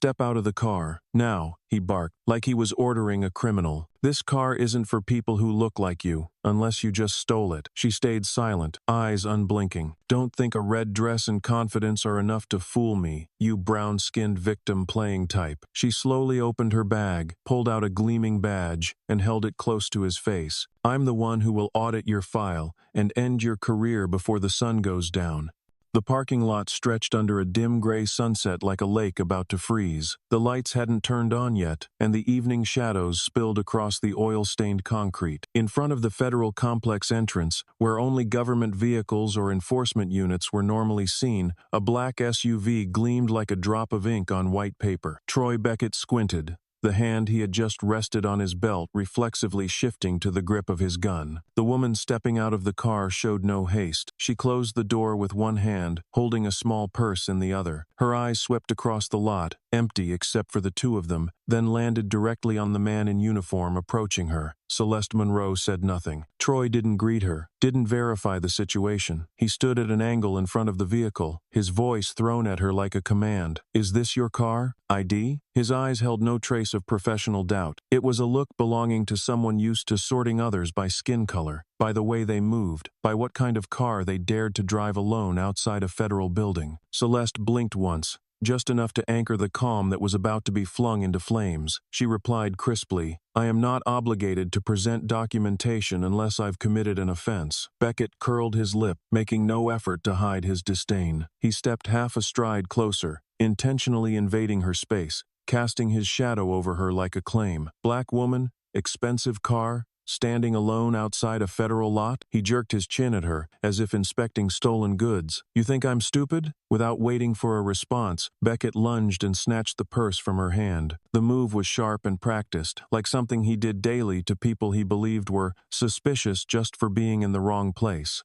Step out of the car. Now, he barked, like he was ordering a criminal. This car isn't for people who look like you, unless you just stole it. She stayed silent, eyes unblinking. Don't think a red dress and confidence are enough to fool me, you brown-skinned victim-playing type. She slowly opened her bag, pulled out a gleaming badge, and held it close to his face. I'm the one who will audit your file and end your career before the sun goes down. The parking lot stretched under a dim gray sunset like a lake about to freeze. The lights hadn't turned on yet, and the evening shadows spilled across the oil-stained concrete. In front of the federal complex entrance, where only government vehicles or enforcement units were normally seen, a black SUV gleamed like a drop of ink on white paper. Troy Beckett squinted, the hand he had just rested on his belt reflexively shifting to the grip of his gun. The woman stepping out of the car showed no haste. She closed the door with one hand, holding a small purse in the other. Her eyes swept across the lot, empty except for the two of them, then landed directly on the man in uniform approaching her. Celeste Monroe said nothing. Troy didn't greet her, didn't verify the situation. He stood at an angle in front of the vehicle, his voice thrown at her like a command. Is this your car? ID? His eyes held no trace of professional doubt. It was a look belonging to someone used to sorting others by skin color, by the way they moved, by what kind of car they dared to drive alone outside a federal building. Celeste blinked once, just enough to anchor the calm that was about to be flung into flames. She replied crisply, I am not obligated to present documentation unless I've committed an offense. Beckett curled his lip, making no effort to hide his disdain. He stepped half a stride closer, intentionally invading her space, casting his shadow over her like a claim. Black woman, expensive car, standing alone outside a federal lot? He jerked his chin at her, as if inspecting stolen goods. You think I'm stupid? Without waiting for a response, Beckett lunged and snatched the purse from her hand. The move was sharp and practiced, like something he did daily to people he believed were suspicious just for being in the wrong place.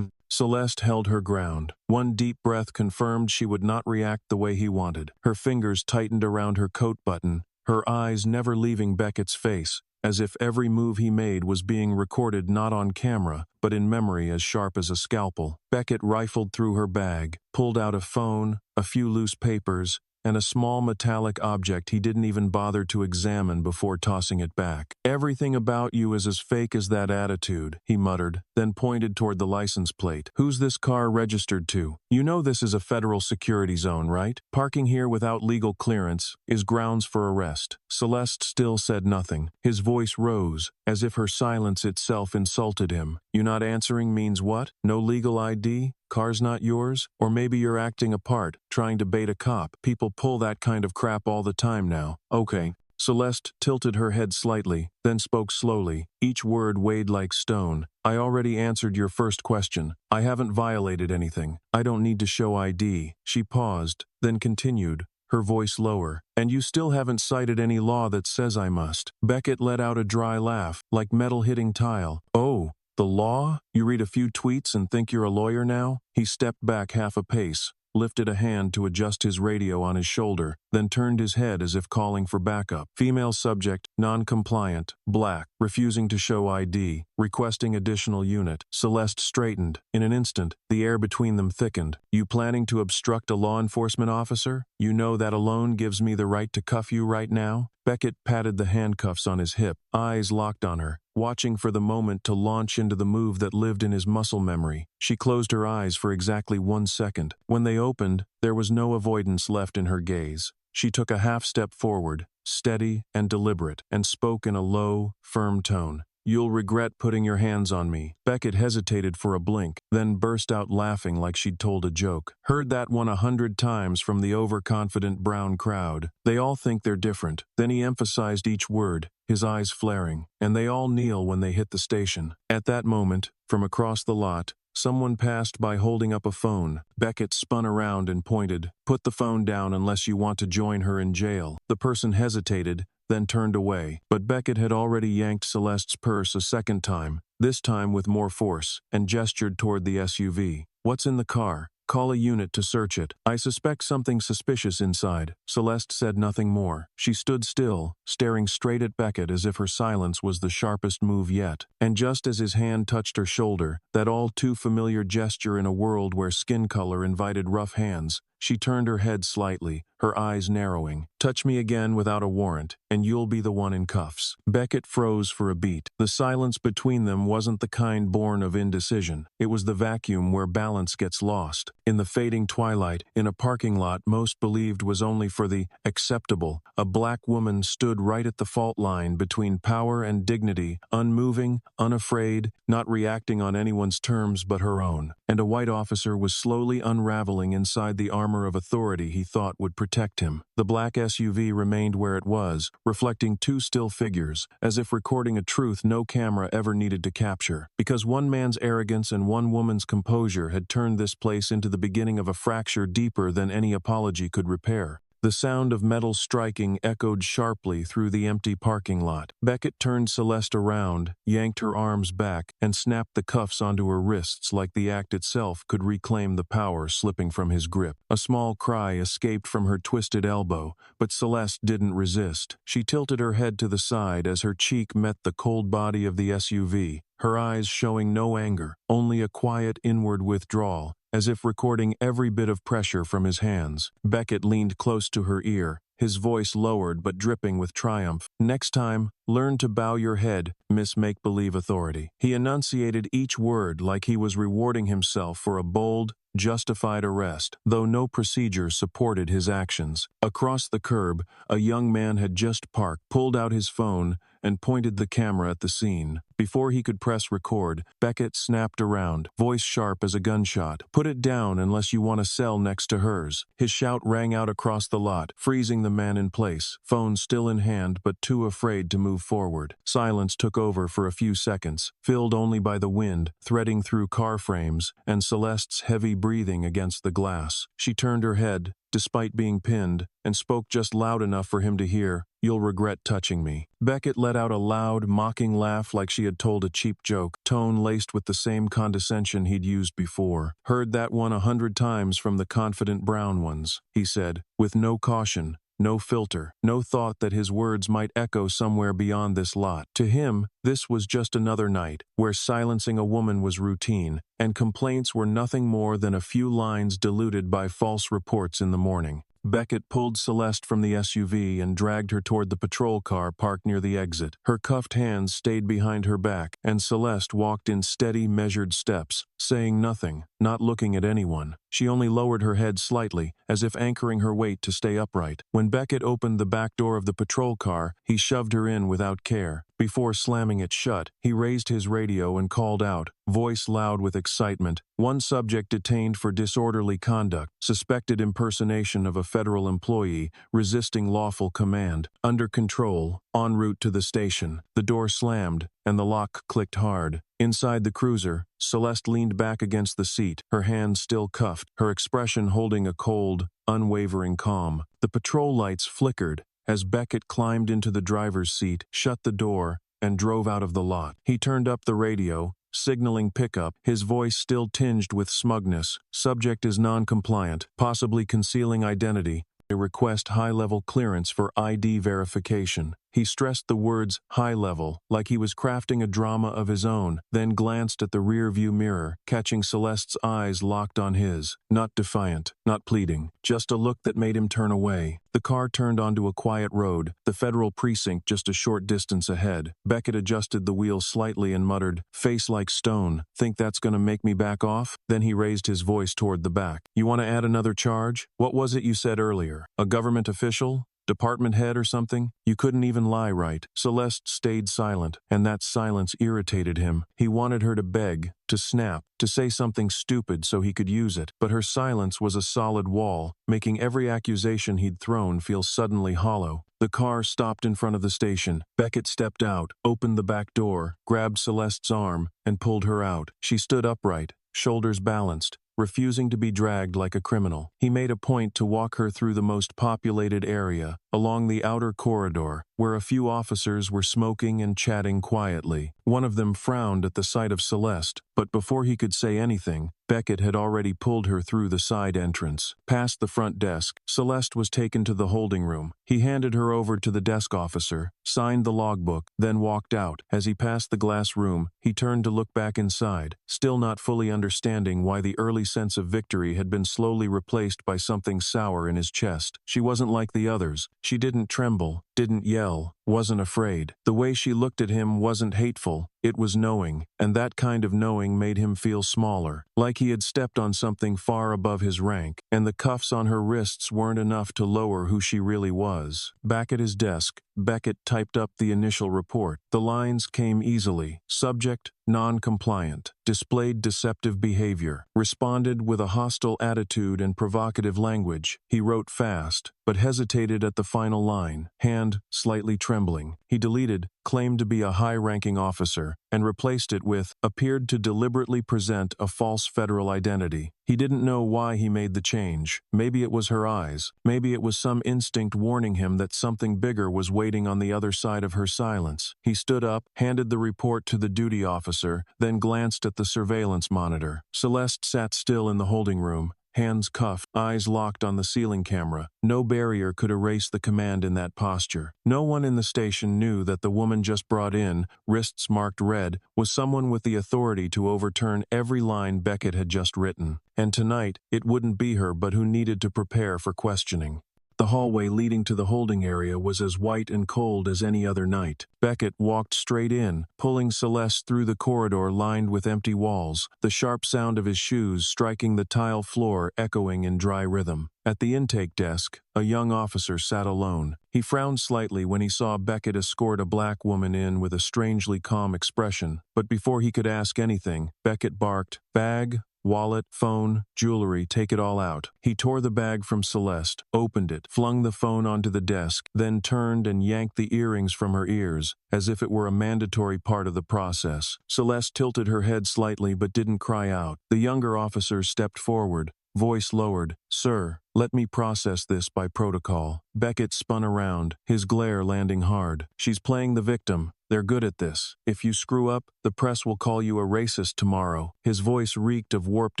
Celeste held her ground. One deep breath confirmed she would not react the way he wanted. Her fingers tightened around her coat button, her eyes never leaving Beckett's face, as if every move he made was being recorded not on camera, but in memory as sharp as a scalpel. Beckett rifled through her bag, pulled out a phone, a few loose papers, and a small metallic object he didn't even bother to examine before tossing it back. Everything about you is as fake as that attitude, he muttered, then pointed toward the license plate. Who's this car registered to? You know this is a federal security zone, right? Parking here without legal clearance is grounds for arrest. Celeste still said nothing. His voice rose, as if her silence itself insulted him. You not answering means what? No legal ID? Car's not yours? Or maybe you're acting a part, trying to bait a cop. People pull that kind of crap all the time now. Okay. Celeste tilted her head slightly, then spoke slowly, each word weighed like stone. I already answered your first question. I haven't violated anything. I don't need to show ID. She paused, then continued, her voice lower. And you still haven't cited any law that says I must. Beckett let out a dry laugh, like metal hitting tile. Oh, the law? You read a few tweets and think you're a lawyer now? He stepped back half a pace, lifted a hand to adjust his radio on his shoulder, then turned his head as if calling for backup. Female subject, non-compliant, black, refusing to show ID, requesting additional unit. Celeste straightened. In an instant, the air between them thickened. You planning to obstruct a law enforcement officer? You know that alone gives me the right to cuff you right now? Beckett patted the handcuffs on his hip, eyes locked on her, watching for the moment to launch into the move that lived in his muscle memory. She closed her eyes for exactly 1 second. When they opened, there was no avoidance left in her gaze. She took a half step forward, steady and deliberate, and spoke in a low, firm tone. You'll regret putting your hands on me. Beckett hesitated for a blink, then burst out laughing like she'd told a joke. Heard that one 100 times from the overconfident brown crowd. They all think they're different. Then he emphasized each word, his eyes flaring. And they all kneel when they hit the station. At that moment, from across the lot, someone passed by holding up a phone. Beckett spun around and pointed. Put the phone down unless you want to join her in jail. The person hesitated, then turned away. But Beckett had already yanked Celeste's purse a second time, this time with more force, and gestured toward the SUV. What's in the car? Call a unit to search it. I suspect something suspicious inside. Celeste said nothing more. She stood still, staring straight at Beckett as if her silence was the sharpest move yet. And just as his hand touched her shoulder, that all too familiar gesture in a world where skin color invited rough hands, She turned her head slightly, her eyes narrowing. "Touch me again without a warrant, and you'll be the one in cuffs." Beckett froze for a beat. The silence between them wasn't the kind born of indecision. It was the vacuum where balance gets lost. In the fading twilight, in a parking lot most believed was only for the acceptable, a black woman stood right at the fault line between power and dignity, unmoving, unafraid, not reacting on anyone's terms but her own. And a white officer was slowly unraveling inside the armor of authority he thought would protect him. The black SUV remained where it was, reflecting two still figures, as if recording a truth no camera ever needed to capture. Because one man's arrogance and one woman's composure had turned this place into the beginning of a fracture deeper than any apology could repair. The sound of metal striking echoed sharply through the empty parking lot. Beckett turned Celeste around, yanked her arms back, and snapped the cuffs onto her wrists like the act itself could reclaim the power slipping from his grip. A small cry escaped from her twisted elbow, but Celeste didn't resist. She tilted her head to the side as her cheek met the cold body of the SUV, her eyes showing no anger, only a quiet inward withdrawal, as if recording every bit of pressure from his hands. Beckett leaned close to her ear, his voice lowered but dripping with triumph. "Next time, learn to bow your head, Miss Make-Believe Authority." He enunciated each word like he was rewarding himself for a bold, justified arrest, though no procedure supported his actions. Across the curb, a young man had just parked, pulled out his phone, and pointed the camera at the scene. Before he could press record, Beckett snapped around, voice sharp as a gunshot. "Put it down unless you want a cell next to hers." His shout rang out across the lot, freezing the man in place, phone still in hand but too afraid to move forward. Silence took over for a few seconds, filled only by the wind, threading through car frames, and Celeste's heavy breathing against the glass. She turned her head, despite being pinned, and spoke just loud enough for him to hear, "You'll regret touching me." Beckett let out a loud, mocking laugh like she had told a cheap joke, tone laced with the same condescension he'd used before. "Heard that one 100 times from the confident brown ones," he said, with no caution, no filter, no thought that his words might echo somewhere beyond this lot. To him, this was just another night, where silencing a woman was routine, and complaints were nothing more than a few lines diluted by false reports in the morning. Beckett pulled Celeste from the SUV and dragged her toward the patrol car parked near the exit. Her cuffed hands stayed behind her back, and Celeste walked in steady, measured steps, saying nothing, not looking at anyone. She only lowered her head slightly, as if anchoring her weight to stay upright. When Beckett opened the back door of the patrol car, he shoved her in without care. Before slamming it shut, he raised his radio and called out, voice loud with excitement, "One subject detained for disorderly conduct, suspected impersonation of a federal employee, resisting lawful command, under control, en route to the station." The door slammed, and the lock clicked hard. Inside the cruiser, Celeste leaned back against the seat, her hands still cuffed, her expression holding a cold, unwavering calm. The patrol lights flickered as Beckett climbed into the driver's seat, shut the door, and drove out of the lot. He turned up the radio, signaling pickup, his voice still tinged with smugness. "Subject is non-compliant, possibly concealing identity. I request high-level clearance for ID verification." He stressed the words high-level, like he was crafting a drama of his own, then glanced at the rear-view mirror, catching Celeste's eyes locked on his. Not defiant, not pleading, just a look that made him turn away. The car turned onto a quiet road, the federal precinct just a short distance ahead. Beckett adjusted the wheel slightly and muttered, "Face like stone. Think that's gonna make me back off?" Then he raised his voice toward the back. "You want to add another charge? What was it you said earlier? A government official? Department head or something? You couldn't even lie right." Celeste stayed silent, and that silence irritated him. He wanted her to beg, to snap, to say something stupid so he could use it, but her silence was a solid wall, making every accusation he'd thrown feel suddenly hollow. The car stopped in front of the station. Beckett stepped out, opened the back door, grabbed Celeste's arm, and pulled her out. She stood upright, shoulders balanced, refusing to be dragged like a criminal. He made a point to walk her through the most populated area, along the outer corridor, where a few officers were smoking and chatting quietly. One of them frowned at the sight of Celeste, but before he could say anything, Beckett had already pulled her through the side entrance. Past the front desk, Celeste was taken to the holding room. He handed her over to the desk officer, signed the logbook, then walked out. As he passed the glass room, he turned to look back inside, still not fully understanding why the early sense of victory had been slowly replaced by something sour in his chest. She wasn't like the others. She didn't tremble, didn't yell, wasn't afraid. The way she looked at him wasn't hateful, it was knowing, and that kind of knowing made him feel smaller, like he had stepped on something far above his rank, and the cuffs on her wrists weren't enough to lower who she really was. Back at his desk, Beckett typed up the initial report. The lines came easily. Subject, non-compliant, displayed deceptive behavior, responded with a hostile attitude and provocative language. He wrote fast, but hesitated at the final line, hand slightly trembling. He deleted, claimed to be a high-ranking officer, and replaced it with, appeared to deliberately present a false federal identity. He didn't know why he made the change. Maybe it was her eyes. Maybe it was some instinct warning him that something bigger was waiting on the other side of her silence. He stood up, handed the report to the duty officer, then glanced at the surveillance monitor. Celeste sat still in the holding room, hands cuffed, eyes locked on the ceiling camera. No barrier could erase the command in that posture. No one in the station knew that the woman just brought in, wrists marked red, was someone with the authority to overturn every line Beckett had just written. And tonight, it wouldn't be her but who needed to prepare for questioning. The hallway leading to the holding area was as white and cold as any other night. Beckett walked straight in, pulling Celeste through the corridor lined with empty walls, the sharp sound of his shoes striking the tile floor echoing in dry rhythm. At the intake desk, a young officer sat alone. He frowned slightly when he saw Beckett escort a black woman in with a strangely calm expression, but before he could ask anything, Beckett barked, "Bag, wallet, phone, jewelry, take it all out." He tore the bag from Celeste, opened it, flung the phone onto the desk, then turned and yanked the earrings from her ears, as if it were a mandatory part of the process. Celeste tilted her head slightly but didn't cry out. The younger officer stepped forward, voice lowered. "Sir, let me process this by protocol." Beckett spun around, his glare landing hard. "She's playing the victim. They're good at this. If you screw up, the press will call you a racist tomorrow." His voice reeked of warped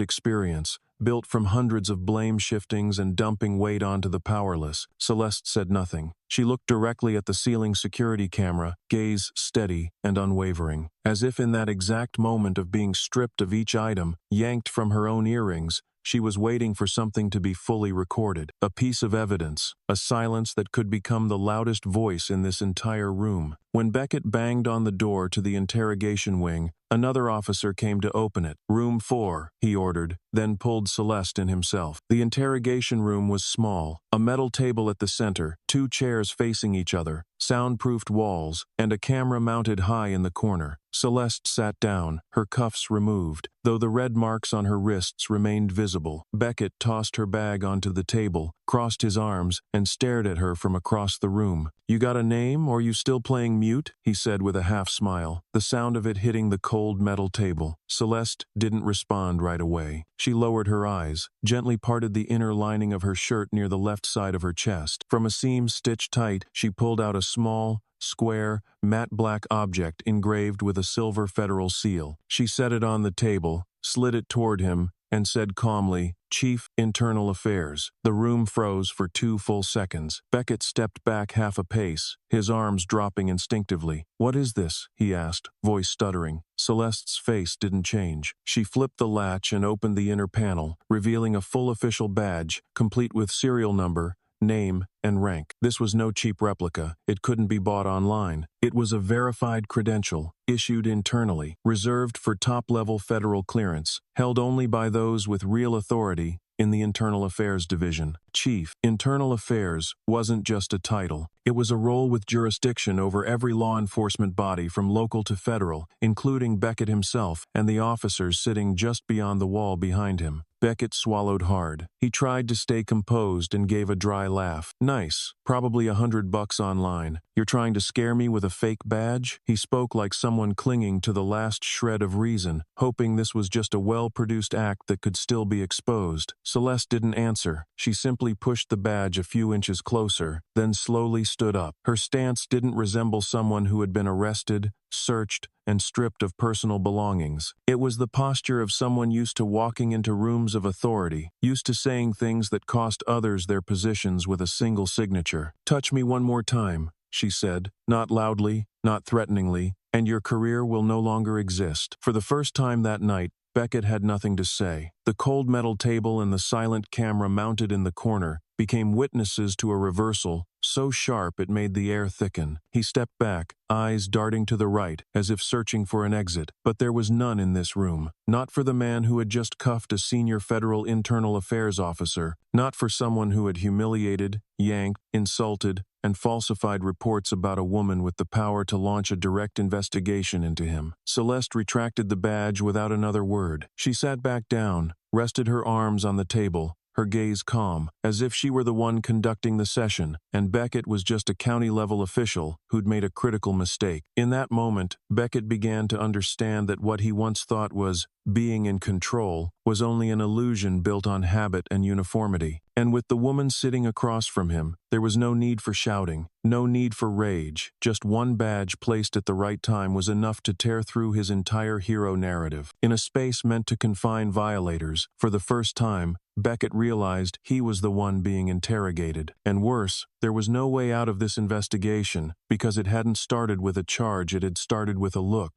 experience, built from hundreds of blame shiftings and dumping weight onto the powerless. Celeste said nothing. She looked directly at the ceiling security camera, gaze steady and unwavering. As if in that exact moment of being stripped of each item, yanked from her own earrings, she was waiting for something to be fully recorded, a piece of evidence, a silence that could become the loudest voice in this entire room. When Beckett banged on the door to the interrogation wing, another officer came to open it. "Room 4, he ordered, then pulled Celeste in himself. The interrogation room was small, a metal table at the center, 2 chairs facing each other, soundproofed walls, and a camera mounted high in the corner. Celeste sat down, her cuffs removed, though the red marks on her wrists remained visible. Beckett tossed her bag onto the table, crossed his arms, and stared at her from across the room. "You got a name, or you still playing mute?" he said with a half-smile, the sound of it hitting the cold metal table. Celeste didn't respond right away. She lowered her eyes, gently parted the inner lining of her shirt near the left side of her chest. From a seam stitched tight, she pulled out a small, square, matte black object engraved with a silver federal seal. She set it on the table, slid it toward him, and said calmly, "Chief, Internal Affairs." The room froze for 2 full seconds. Beckett stepped back half a pace, his arms dropping instinctively. "What is this?" he asked, voice stuttering. Celeste's face didn't change. She flipped the latch and opened the inner panel, revealing a full official badge, complete with serial number, name, and rank. This was no cheap replica. It couldn't be bought online. It was a verified credential, issued internally, reserved for top-level federal clearance, held only by those with real authority in the Internal Affairs Division. Chief, Internal Affairs wasn't just a title. It was a role with jurisdiction over every law enforcement body from local to federal, including Beckett himself and the officers sitting just beyond the wall behind him. Beckett swallowed hard. He tried to stay composed and gave a dry laugh. Nice. Probably $100 online. You're trying to scare me with a fake badge? He spoke like someone clinging to the last shred of reason, hoping this was just a well-produced act that could still be exposed. Celeste didn't answer. She simply pushed the badge a few inches closer, then slowly stood up. Her stance didn't resemble someone who had been arrested, searched, and stripped of personal belongings. It was the posture of someone used to walking into rooms of authority, used to saying things that cost others their positions with a single signature. "Touch me one more time," she said, not loudly, not threateningly, "and your career will no longer exist." For the first time that night, Beckett had nothing to say. The cold metal table and the silent camera mounted in the corner became witnesses to a reversal so sharp it made the air thicken. He stepped back, eyes darting to the right, as if searching for an exit, but there was none in this room. Not for the man who had just cuffed a senior federal internal affairs officer, not for someone who had humiliated, yanked, insulted, and falsified reports about a woman with the power to launch a direct investigation into him. Celeste retracted the badge without another word. She sat back down, rested her arms on the table, her gaze calm, as if she were the one conducting the session, and Beckett was just a county-level official who'd made a critical mistake. In that moment, Beckett began to understand that what he once thought was being in control was only an illusion built on habit and uniformity. And with the woman sitting across from him, there was no need for shouting, no need for rage. Just one badge placed at the right time was enough to tear through his entire hero narrative. In a space meant to confine violators, for the first time, Beckett realized he was the one being interrogated. And worse, there was no way out of this investigation, because it hadn't started with a charge, it had started with a look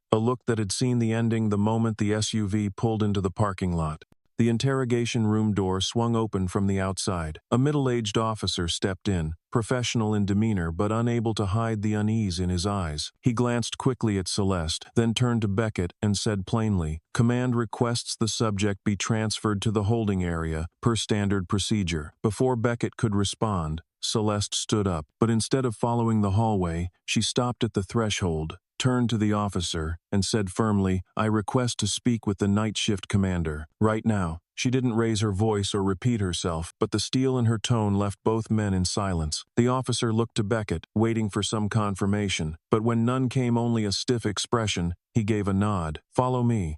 that had seen the ending the moment the SUV pulled into the parking lot. The interrogation room door swung open from the outside. A middle-aged officer stepped in, professional in demeanor but unable to hide the unease in his eyes. He glanced quickly at Celeste, then turned to Beckett and said plainly, "Command requests the subject be transferred to the holding area, per standard procedure." Before Beckett could respond, Celeste stood up, but instead of following the hallway, she stopped at the threshold, turned to the officer, and said firmly, "I request to speak with the night shift commander, right now." She didn't raise her voice or repeat herself, but the steel in her tone left both men in silence. The officer looked to Beckett, waiting for some confirmation, but when none came, only a stiff expression, he gave a nod. "Follow me."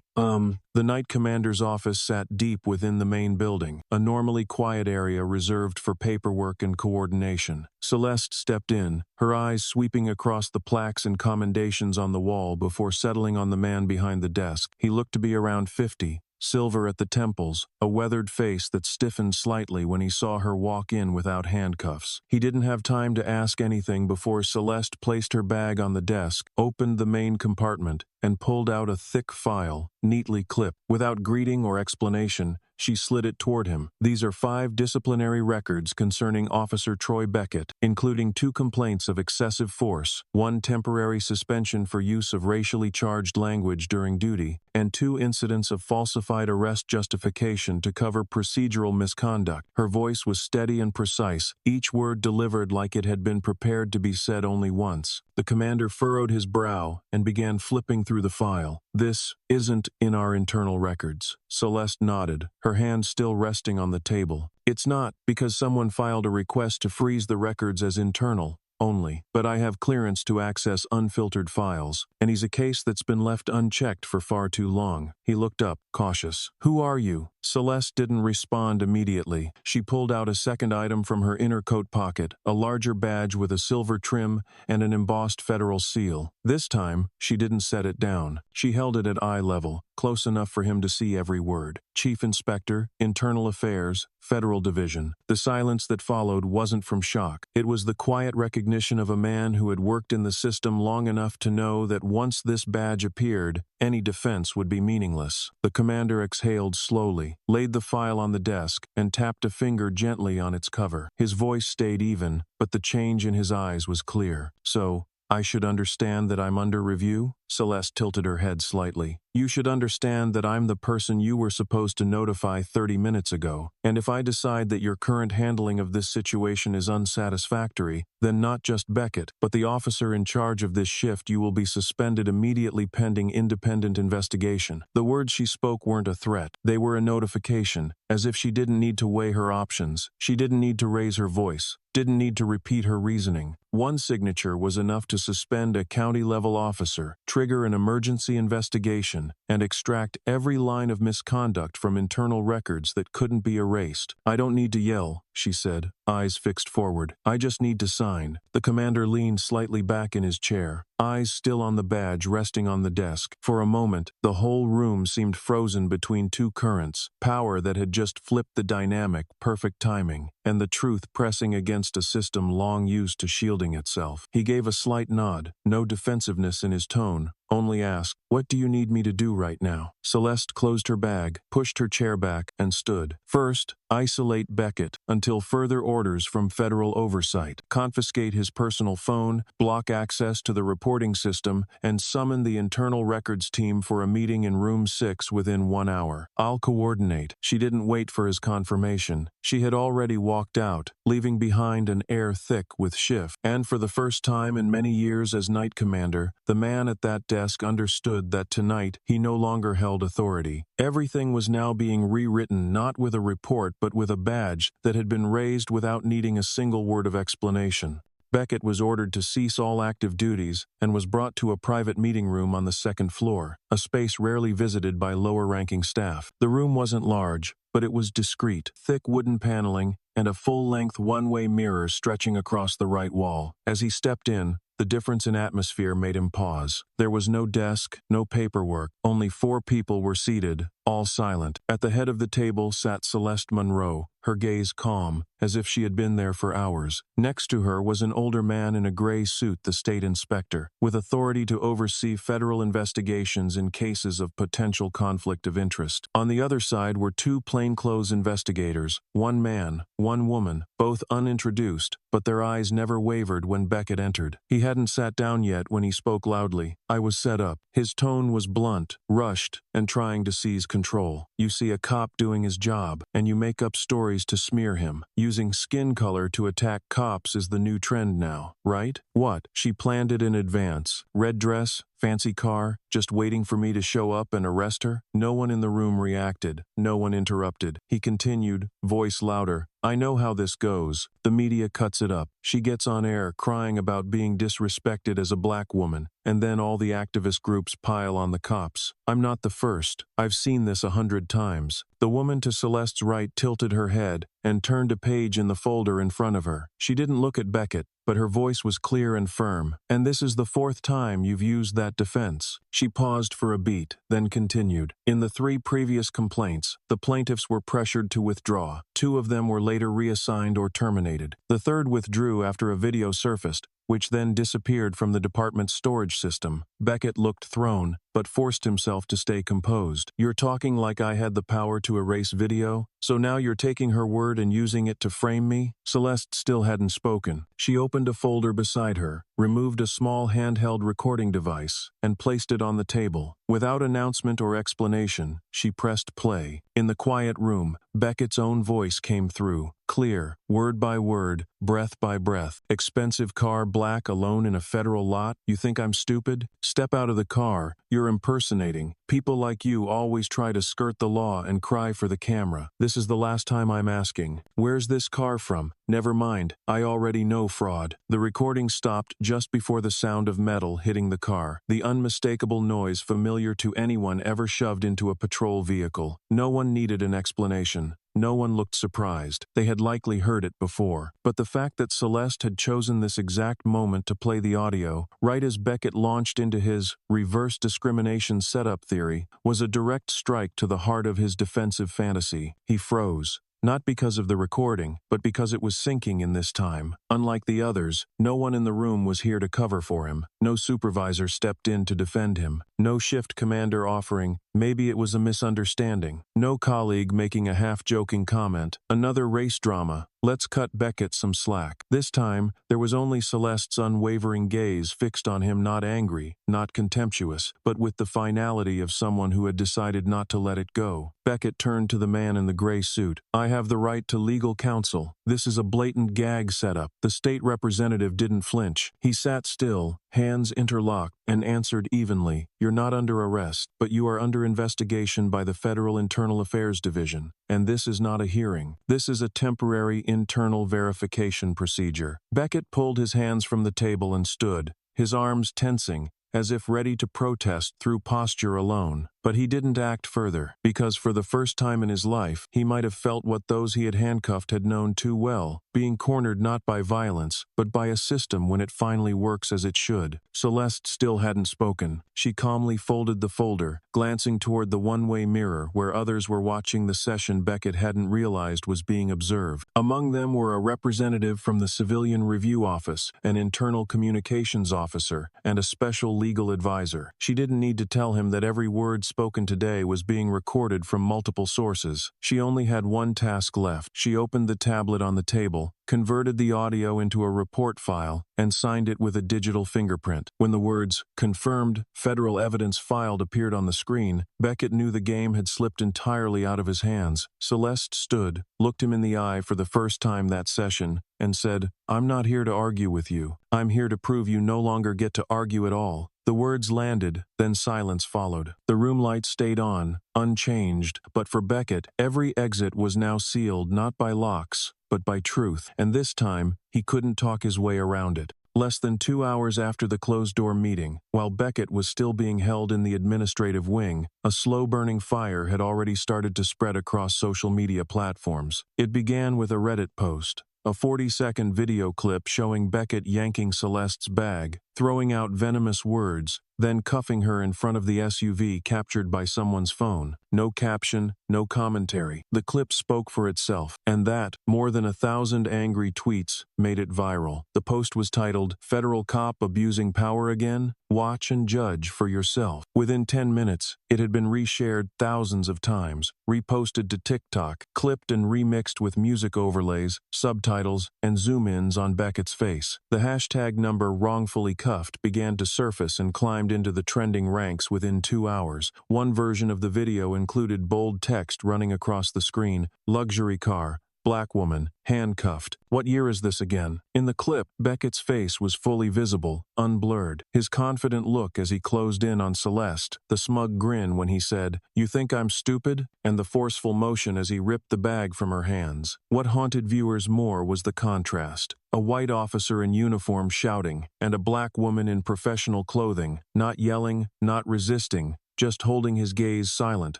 The night commander's office sat deep within the main building, a normally quiet area reserved for paperwork and coordination. Celeste stepped in, her eyes sweeping across the plaques and commendations on the wall before settling on the man behind the desk. He looked to be around 50. Silver at the temples, a weathered face that stiffened slightly when he saw her walk in without handcuffs. He didn't have time to ask anything before Celeste placed her bag on the desk, opened the main compartment, and pulled out a thick file, neatly clipped. Without greeting or explanation, she slid it toward him. "These are 5 disciplinary records concerning Officer Troy Beckett, including 2 complaints of excessive force, 1 temporary suspension for use of racially charged language during duty, and 2 incidents of falsified arrest justification to cover procedural misconduct." Her voice was steady and precise, each word delivered like it had been prepared to be said only once. The commander furrowed his brow and began flipping through the file. "This isn't in our internal records." Celeste nodded, her hand still resting on the table. "It's not, because someone filed a request to freeze the records as internal only, but I have clearance to access unfiltered files, and he's a case that's been left unchecked for far too long." He looked up, cautious. "Who are you?" Celeste didn't respond immediately. She pulled out a second item from her inner coat pocket, a larger badge with a silver trim and an embossed federal seal. This time, she didn't set it down. She held it at eye level, close enough for him to see every word. "Chief Inspector, Internal Affairs, Federal Division." The silence that followed wasn't from shock. It was the quiet recognition of a man who had worked in the system long enough to know that once this badge appeared, any defense would be meaningless. The commander exhaled slowly, laid the file on the desk, and tapped a finger gently on its cover. His voice stayed even, but the change in his eyes was clear. "So, I should understand that I'm under review?" Celeste tilted her head slightly. You should understand that I'm the person you were supposed to notify 30 minutes ago, and if I decide that your current handling of this situation is unsatisfactory, then not just Beckett, but the officer in charge of this shift, you will be suspended immediately pending independent investigation. The words she spoke weren't a threat. They were a notification, as if she didn't need to weigh her options. She didn't need to raise her voice, didn't need to repeat her reasoning. One signature was enough to suspend a county-level officer, trigger an emergency investigation, and extract every line of misconduct from internal records that couldn't be erased. I don't need to yell, she said, eyes fixed forward. I just need to sign. The commander leaned slightly back in his chair, eyes still on the badge resting on the desk. For a moment, the whole room seemed frozen between two currents, power that had just flipped the dynamic, perfect timing, and the truth pressing against a system long used to shielding itself. He gave a slight nod, no defensiveness in his tone, only asked, "What do you need me to do right now?" Celeste closed her bag, pushed her chair back, and stood. First, isolate Beckett until further orders from federal oversight. Confiscate his personal phone, block access to the reporting system, and summon the internal records team for a meeting in room 6 within 1 hour. I'll coordinate. She didn't wait for his confirmation. She had already walked out, leaving behind an air thick with Schiff. And for the first time in many years as night commander, the man at that desk understood that tonight he no longer held authority. Everything was now being rewritten not with a report but with a badge that had been raised without needing a single word of explanation. Beckett was ordered to cease all active duties and was brought to a private meeting room on the 2nd floor, a space rarely visited by lower-ranking staff. The room wasn't large, but it was discreet, thick wooden paneling, and a full-length one-way mirror stretching across the right wall. As he stepped in, the difference in atmosphere made him pause. There was no desk, no paperwork. Only 4 people were seated, all silent. At the head of the table sat Celeste Monroe, her gaze calm, as if she had been there for hours. Next to her was an older man in a gray suit, the state inspector, with authority to oversee federal investigations in cases of potential conflict of interest. On the other side were 2 plainclothes investigators, 1 man, 1 woman, both unintroduced, but their eyes never wavered when Beckett entered. He hadn't sat down yet when he spoke loudly. I was set up. His tone was blunt, rushed, and trying to seize control. You see a cop doing his job, and you make up stories to smear him. Using skin color to attack cops is the new trend now, right? What? She planned it in advance. Red dress, fancy car, just waiting for me to show up and arrest her? No one in the room reacted. No one interrupted. He continued, voice louder. I know how this goes. The media cuts it up. She gets on air crying about being disrespected as a black woman, and then all the activist groups pile on the cops. I'm not the first. I've seen this 100 times. The woman to Celeste's right tilted her head and turned a page in the folder in front of her. She didn't look at Beckett, but her voice was clear and firm. And this is the 4th time you've used that defense. She paused for a beat, then continued. In the 3 previous complaints, the plaintiffs were pressured to withdraw. 2 of them were later reassigned or terminated. The 3rd withdrew after a video surfaced, which then disappeared from the department's storage system. Beckett looked thrown, but forced himself to stay composed. You're talking like I had the power to erase video? So now you're taking her word and using it to frame me? Celeste still hadn't spoken. She opened a folder beside her, removed a small handheld recording device, and placed it on the table. Without announcement or explanation, she pressed play. In the quiet room, Beckett's own voice came through, clear, word by word, breath by breath. Expensive car, black, alone in a federal lot? You think I'm stupid? Step out of the car. You're impersonating. People like you always try to skirt the law and cry for the camera. This is the last time I'm asking. Where's this car from? Never mind. I already know fraud. The recording stopped just before the sound of metal hitting the car. The unmistakable noise familiar to anyone ever shoved into a patrol vehicle. No one needed an explanation. No one looked surprised. They had likely heard it before. But the fact that Celeste had chosen this exact moment to play the audio, right as Beckett launched into his reverse discrimination setup theory, was a direct strike to the heart of his defensive fantasy. He froze. Not because of the recording, but because it was sinking in this time. Unlike the others, no one in the room was here to cover for him. No supervisor stepped in to defend him. No shift commander offering, maybe it was a misunderstanding. No colleague making a half-joking comment. Another race drama. Let's cut Beckett some slack. This time, there was only Celeste's unwavering gaze fixed on him, not angry, not contemptuous, but with the finality of someone who had decided not to let it go. Beckett turned to the man in the gray suit. I have the right to legal counsel. This is a blatant gag setup. The state representative didn't flinch. He sat still, hands interlocked, and answered evenly. You're not under arrest, but you are under investigation by the Federal Internal Affairs Division. And this is not a hearing. This is a temporary internal verification procedure. Beckett pulled his hands from the table and stood, his arms tensing, as if ready to protest through posture alone. But he didn't act further, because for the first time in his life, he might have felt what those he had handcuffed had known too well, being cornered not by violence, but by a system when it finally works as it should. Celeste still hadn't spoken. She calmly folded the folder, glancing toward the one-way mirror where others were watching the session Beckett hadn't realized was being observed. Among them were a representative from the Civilian Review Office, an internal communications officer, and a special legal advisor. She didn't need to tell him that every word spoken today was being recorded from multiple sources. She only had one task left. She opened the tablet on the table, converted the audio into a report file, and signed it with a digital fingerprint. When the words, "Confirmed, federal evidence filed," appeared on the screen, Beckett knew the game had slipped entirely out of his hands. Celeste stood, looked him in the eye for the first time that session, and said, I'm not here to argue with you. I'm here to prove you no longer get to argue at all. The words landed, then silence followed. The room lights stayed on, unchanged, but for Beckett, every exit was now sealed not by locks, but by truth, and this time, he couldn't talk his way around it. Less than 2 hours after the closed-door meeting, while Beckett was still being held in the administrative wing, a slow-burning fire had already started to spread across social media platforms. It began with a Reddit post, a 40-second video clip showing Beckett yanking Celeste's bag, throwing out venomous words, then cuffing her in front of the SUV captured by someone's phone. No caption, no commentary. The clip spoke for itself, and that, more than 1,000 angry tweets, made it viral. The post was titled, Federal Cop Abusing Power Again? Watch and judge for yourself. Within 10 minutes, it had been reshared thousands of times, reposted to TikTok, clipped and remixed with music overlays, subtitles, and zoom-ins on Beckett's face. The hashtag number wrongfully cuffed began to surface and climbed into the trending ranks within 2 hours. One version of the video included bold text running across the screen, luxury car, black woman, handcuffed. What year is this again? In the clip, Beckett's face was fully visible, unblurred. His confident look as he closed in on Celeste, the smug grin when he said, You think I'm stupid? And the forceful motion as he ripped the bag from her hands. What haunted viewers more was the contrast. A white officer in uniform shouting, and a black woman in professional clothing, not yelling, not resisting, just holding his gaze silent,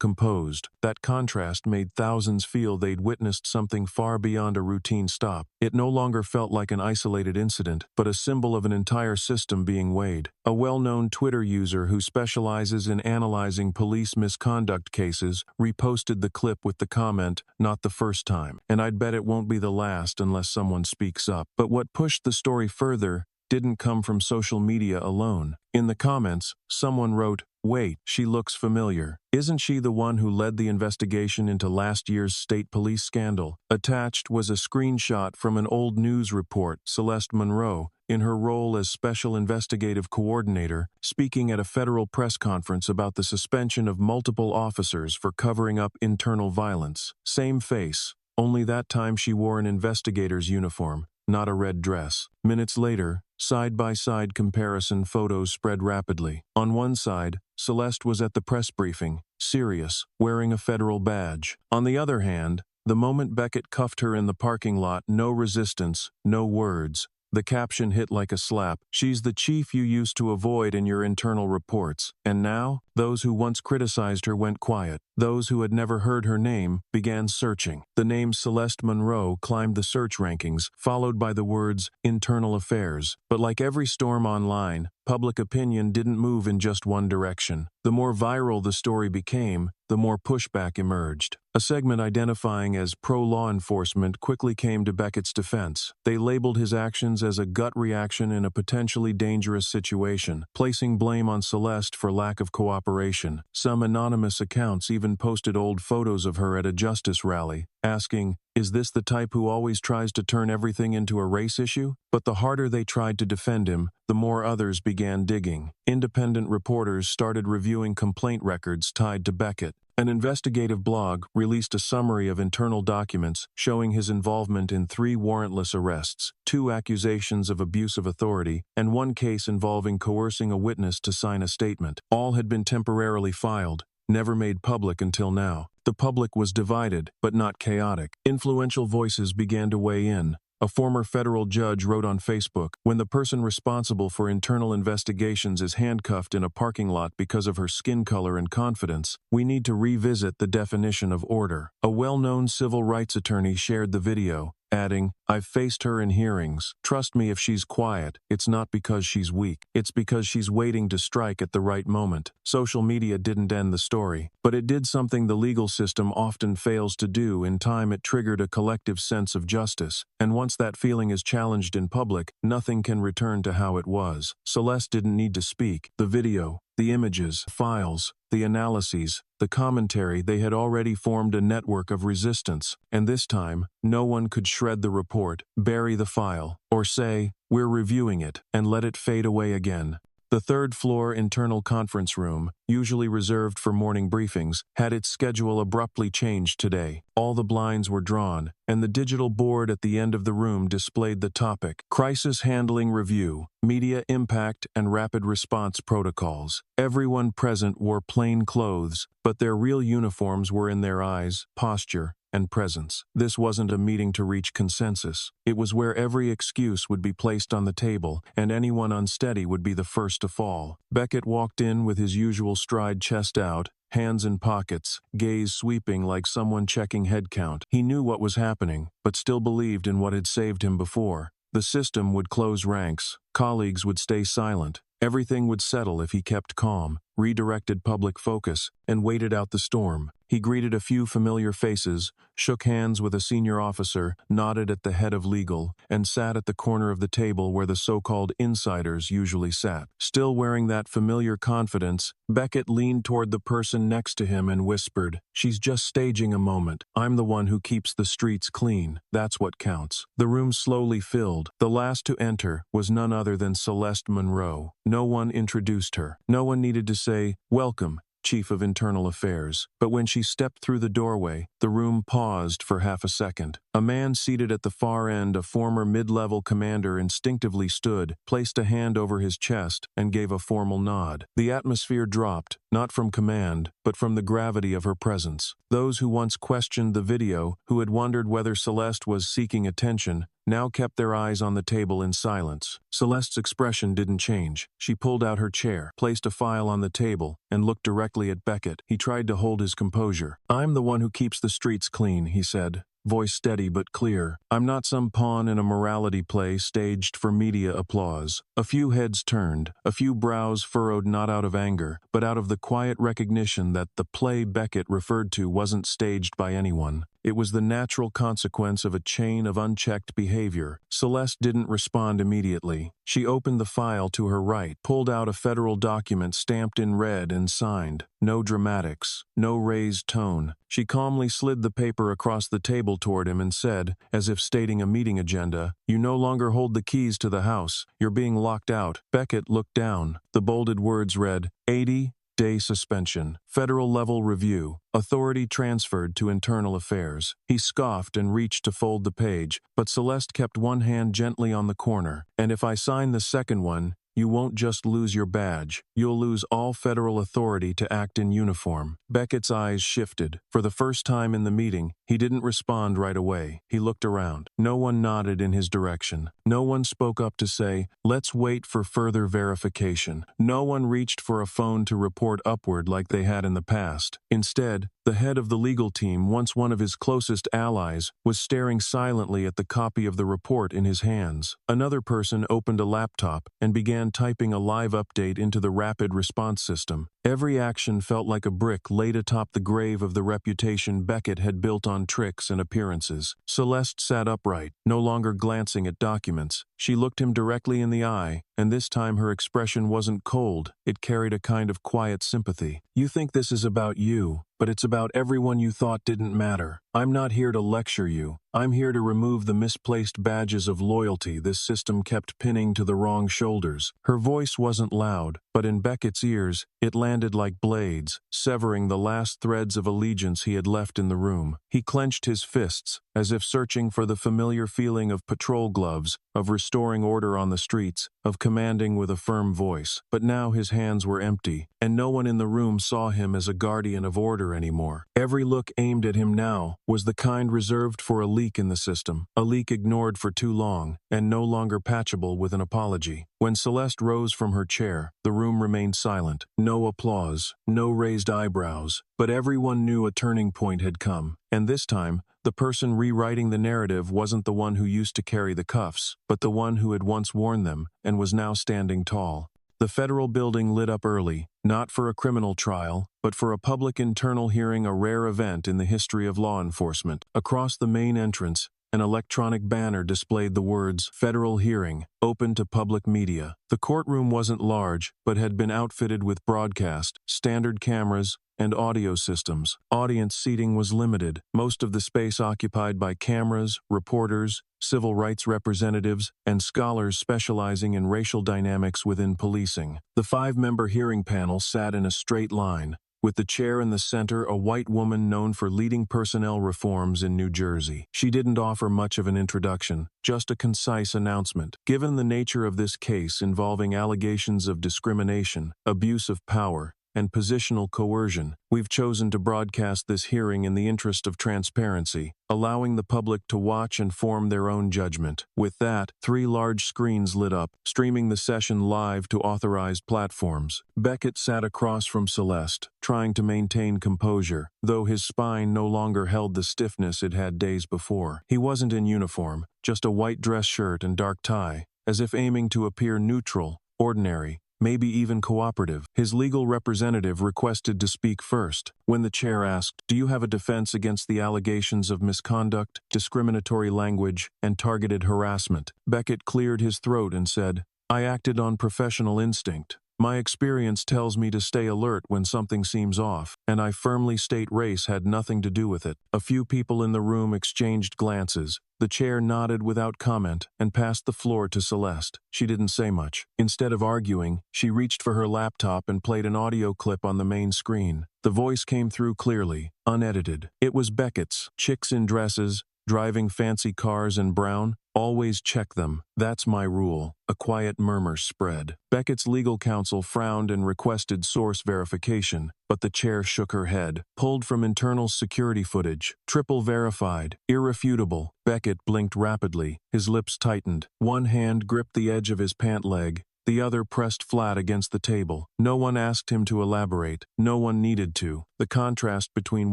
composed. That contrast made thousands feel they'd witnessed something far beyond a routine stop. It no longer felt like an isolated incident, but a symbol of an entire system being weighed. A well-known Twitter user who specializes in analyzing police misconduct cases reposted the clip with the comment, not the first time, and I'd bet it won't be the last unless someone speaks up. But what pushed the story further didn't come from social media alone. In the comments, someone wrote, Wait, she looks familiar. Isn't she the one who led the investigation into last year's state police scandal? Attached was a screenshot from an old news report, Celeste Monroe, in her role as Special Investigative Coordinator, speaking at a federal press conference about the suspension of multiple officers for covering up internal violence. Same face, only that time she wore an investigator's uniform, not a red dress. Minutes later, side-by-side comparison photos spread rapidly. On one side, Celeste was at the press briefing, serious, wearing a federal badge. On the other hand, the moment Beckett cuffed her in the parking lot, no resistance, no words. The caption hit like a slap. She's the chief you used to avoid in your internal reports. And now, those who once criticized her went quiet. Those who had never heard her name began searching. The name Celeste Monroe climbed the search rankings, followed by the words internal affairs. But like every storm online, public opinion didn't move in just one direction. The more viral the story became, the more pushback emerged. A segment identifying as pro-law enforcement quickly came to Beckett's defense. They labeled his actions as a gut reaction in a potentially dangerous situation, placing blame on Celeste for lack of cooperation. Some anonymous accounts even posted old photos of her at a justice rally, asking, "Is this the type who always tries to turn everything into a race issue?" But the harder they tried to defend him, the more others began digging. Independent reporters started reviewing complaint records tied to Beckett. An investigative blog released a summary of internal documents showing his involvement in 3 warrantless arrests, 2 accusations of abuse of authority, and 1 case involving coercing a witness to sign a statement. All had been temporarily filed, never made public until now. The public was divided, but not chaotic. Influential voices began to weigh in. A former federal judge wrote on Facebook, "When the person responsible for internal investigations is handcuffed in a parking lot because of her skin color and confidence, we need to revisit the definition of order." A well-known civil rights attorney shared the video, adding, "I've faced her in hearings. Trust me, if she's quiet, it's not because she's weak. It's because she's waiting to strike at the right moment." Social media didn't end the story, but it did something the legal system often fails to do. In time, it triggered a collective sense of justice, and once that feeling is challenged in public, nothing can return to how it was. Celeste didn't need to speak. The video, the images, files, the analyses, the commentary, they had already formed a network of resistance, and this time, no one could shred the report, bury the file, or say, "We're reviewing it," and let it fade away again. The third-floor internal conference room, usually reserved for morning briefings, had its schedule abruptly changed today. All the blinds were drawn, and the digital board at the end of the room displayed the topic: Crisis Handling Review, Media Impact and Rapid Response Protocols. Everyone present wore plain clothes, but their real uniforms were in their eyes, posture, and presence. This wasn't a meeting to reach consensus. It was where every excuse would be placed on the table, and anyone unsteady would be the first to fall. Beckett walked in with his usual stride, chest out, hands in pockets, gaze sweeping like someone checking head count. He knew what was happening, but still believed in what had saved him before. The system would close ranks, colleagues would stay silent, everything would settle if he kept calm, redirected public focus, and waited out the storm. He greeted a few familiar faces, shook hands with a senior officer, nodded at the head of legal, and sat at the corner of the table where the so-called insiders usually sat. Still wearing that familiar confidence, Beckett leaned toward the person next to him and whispered, "She's just staging a moment. I'm the one who keeps the streets clean. That's what counts." The room slowly filled. The last to enter was none other than Celeste Monroe. No one introduced her. No one needed to say, "Welcome, Chief of Internal Affairs." But when she stepped through the doorway, the room paused for half a second. A man seated at the far end, a former mid-level commander, instinctively stood, placed a hand over his chest, and gave a formal nod. The atmosphere dropped, not from command, but from the gravity of her presence. Those who once questioned the video, who had wondered whether Celeste was seeking attention, now kept their eyes on the table in silence. Celeste's expression didn't change. She pulled out her chair, placed a file on the table, and looked directly at Beckett. He tried to hold his composure. "I'm the one who keeps the streets clean," he said, voice steady but clear. "I'm not some pawn in a morality play staged for media applause." A few heads turned, a few brows furrowed, not out of anger, but out of the quiet recognition that the play Beckett referred to wasn't staged by anyone. It was the natural consequence of a chain of unchecked behavior. Celeste didn't respond immediately. She opened the file to her right, pulled out a federal document stamped in red and signed. No dramatics, no raised tone. She calmly slid the paper across the table toward him and said, as if stating a meeting agenda, "You no longer hold the keys to the house. You're being locked out." Beckett looked down. The bolded words read, 80-day suspension, federal level review, authority transferred to internal affairs. He scoffed and reached to fold the page, but Celeste kept one hand gently on the corner. "And if I sign the second one, you won't just lose your badge. You'll lose all federal authority to act in uniform." Beckett's eyes shifted. For the first time in the meeting, he didn't respond right away. He looked around. No one nodded in his direction. No one spoke up to say, "Let's wait for further verification." No one reached for a phone to report upward like they had in the past. Instead, the head of the legal team, once one of his closest allies, was staring silently at the copy of the report in his hands. Another person opened a laptop and began typing a live update into the rapid response system. Every action felt like a brick laid atop the grave of the reputation Beckett had built on tricks and appearances. Celeste sat upright, no longer glancing at documents. She looked him directly in the eye, and this time her expression wasn't cold. It carried a kind of quiet sympathy. "You think this is about you, but it's about everyone you thought didn't matter. I'm not here to lecture you. I'm here to remove the misplaced badges of loyalty this system kept pinning to the wrong shoulders. Her voice wasn't loud, but in Beckett's ears, it landed like blades, severing the last threads of allegiance he had left in the room. He clenched his fists, as if searching for the familiar feeling of patrol gloves, of restoring order on the streets, of commanding with a firm voice. But now his hands were empty, and no one in the room saw him as a guardian of order anymore. Every look aimed at him now was the kind reserved for a leak in the system, a leak ignored for too long, and no longer patchable with an apology. When Celeste rose from her chair, the room remained silent. No applause, no raised eyebrows, but everyone knew a turning point had come. And this time, the person rewriting the narrative wasn't the one who used to carry the cuffs, but the one who had once worn them and was now standing tall. The federal building lit up early, not for a criminal trial, but for a public internal hearing, a rare event in the history of law enforcement. Across the main entrance, an electronic banner displayed the words, "Federal Hearing, Open to Public Media." The courtroom wasn't large, but had been outfitted with broadcast, standard cameras, and audio systems. Audience seating was limited, most of the space occupied by cameras, reporters, civil rights representatives, and scholars specializing in racial dynamics within policing. The 5-member hearing panel sat in a straight line, with the chair in the center a white woman known for leading personnel reforms in New Jersey. She didn't offer much of an introduction, just a concise announcement. Given the nature of this case involving allegations of discrimination, abuse of power, and positional coercion, we've chosen to broadcast this hearing in the interest of transparency, allowing the public to watch and form their own judgment. With that, 3 large screens lit up, streaming the session live to authorized platforms. Beckett sat across from Celeste, trying to maintain composure, though his spine no longer held the stiffness it had days before. He wasn't in uniform, just a white dress shirt and dark tie, as if aiming to appear neutral, ordinary, maybe even cooperative. His legal representative requested to speak first. When the chair asked, "Do you have a defense against the allegations of misconduct, discriminatory language, and targeted harassment?" Beckett cleared his throat and said, "I acted on professional instinct. My experience tells me to stay alert when something seems off, and I firmly state race had nothing to do with it." A few people in the room exchanged glances. The chair nodded without comment and passed the floor to Celeste. She didn't say much. Instead of arguing, she reached for her laptop and played an audio clip on the main screen. The voice came through clearly, unedited. It was Beckett's. "Chicks in dresses, driving fancy cars and brown, always check them. That's my rule." A quiet murmur spread. Beckett's legal counsel frowned and requested source verification, but the chair shook her head. "Pulled from internal security footage. Triple verified. Irrefutable." Beckett blinked rapidly. His lips tightened. One hand gripped the edge of his pant leg, the other pressed flat against the table. No one asked him to elaborate. No one needed to. The contrast between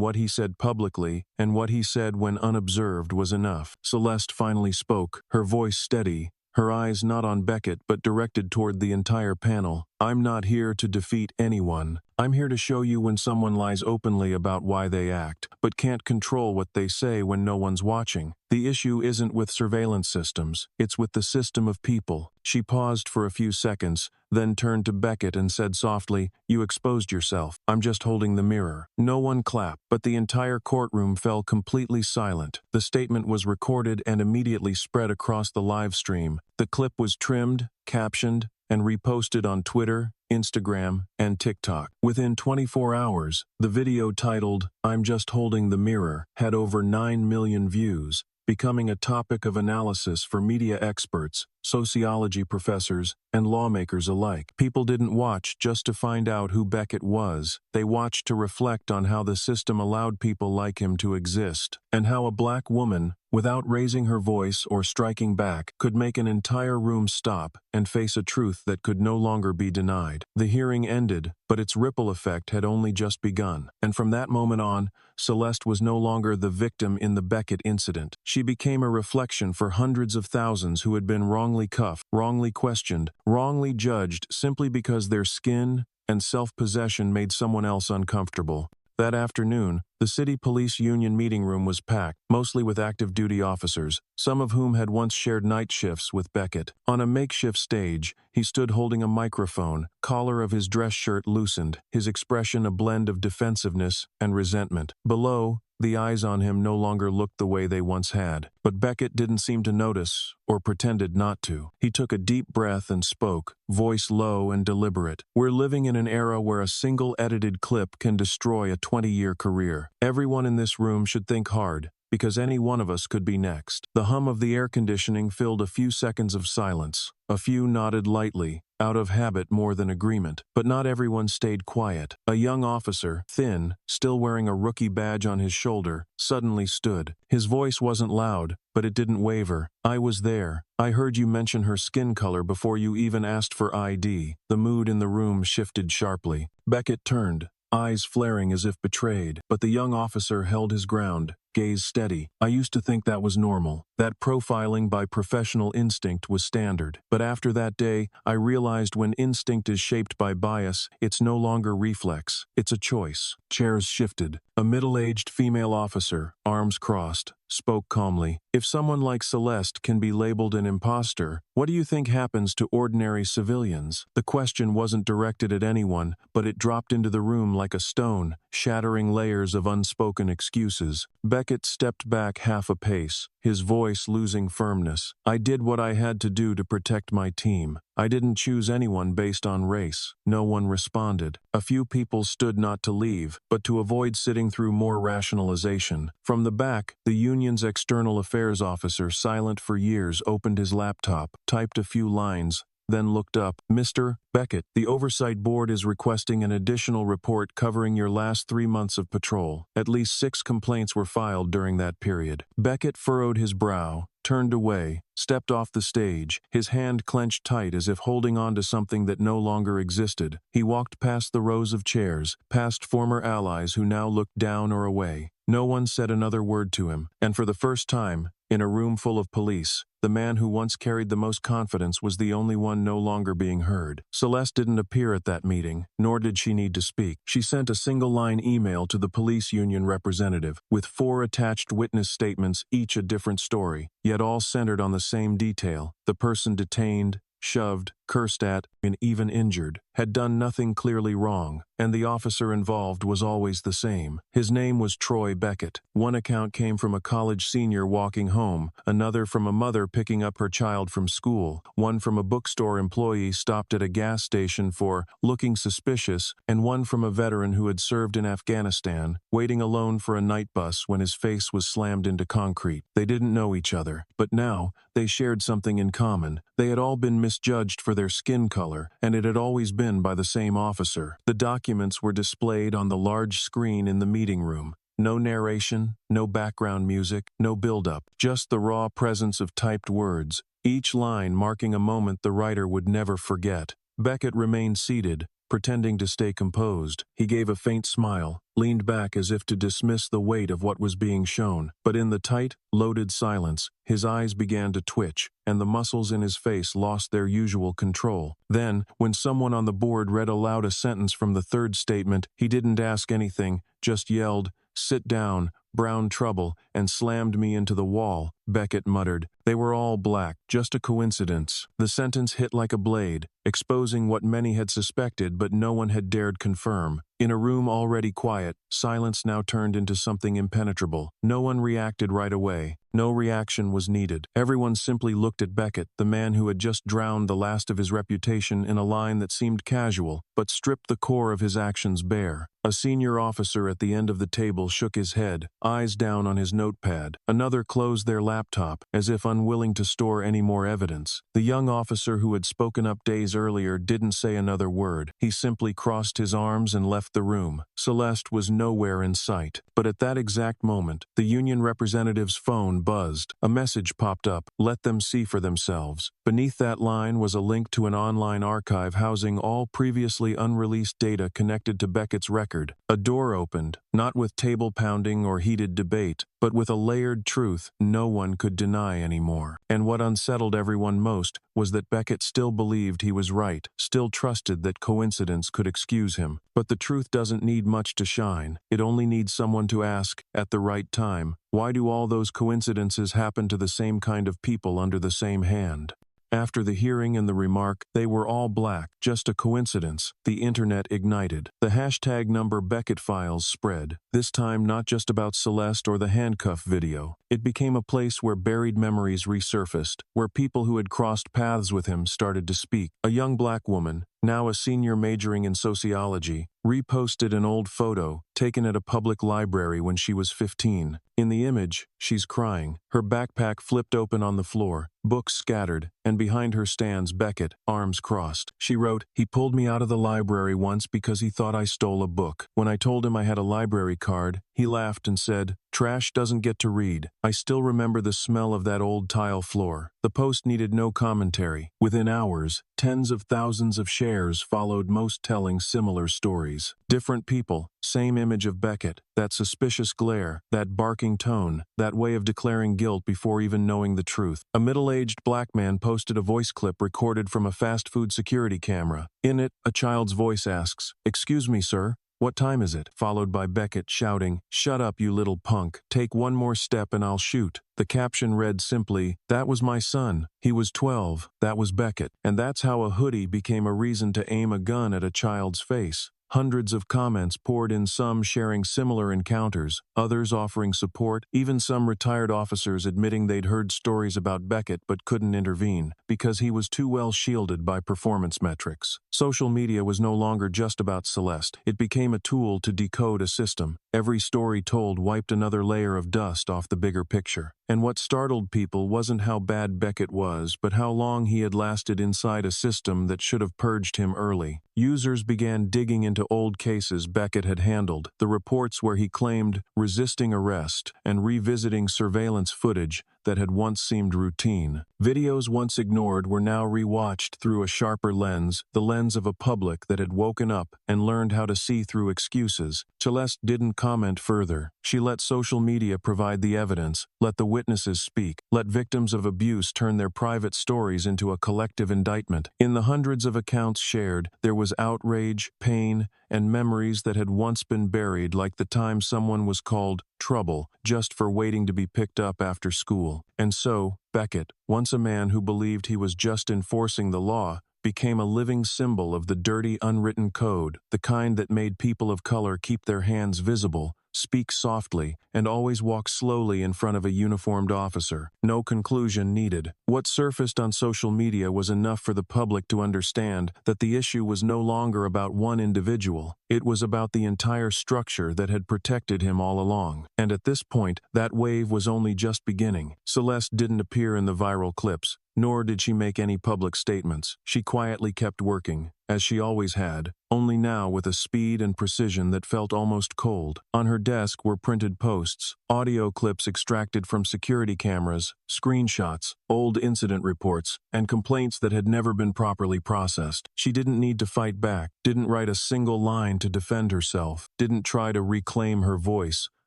what he said publicly and what he said when unobserved was enough. Celeste finally spoke, her voice steady, her eyes not on Beckett but directed toward the entire panel. "I'm not here to defeat anyone. I'm here to show you when someone lies openly about why they act, but can't control what they say when no one's watching. The issue isn't with surveillance systems, it's with the system of people." She paused for a few seconds, then turned to Beckett and said softly, "You exposed yourself. I'm just holding the mirror." No one clapped, but the entire courtroom fell completely silent. The statement was recorded and immediately spread across the live stream. The clip was trimmed, captioned, and reposted on Twitter, Instagram, and TikTok. Within 24 hours, the video titled, "I'm Just Holding the Mirror," had over 9 million views, becoming a topic of analysis for media experts, sociology professors, and lawmakers alike. People didn't watch just to find out who Beckett was. They watched to reflect on how the system allowed people like him to exist, and how a black woman, without raising her voice or striking back, could make an entire room stop and face a truth that could no longer be denied. The hearing ended, but its ripple effect had only just begun. And from that moment on, Celeste was no longer the victim in the Beckett incident. She became a reflection for hundreds of thousands who had been wrongly cuffed, wrongly questioned, wrongly judged simply because their skin and self-possession made someone else uncomfortable. That afternoon, the city police union meeting room was packed, mostly with active duty officers, some of whom had once shared night shifts with Beckett. On a makeshift stage, he stood holding a microphone, collar of his dress shirt loosened, his expression a blend of defensiveness and resentment. Below, The eyes on him no longer looked the way they once had. But Beckett didn't seem to notice, or pretended not to. He took a deep breath and spoke, voice low and deliberate. "We're living in an era where a single edited clip can destroy a 20-year career. Everyone in this room should think hard, because any one of us could be next." The hum of the air conditioning filled a few seconds of silence. A few nodded lightly, out of habit more than agreement, but not everyone stayed quiet. A young officer, thin, still wearing a rookie badge on his shoulder, suddenly stood. His voice wasn't loud, but it didn't waver. "I was there. I heard you mention her skin color before you even asked for ID." The mood in the room shifted sharply. Beckett turned, eyes flaring as if betrayed, but the young officer held his ground, gaze steady. "I used to think that was normal, that profiling by professional instinct was standard. But after that day, I realized when instinct is shaped by bias, it's no longer reflex, it's a choice." Chairs shifted. A middle-aged female officer, arms crossed, spoke calmly. "If someone like Celeste can be labeled an imposter, what do you think happens to ordinary civilians?" The question wasn't directed at anyone, but it dropped into the room like a stone, shattering layers of unspoken excuses. Beckett stepped back half a pace, his voice losing firmness. "I did what I had to do to protect my team. I didn't choose anyone based on race." No one responded. A few people stood not to leave, but to avoid sitting through more rationalization. From the back, the union's external affairs officer, silent for years, opened his laptop, typed a few lines, then looked up. "Mr. Beckett, the Oversight Board is requesting an additional report covering your last 3 months of patrol. At least 6 complaints were filed during that period." Beckett furrowed his brow, turned away, stepped off the stage, his hand clenched tight as if holding on to something that no longer existed. He walked past the rows of chairs, past former allies who now looked down or away. No one said another word to him, and for the first time, in a room full of police, the man who once carried the most confidence was the only one no longer being heard. Celeste didn't appear at that meeting, nor did she need to speak. She sent a single-line email to the police union representative, with 4 attached witness statements, each a different story, yet all centered on the same detail. The person detained, shoved, cursed at, and even injured, had done nothing clearly wrong, and the officer involved was always the same. His name was Troy Beckett. One account came from a college senior walking home, another from a mother picking up her child from school, one from a bookstore employee stopped at a gas station for looking suspicious, and one from a veteran who had served in Afghanistan, waiting alone for a night bus when his face was slammed into concrete. They didn't know each other, but now, they shared something in common. They had all been misjudged for their skin color, and it had always been by the same officer. The documents were displayed on the large screen in the meeting room. No narration, no background music, no build-up, just the raw presence of typed words, each line marking a moment the writer would never forget. Beckett remained seated, pretending to stay composed. He gave a faint smile, leaned back as if to dismiss the weight of what was being shown. But in the tight, loaded silence, his eyes began to twitch, and the muscles in his face lost their usual control. Then, when someone on the board read aloud a sentence from the third statement, he didn't ask anything, just yelled, "Sit down, brown trouble," and slammed me into the wall. Beckett muttered, "They were all black, just a coincidence." The sentence hit like a blade, exposing what many had suspected but no one had dared confirm. In a room already quiet, silence now turned into something impenetrable. No one reacted right away. No reaction was needed. Everyone simply looked at Beckett, the man who had just drowned the last of his reputation in a line that seemed casual, but stripped the core of his actions bare. A senior officer at the end of the table shook his head, eyes down on his notepad. Another closed their laptop, as if unwilling to store any more evidence. The young officer who had spoken up days earlier didn't say another word. He simply crossed his arms and left the room. Celeste was nowhere in sight. But at that exact moment, the union representative's phone buzzed. A message popped up, "Let them see for themselves." Beneath that line was a link to an online archive housing all previously unreleased data connected to Beckett's record. A door opened, not with table pounding or heated debate, but with a layered truth no one could deny anymore. And what unsettled everyone most was that Beckett still believed he was right, still trusted that coincidence could excuse him. But the truth doesn't need much to shine. It only needs someone to ask, at the right time, why do all those coincidences happen to the same kind of people under the same hand? After the hearing and the remark, "They were all black, just a coincidence," the internet ignited. The hashtag number Beckett files spread, this time not just about Celeste or the handcuff video. It became a place where buried memories resurfaced, where people who had crossed paths with him started to speak. A young black woman, now a senior majoring in sociology, reposted an old photo taken at a public library when she was 15. In the image, she's crying, her backpack flipped open on the floor, books scattered, and behind her stands Beckett, arms crossed. She wrote, "He pulled me out of the library once because he thought I stole a book. When I told him I had a library card, he laughed and said, 'Trash doesn't get to read.' I still remember the smell of that old tile floor." The post needed no commentary. Within hours, tens of thousands of shares followed, most telling similar stories. Different people, same image of Beckett, that suspicious glare, that barking tone, that way of declaring guilt before even knowing the truth. A middle-aged black man posted a voice clip recorded from a fast food security camera. In it, a child's voice asks, "Excuse me, sir, what time is it?" Followed by Beckett shouting, "Shut up, you little punk. Take one more step and I'll shoot." The caption read simply, "That was my son. He was 12. That was Beckett." And that's how a hoodie became a reason to aim a gun at a child's face. Hundreds of comments poured in, some sharing similar encounters, others offering support, even some retired officers admitting they'd heard stories about Beckett but couldn't intervene because he was too well shielded by performance metrics. Social media was no longer just about Celeste. It became a tool to decode a system. Every story told wiped another layer of dust off the bigger picture. And what startled people wasn't how bad Beckett was, but how long he had lasted inside a system that should have purged him early. Users began digging into old cases Beckett had handled, the reports where he claimed resisting arrest, and revisiting surveillance footage that had once seemed routine. Videos once ignored were now rewatched through a sharper lens, the lens of a public that had woken up and learned how to see through excuses. Celeste didn't comment further. She let social media provide the evidence, let the witnesses speak, let victims of abuse turn their private stories into a collective indictment. In the hundreds of accounts shared, there was outrage, pain, and memories that had once been buried, like the time someone was called trouble just for waiting to be picked up after school. And so, Beckett, once a man who believed he was just enforcing the law, became a living symbol of the dirty, unwritten code, the kind that made people of color keep their hands visible, speak softly, and always walk slowly in front of a uniformed officer. No conclusion needed. What surfaced on social media was enough for the public to understand that the issue was no longer about one individual. It was about the entire structure that had protected him all along. And at this point, that wave was only just beginning. Celeste didn't appear in the viral clips, nor did she make any public statements. She quietly kept working, as she always had, only now with a speed and precision that felt almost cold. On her desk were printed posts, audio clips extracted from security cameras, screenshots, old incident reports, and complaints that had never been properly processed. She didn't need to fight back, didn't write a single line to defend herself, didn't try to reclaim her voice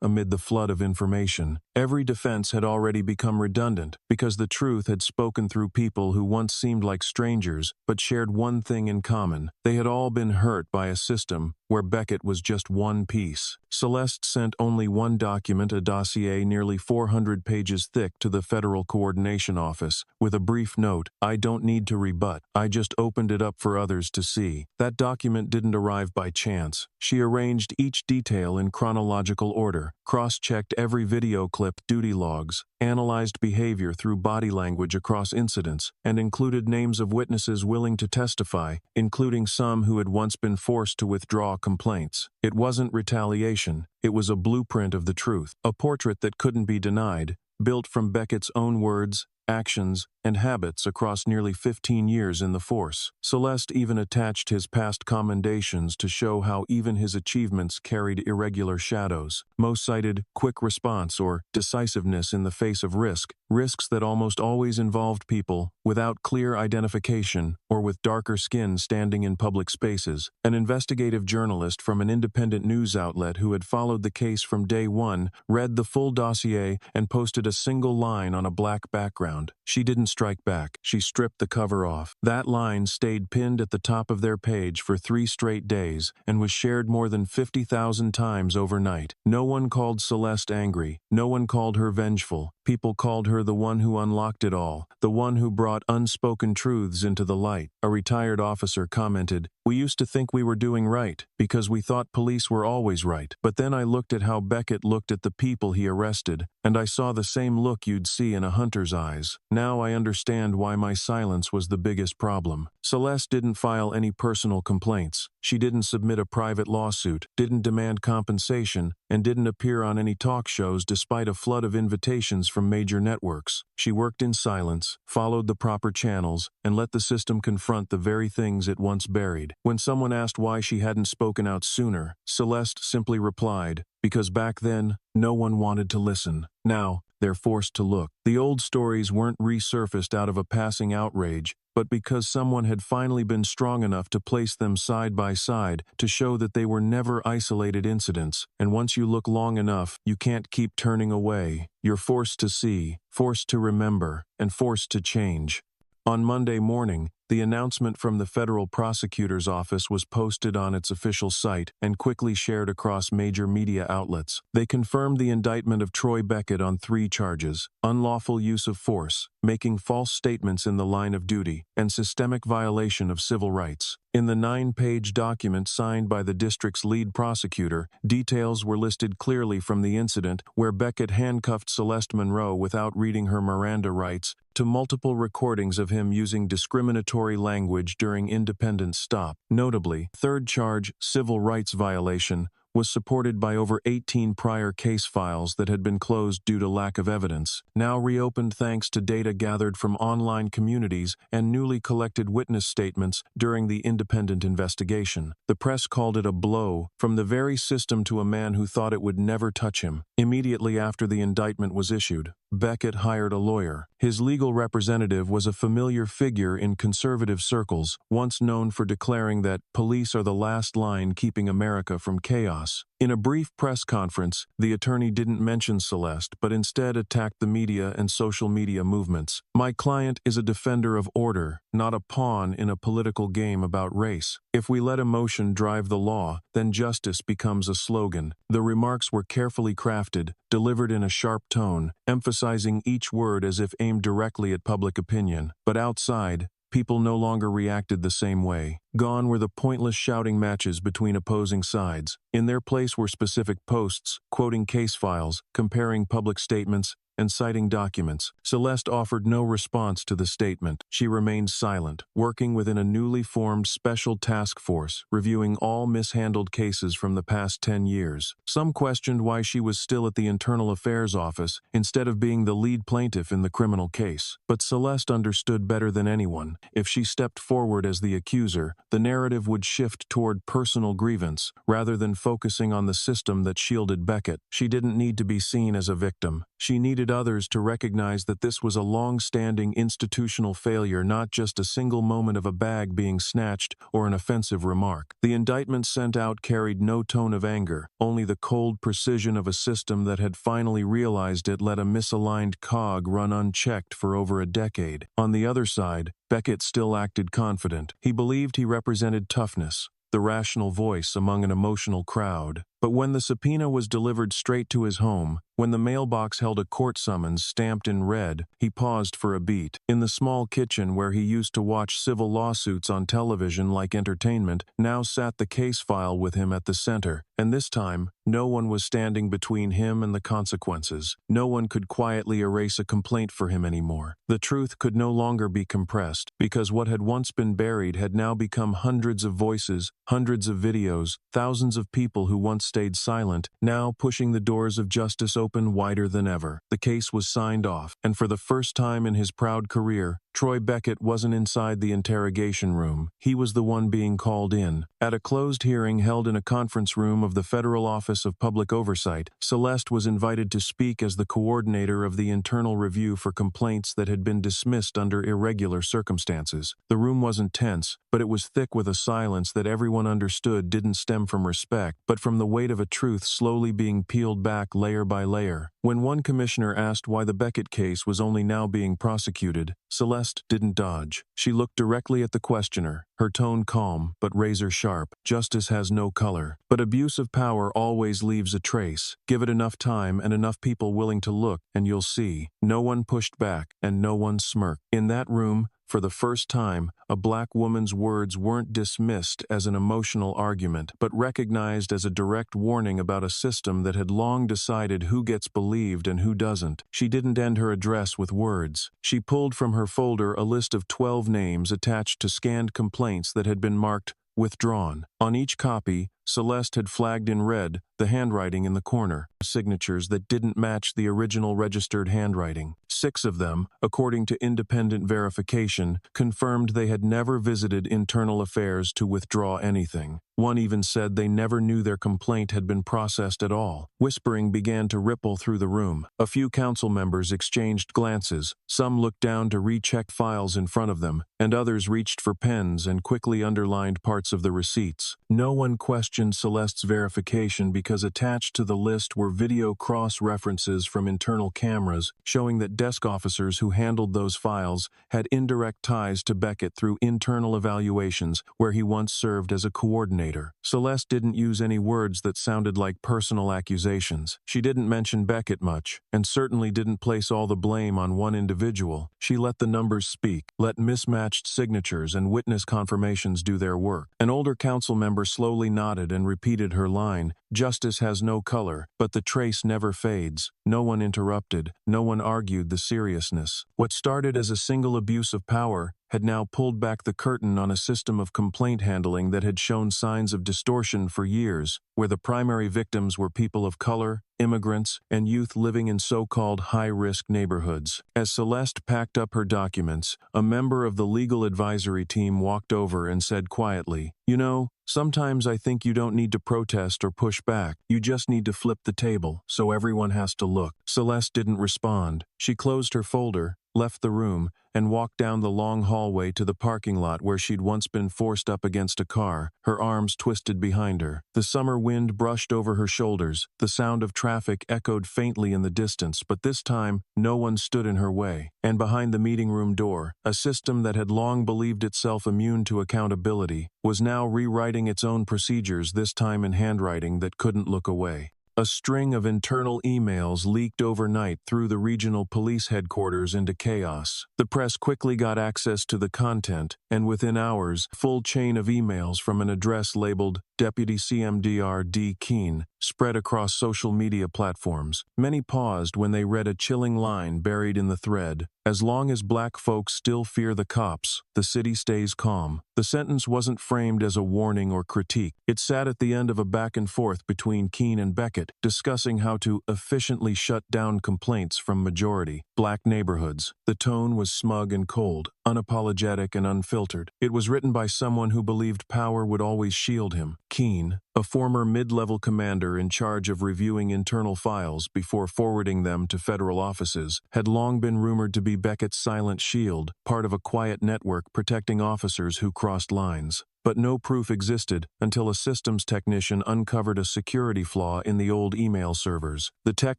amid the flood of information. Every defense had already become redundant because the truth had spoken through people who once seemed like strangers but shared one thing in common. They had all been hurt by a system where Beckett was just one piece. Celeste sent only one document, a dossier nearly 400 pages thick, to the Federal Coordination Office, with a brief note, "I don't need to rebut. I just opened it up for others to see." That document didn't arrive by chance. She arranged each detail in chronological order, cross-checked every video clip, duty logs, analyzed behavior through body language across incidents, and included names of witnesses willing to testify, including some who had once been forced to withdraw complaints. It wasn't retaliation, it was a blueprint of the truth, a portrait that couldn't be denied, built from Beckett's own words, actions, and habits across nearly 15 years in the force. Celeste even attached his past commendations to show how even his achievements carried irregular shadows. Most cited quick response or decisiveness in the face of risks that almost always involved people without clear identification or with darker skin standing in public spaces. An investigative journalist from an independent news outlet who had followed the case from day one read the full dossier and posted a single line on a black background. She didn't strike back. She stripped the cover off. That line stayed pinned at the top of their page for 3 straight days and was shared more than 50,000 times overnight. No one called Celeste angry. No one called her vengeful. People called her the one who unlocked it all, the one who brought unspoken truths into the light. A retired officer commented, "We used to think we were doing right, because we thought police were always right. But then I looked at how Beckett looked at the people he arrested, and I saw the same look you'd see in a hunter's eyes. Now I understand why my silence was the biggest problem." Celeste didn't file any personal complaints. She didn't submit a private lawsuit, didn't demand compensation, and didn't appear on any talk shows despite a flood of invitations from major networks. She worked in silence, followed the proper channels, and let the system confront the very things it once buried. When someone asked why she hadn't spoken out sooner, Celeste simply replied, "Because back then, no one wanted to listen. Now, they're forced to look." The old stories weren't resurfaced out of a passing outrage, but because someone had finally been strong enough to place them side by side to show that they were never isolated incidents, and once you look long enough, you can't keep turning away. You're forced to see, forced to remember, and forced to change. On Monday morning, the announcement from the federal prosecutor's office was posted on its official site and quickly shared across major media outlets. They confirmed the indictment of Troy Beckett on 3 charges: unlawful use of force, making false statements in the line of duty, and systemic violation of civil rights. In the 9-page document signed by the district's lead prosecutor, details were listed clearly from the incident where Beckett handcuffed Celeste Monroe without reading her Miranda rights, to multiple recordings of him using discriminatory language during independent stop. Notably, 3rd charge, civil rights violation, was supported by over 18 prior case files that had been closed due to lack of evidence, now reopened thanks to data gathered from online communities and newly collected witness statements during the independent investigation. The press called it a blow from the very system to a man who thought it would never touch him. Immediately after the indictment was issued, Beckett hired a lawyer. His legal representative was a familiar figure in conservative circles, once known for declaring that police are the last line keeping America from chaos. In a brief press conference, the attorney didn't mention Celeste, but instead attacked the media and social media movements. "My client is a defender of order, not a pawn in a political game about race. If we let emotion drive the law, then justice becomes a slogan." The remarks were carefully crafted, delivered in a sharp tone, emphasizing each word as if aimed directly at public opinion. But outside, people no longer reacted the same way. Gone were the pointless shouting matches between opposing sides. In their place were specific posts, quoting case files, comparing public statements, and citing documents. Celeste offered no response to the statement. She remained silent, working within a newly formed special task force, reviewing all mishandled cases from the past 10 years. Some questioned why she was still at the Internal Affairs Office instead of being the lead plaintiff in the criminal case. But Celeste understood better than anyone. If she stepped forward as the accuser, the narrative would shift toward personal grievance, rather than focusing on the system that shielded Beckett. She didn't need to be seen as a victim. She needed others to recognize that this was a long-standing institutional failure, not just a single moment of a bag being snatched or an offensive remark. The indictment sent out carried no tone of anger, only the cold precision of a system that had finally realized it let a misaligned cog run unchecked for over a decade. On the other side, Beckett still acted confident. He believed he represented toughness, the rational voice among an emotional crowd. But when the subpoena was delivered straight to his home, when the mailbox held a court summons stamped in red, he paused for a beat. In the small kitchen where he used to watch civil lawsuits on television like entertainment, now sat the case file with him at the center, and this time, no one was standing between him and the consequences. No one could quietly erase a complaint for him anymore. The truth could no longer be compressed, because what had once been buried had now become hundreds of voices, hundreds of videos, thousands of people who once stayed silent, now pushing the doors of justice open wider than ever. The case was signed off, and for the first time in his proud career, Troy Beckett wasn't inside the interrogation room. He was the one being called in. At a closed hearing held in a conference room of the Federal Office of Public Oversight, Celeste was invited to speak as the coordinator of the internal review for complaints that had been dismissed under irregular circumstances. The room wasn't tense, but it was thick with a silence that everyone understood didn't stem from respect, but from the weight of a truth slowly being peeled back layer by layer. When one commissioner asked why the Beckett case was only now being prosecuted, Celeste didn't dodge. She looked directly at the questioner, her tone calm but razor-sharp. Justice has no color, but abuse of power always leaves a trace. Give it enough time and enough people willing to look, and you'll see. No one pushed back, and no one smirked. In that room, for the first time, a black woman's words weren't dismissed as an emotional argument, but recognized as a direct warning about a system that had long decided who gets believed and who doesn't. She didn't end her address with words. She pulled from her folder a list of 12 names attached to scanned complaints that had been marked withdrawn. On each copy, Celeste had flagged in red the handwriting in the corner, signatures that didn't match the original registered handwriting. 6 of them, according to independent verification, confirmed they had never visited internal affairs to withdraw anything. One even said they never knew their complaint had been processed at all. Whispering began to ripple through the room. A few council members exchanged glances. Some looked down to recheck files in front of them, and others reached for pens and quickly underlined parts of the receipts. No one questioned Celeste's verification because attached to the list were video cross-references from internal cameras showing that desk officers who handled those files had indirect ties to Beckett through internal evaluations where he once served as a coordinator. Celeste didn't use any words that sounded like personal accusations. She didn't mention Beckett much, and certainly didn't place all the blame on one individual. She let the numbers speak, let mismatched signatures and witness confirmations do their work. An older council member slowly nodded and repeated her line, "Justice has no color, but the trace never fades." No one interrupted, no one argued the seriousness. What started as a single abuse of power had now pulled back the curtain on a system of complaint handling that had shown signs of distortion for years, where the primary victims were people of color, immigrants, and youth living in so-called high-risk neighborhoods. As Celeste packed up her documents, a member of the legal advisory team walked over and said quietly, "You know, sometimes I think you don't need to protest or push back. You just need to flip the table, so everyone has to look." Celeste didn't respond. She closed her folder, left the room, and walked down the long hallway to the parking lot where she'd once been forced up against a car, her arms twisted behind her. The summer wind brushed over her shoulders, the sound of traffic echoed faintly in the distance, but this time, no one stood in her way. And behind the meeting room door, a system that had long believed itself immune to accountability, was now rewriting its own procedures, this time in handwriting that couldn't look away. A string of internal emails leaked overnight through the regional police headquarters into chaos. The press quickly got access to the content, and within hours, a full chain of emails from an address labeled Deputy CMDR D. Keene spread across social media platforms. Many paused when they read a chilling line buried in the thread. "As long as black folks still fear the cops, the city stays calm." The sentence wasn't framed as a warning or critique. It sat at the end of a back and forth between Keene and Beckett, discussing how to efficiently shut down complaints from majority black neighborhoods. The tone was smug and cold, unapologetic and unfiltered. It was written by someone who believed power would always shield him. Keene, a former mid-level commander in charge of reviewing internal files before forwarding them to federal offices, had long been rumored to be Beckett's silent shield, part of a quiet network protecting officers who crossed lines. But no proof existed until a systems technician uncovered a security flaw in the old email servers. The tech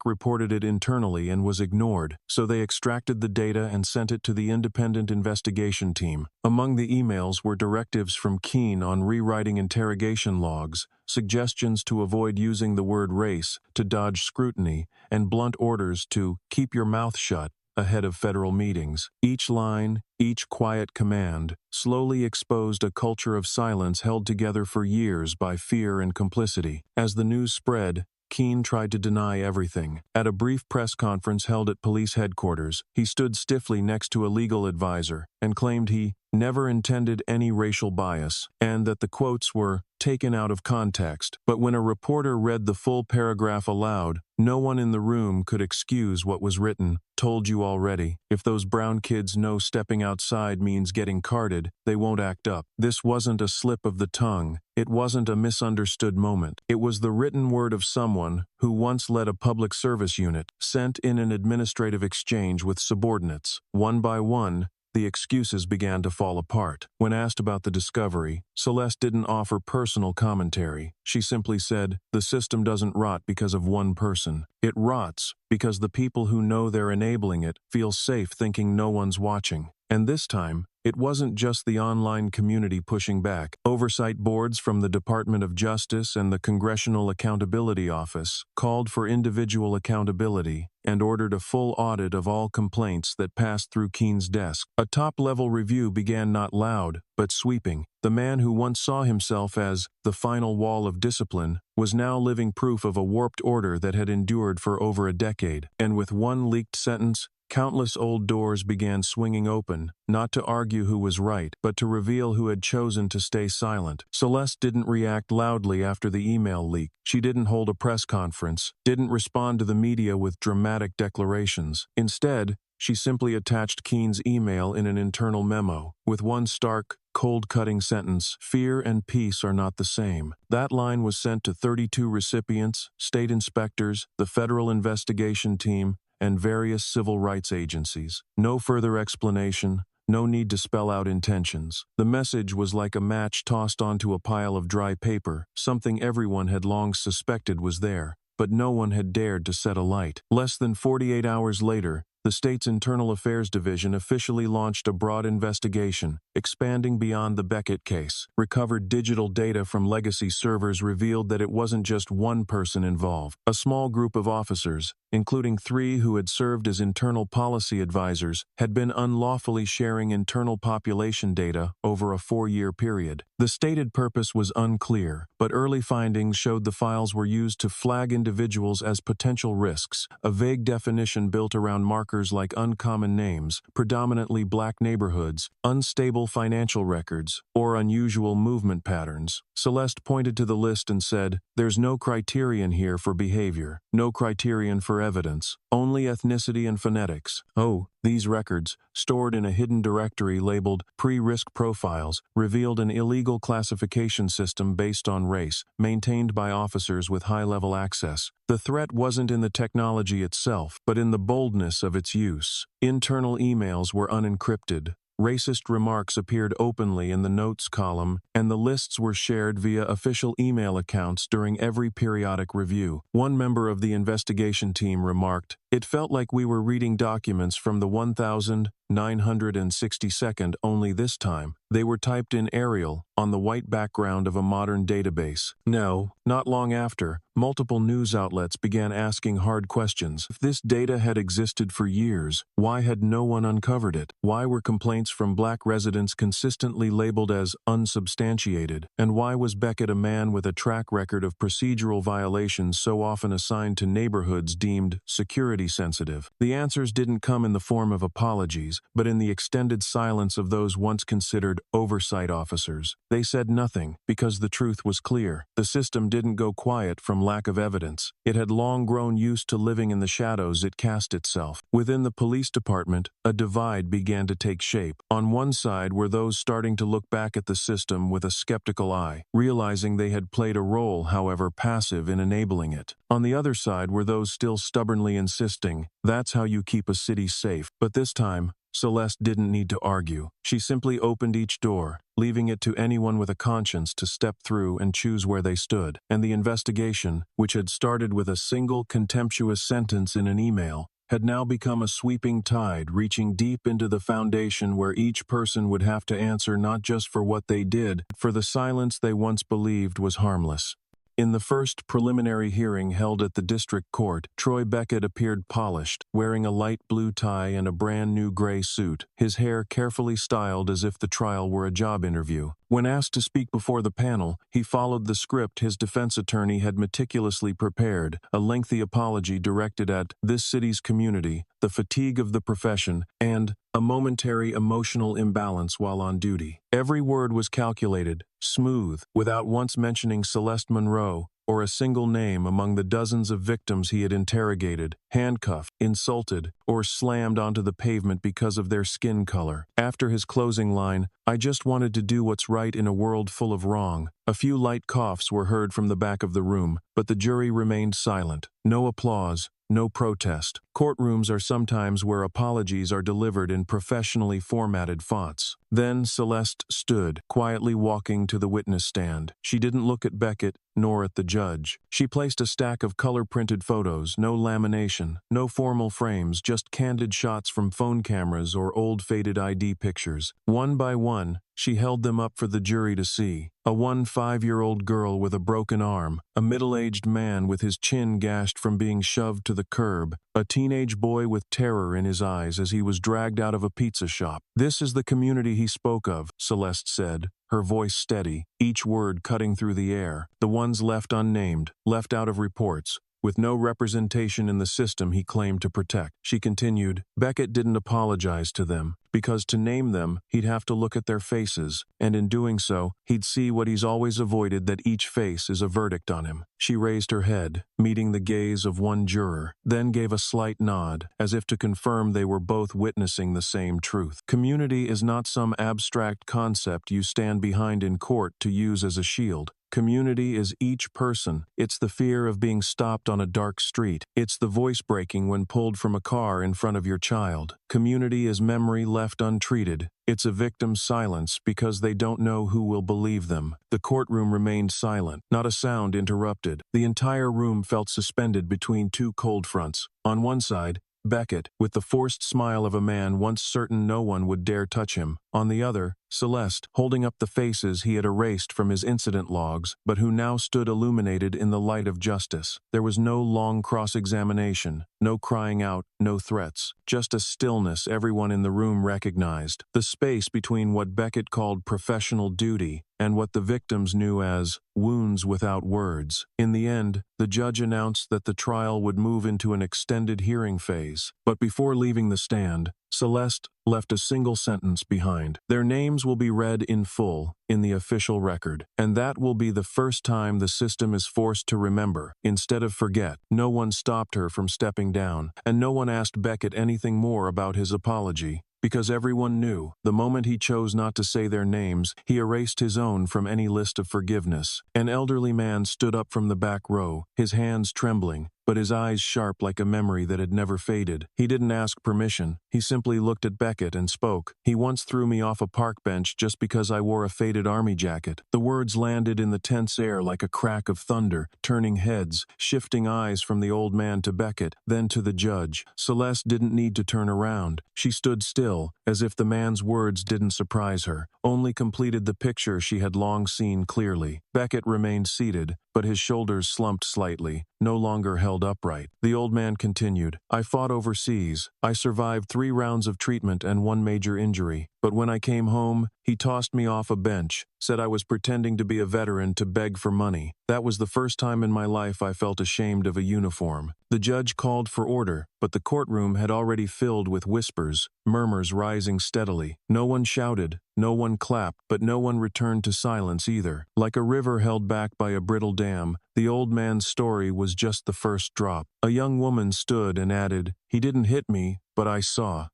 reported it internally and was ignored, so they extracted the data and sent it to the independent investigation team. Among the emails were directives from Keene on rewriting interrogation logs, suggestions to avoid using the word race to dodge scrutiny, and blunt orders to keep your mouth shut ahead of federal meetings. Each line, each quiet command, slowly exposed a culture of silence held together for years by fear and complicity. As the news spread, Keene tried to deny everything. At a brief press conference held at police headquarters, he stood stiffly next to a legal advisor and claimed he never intended any racial bias, and that the quotes were taken out of context. But when a reporter read the full paragraph aloud, no one in the room could excuse what was written. "Told you already. If those brown kids know stepping outside means getting carded, they won't act up." This wasn't a slip of the tongue. It wasn't a misunderstood moment. It was the written word of someone who once led a public service unit, sent in an administrative exchange with subordinates. One by one, the excuses began to fall apart. When asked about the discovery, Celeste didn't offer personal commentary. She simply said, "The system doesn't rot because of one person. It rots because the people who know they're enabling it feel safe thinking no one's watching." And this time, it wasn't just the online community pushing back. Oversight boards from the Department of Justice and the Congressional Accountability Office called for individual accountability and ordered a full audit of all complaints that passed through Keene's desk. A top-level review began not loud, but sweeping. The man who once saw himself as the final wall of discipline was now living proof of a warped order that had endured for over a decade. And with one leaked sentence, countless old doors began swinging open, not to argue who was right, but to reveal who had chosen to stay silent. Celeste didn't react loudly after the email leak. She didn't hold a press conference, didn't respond to the media with dramatic declarations. Instead, she simply attached Keene's email in an internal memo, with one stark, cold-cutting sentence: "Fear and peace are not the same." That line was sent to 32 recipients, state inspectors, the federal investigation team, and various civil rights agencies. No further explanation, no need to spell out intentions. The message was like a match tossed onto a pile of dry paper, something everyone had long suspected was there, but no one had dared to set alight. Less than 48 hours later, the state's Internal Affairs Division officially launched a broad investigation, expanding beyond the Beckett case. Recovered digital data from legacy servers revealed that it wasn't just one person involved. A small group of officers, including 3 who had served as internal policy advisors, had been unlawfully sharing internal population data over a 4-year period. The stated purpose was unclear, but early findings showed the files were used to flag individuals as potential risks, a vague definition built around markers like uncommon names, predominantly black neighborhoods, unstable financial records, or unusual movement patterns. Celeste pointed to the list and said, "There's no criterion here for behavior, no criterion for evidence, only ethnicity and phonetics." Oh, these records, stored in a hidden directory labeled pre-risk profiles, revealed an illegal classification system based on race, maintained by officers with high-level access. The threat wasn't in the technology itself, but in the boldness of its use. Internal emails were unencrypted. Racist remarks appeared openly in the notes column, and the lists were shared via official email accounts during every periodic review. One member of the investigation team remarked, "It felt like we were reading documents from the 1962nd, only this time they were typed in Arial on the white background of a modern database." No, not long after, multiple news outlets began asking hard questions. If this data had existed for years, why had no one uncovered it? Why were complaints from black residents consistently labeled as unsubstantiated? And why was Beckett, a man with a track record of procedural violations, so often assigned to neighborhoods deemed security sensitive? The answers didn't come in the form of apologies, but in the extended silence of those once considered oversight officers. They said nothing, because the truth was clear. The system didn't go quiet from lack of evidence. It had long grown used to living in the shadows it cast itself. Within the police department, a divide began to take shape. On one side were those starting to look back at the system with a skeptical eye, realizing they had played a role, however passive, in enabling it. On the other side were those still stubbornly insisting, "That's how you keep a city safe." But this time, Celeste didn't need to argue. She simply opened each door, leaving it to anyone with a conscience to step through and choose where they stood. And the investigation, which had started with a single contemptuous sentence in an email, had now become a sweeping tide reaching deep into the foundation, where each person would have to answer not just for what they did, but for the silence they once believed was harmless. In the first preliminary hearing held at the district court, Troy Beckett appeared polished, wearing a light blue tie and a brand new gray suit, his hair carefully styled as if the trial were a job interview. When asked to speak before the panel, he followed the script his defense attorney had meticulously prepared, a lengthy apology directed at this city's community, the fatigue of the profession, and a momentary emotional imbalance while on duty. Every word was calculated, smooth, without once mentioning Celeste Monroe, or a single name among the dozens of victims he had interrogated, handcuffed, insulted, or slammed onto the pavement because of their skin color. After his closing line, "I just wanted to do what's right in a world full of wrong," a few light coughs were heard from the back of the room, but the jury remained silent. No applause, no protest, Courtrooms are sometimes where apologies are delivered in professionally formatted fonts. Then Celeste stood, quietly walking to the witness stand. She didn't look at Beckett, nor at the judge. She placed a stack of color-printed photos, no lamination, no formal frames, just candid shots from phone cameras or old faded ID pictures. One by one, she held them up for the jury to see. A 5-year-old girl with a broken arm, a middle-aged man with his chin gashed from being shoved to the curb, a teenage boy with terror in his eyes as he was dragged out of a pizza shop. This is the community he spoke of, Celeste said, her voice steady, each word cutting through the air. The ones left unnamed, left out of reports, with no representation in the system he claimed to protect. She continued, Beckett didn't apologize to them, because to name them, he'd have to look at their faces, and in doing so, he'd see what he's always avoided, that each face is a verdict on him. She raised her head, meeting the gaze of one juror, then gave a slight nod, as if to confirm they were both witnessing the same truth. Community is not some abstract concept you stand behind in court to use as a shield. Community is each person. It's the fear of being stopped on a dark street. It's the voice breaking when pulled from a car in front of your child. Community is memory left untreated. It's a victim's silence because they don't know who will believe them. The courtroom remained silent. Not a sound interrupted. The entire room felt suspended between two cold fronts. On one side, Beckett, with the forced smile of a man once certain no one would dare touch him. On the other, Celeste, holding up the faces he had erased from his incident logs, but who now stood illuminated in the light of justice. There was no long cross-examination, no crying out, no threats, just a stillness everyone in the room recognized. The space between what Beckett called professional duty and what the victims knew as wounds without words. In the end, the judge announced that the trial would move into an extended hearing phase. But before leaving the stand, Celeste left a single sentence behind. Their names will be read in full in the official record, and that will be the first time the system is forced to remember instead of forget. No one stopped her from stepping down, and no one asked Beckett anything more about his apology. Because everyone knew, the moment he chose not to say their names, he erased his own from any list of forgiveness. An elderly man stood up from the back row, his hands trembling, but his eyes sharp like a memory that had never faded. He didn't ask permission. He simply looked at Beckett and spoke. He once threw me off a park bench just because I wore a faded army jacket. The words landed in the tense air like a crack of thunder, turning heads, shifting eyes from the old man to Beckett, then to the judge. Celeste didn't need to turn around. She stood still, as if the man's words didn't surprise her, only completed the picture she had long seen clearly. Beckett remained seated, but his shoulders slumped slightly, no longer held upright. The old man continued, I fought overseas. I survived 3 rounds of treatment and 1 major injury. But when I came home, he tossed me off a bench, said I was pretending to be a veteran to beg for money. That was the first time in my life I felt ashamed of a uniform. The judge called for order, but the courtroom had already filled with whispers, murmurs rising steadily. No one shouted, no one clapped, but no one returned to silence either. Like a river held back by a brittle dam, the old man's story was just the first drop. A young woman stood and added, he didn't hit me, but I saw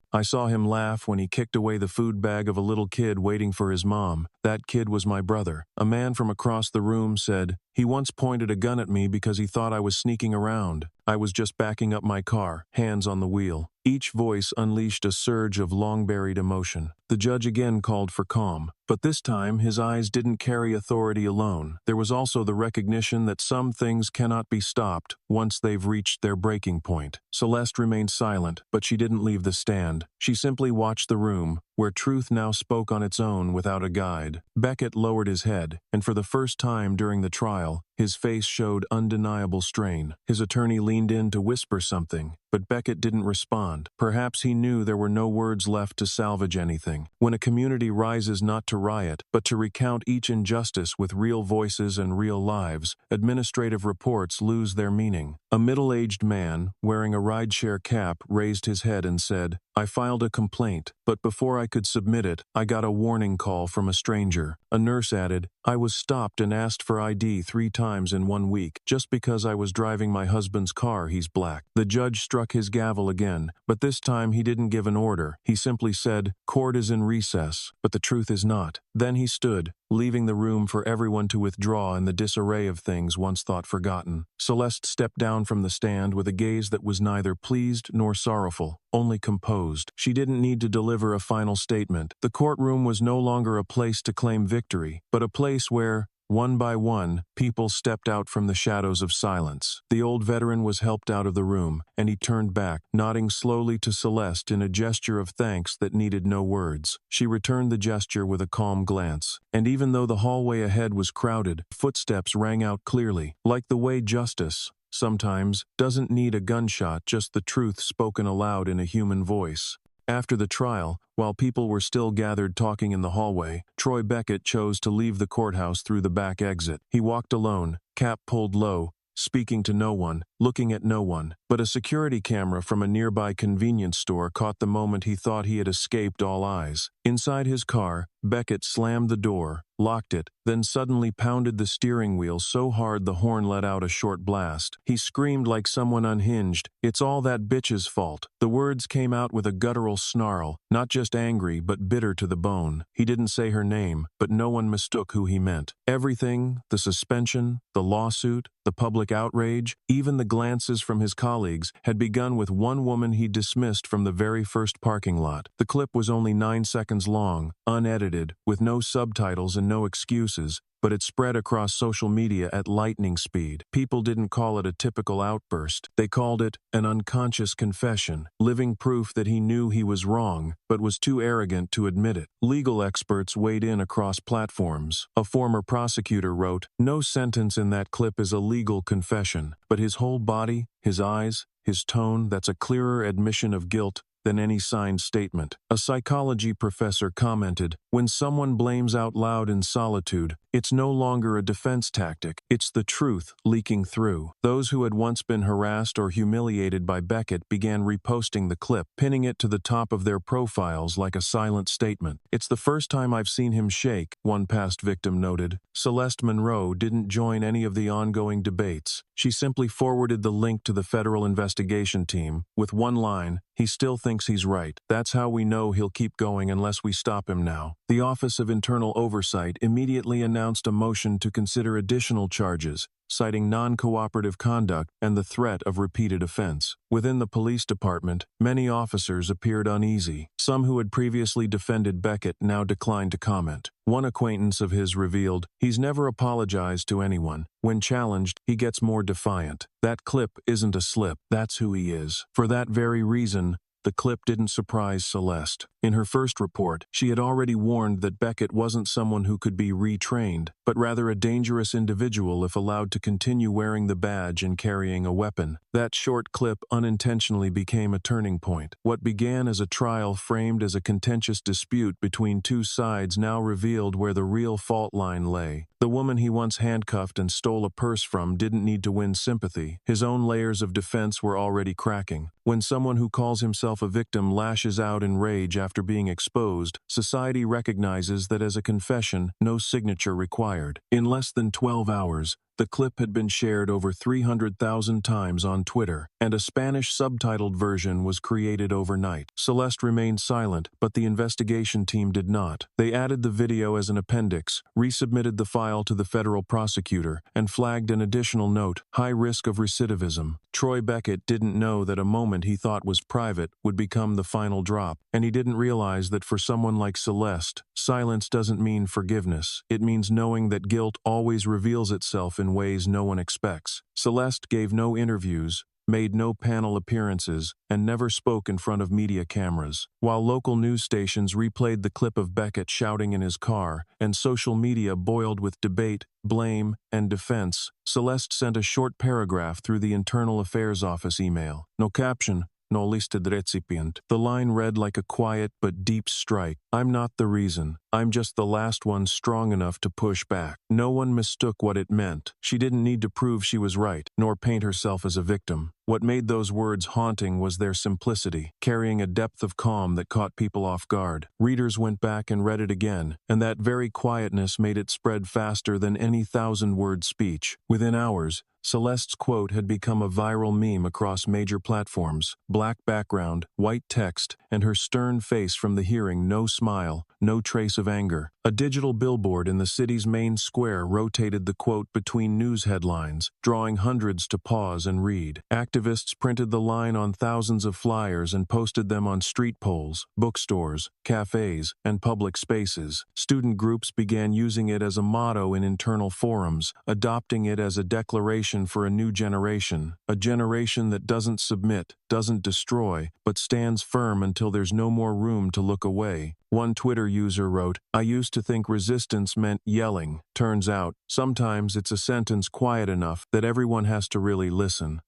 him laugh when he kicked away the food bag of a little kid waiting for his mom. That kid was my brother. A man from across the room said, he once pointed a gun at me because he thought I was sneaking around. I was just backing up my car, hands on the wheel. Each voice unleashed a surge of long-buried emotion. The judge again called for calm, but this time his eyes didn't carry authority alone. There was also the recognition that some things cannot be stopped once they've reached their breaking point. Celeste remained silent, but she didn't leave the stand. She simply watched the room, where truth now spoke on its own without a guide. Beckett lowered his head, and for the first time during the trial, his face showed undeniable strain. His attorney leaned in to whisper something, but Beckett didn't respond. Perhaps he knew there were no words left to salvage anything. When a community rises not to riot, but to recount each injustice with real voices and real lives, administrative reports lose their meaning. A middle-aged man, wearing a rideshare cap, raised his head and said, I filed a complaint, but before I could submit it, I got a warning call from a stranger. A nurse added, I was stopped and asked for ID 3 times in 1 week, just because I was driving my husband's car. He's black. The judge struck struck his gavel again, but this time he didn't give an order. He simply said, "Court is in recess," but the truth is not. Then he stood, leaving the room for everyone to withdraw in the disarray of things once thought forgotten. Celeste stepped down from the stand with a gaze that was neither pleased nor sorrowful, only composed. She didn't need to deliver a final statement. The courtroom was no longer a place to claim victory, but a place where, one by one, people stepped out from the shadows of silence. The old veteran was helped out of the room, and he turned back, nodding slowly to Celeste in a gesture of thanks that needed no words. She returned the gesture with a calm glance, and even though the hallway ahead was crowded, footsteps rang out clearly, like the way justice, sometimes, doesn't need a gunshot, just the truth spoken aloud in a human voice. After the trial, while people were still gathered talking in the hallway, Troy Beckett chose to leave the courthouse through the back exit. He walked alone, cap pulled low, speaking to no one, looking at no one. But a security camera from a nearby convenience store caught the moment he thought he had escaped all eyes. Inside his car, Beckett slammed the door, locked it, then suddenly pounded the steering wheel so hard the horn let out a short blast. He screamed like someone unhinged, "It's all that bitch's fault." The words came out with a guttural snarl, not just angry but bitter to the bone. He didn't say her name, but no one mistook who he meant. Everything, the suspension, the lawsuit, the public outrage, even the glances from his colleagues, had begun with one woman he dismissed from the very first parking lot. The clip was only 9 seconds long, unedited, with no subtitles and no excuses, but it spread across social media at lightning speed. People didn't call it a typical outburst. They called it an unconscious confession, living proof that he knew he was wrong, but was too arrogant to admit it. Legal experts weighed in across platforms. A former prosecutor wrote, "No sentence in that clip is a legal confession, but his whole body, his eyes, his tone, that's a clearer admission of guilt than any signed statement." A psychology professor commented, "When someone blames out loud in solitude, it's no longer a defense tactic, it's the truth leaking through." Those who had once been harassed or humiliated by Beckett began reposting the clip, pinning it to the top of their profiles like a silent statement. "It's the first time I've seen him shake," one past victim noted. Celeste Monroe didn't join any of the ongoing debates. She simply forwarded the link to the federal investigation team, with one line, "He still thinks he's right. That's how we know he'll keep going unless we stop him now." The Office of Internal Oversight immediately announced a motion to consider additional charges, citing non-cooperative conduct and the threat of repeated offense. Within the police department, many officers appeared uneasy. Some who had previously defended Beckett now declined to comment. One acquaintance of his revealed, "He's never apologized to anyone. When challenged, he gets more defiant. That clip isn't a slip, that's who he is." For that very reason, the clip didn't surprise Celeste. In her first report, she had already warned that Beckett wasn't someone who could be retrained, but rather a dangerous individual if allowed to continue wearing the badge and carrying a weapon. That short clip unintentionally became a turning point. What began as a trial framed as a contentious dispute between two sides now revealed where the real fault line lay. The woman he once handcuffed and stole a purse from didn't need to win sympathy. His own layers of defense were already cracking. When someone who calls himself a victim lashes out in rage after being exposed, society recognizes that as a confession, no signature required. In less than 12 hours, the clip had been shared over 300,000 times on Twitter, and a Spanish subtitled version was created overnight. Celeste remained silent, but the investigation team did not. They added the video as an appendix, resubmitted the file to the federal prosecutor, and flagged an additional note, "High risk of recidivism." Troy Beckett didn't know that a moment he thought was private would become the final drop, and he didn't realize that for someone like Celeste, silence doesn't mean forgiveness. It means knowing that guilt always reveals itself in ways no one expects. Celeste gave no interviews, made no panel appearances, and never spoke in front of media cameras. While local news stations replayed the clip of Beckett shouting in his car, and social media boiled with debate, blame, and defense, Celeste sent a short paragraph through the Internal Affairs Office email. No caption, no listed recipient. The line read like a quiet but deep strike. "I'm not the reason. I'm just the last one strong enough to push back." No one mistook what it meant. She didn't need to prove she was right, nor paint herself as a victim. What made those words haunting was their simplicity, carrying a depth of calm that caught people off guard. Readers went back and read it again, and that very quietness made it spread faster than any thousand-word speech. Within hours, Celeste's quote had become a viral meme across major platforms. Black background, white text, and her stern face from the hearing, no smile, no trace of anger. A digital billboard in the city's main square rotated the quote between news headlines, drawing hundreds to pause and read. Activists printed the line on thousands of flyers and posted them on street poles, bookstores, cafes, and public spaces. Student groups began using it as a motto in internal forums, adopting it as a declaration for a new generation, a generation that doesn't submit, doesn't destroy, but stands firm until there's no more room to look away. One Twitter user wrote, "I used to think resistance meant yelling. Turns out, sometimes it's a sentence quiet enough that everyone has to really listen."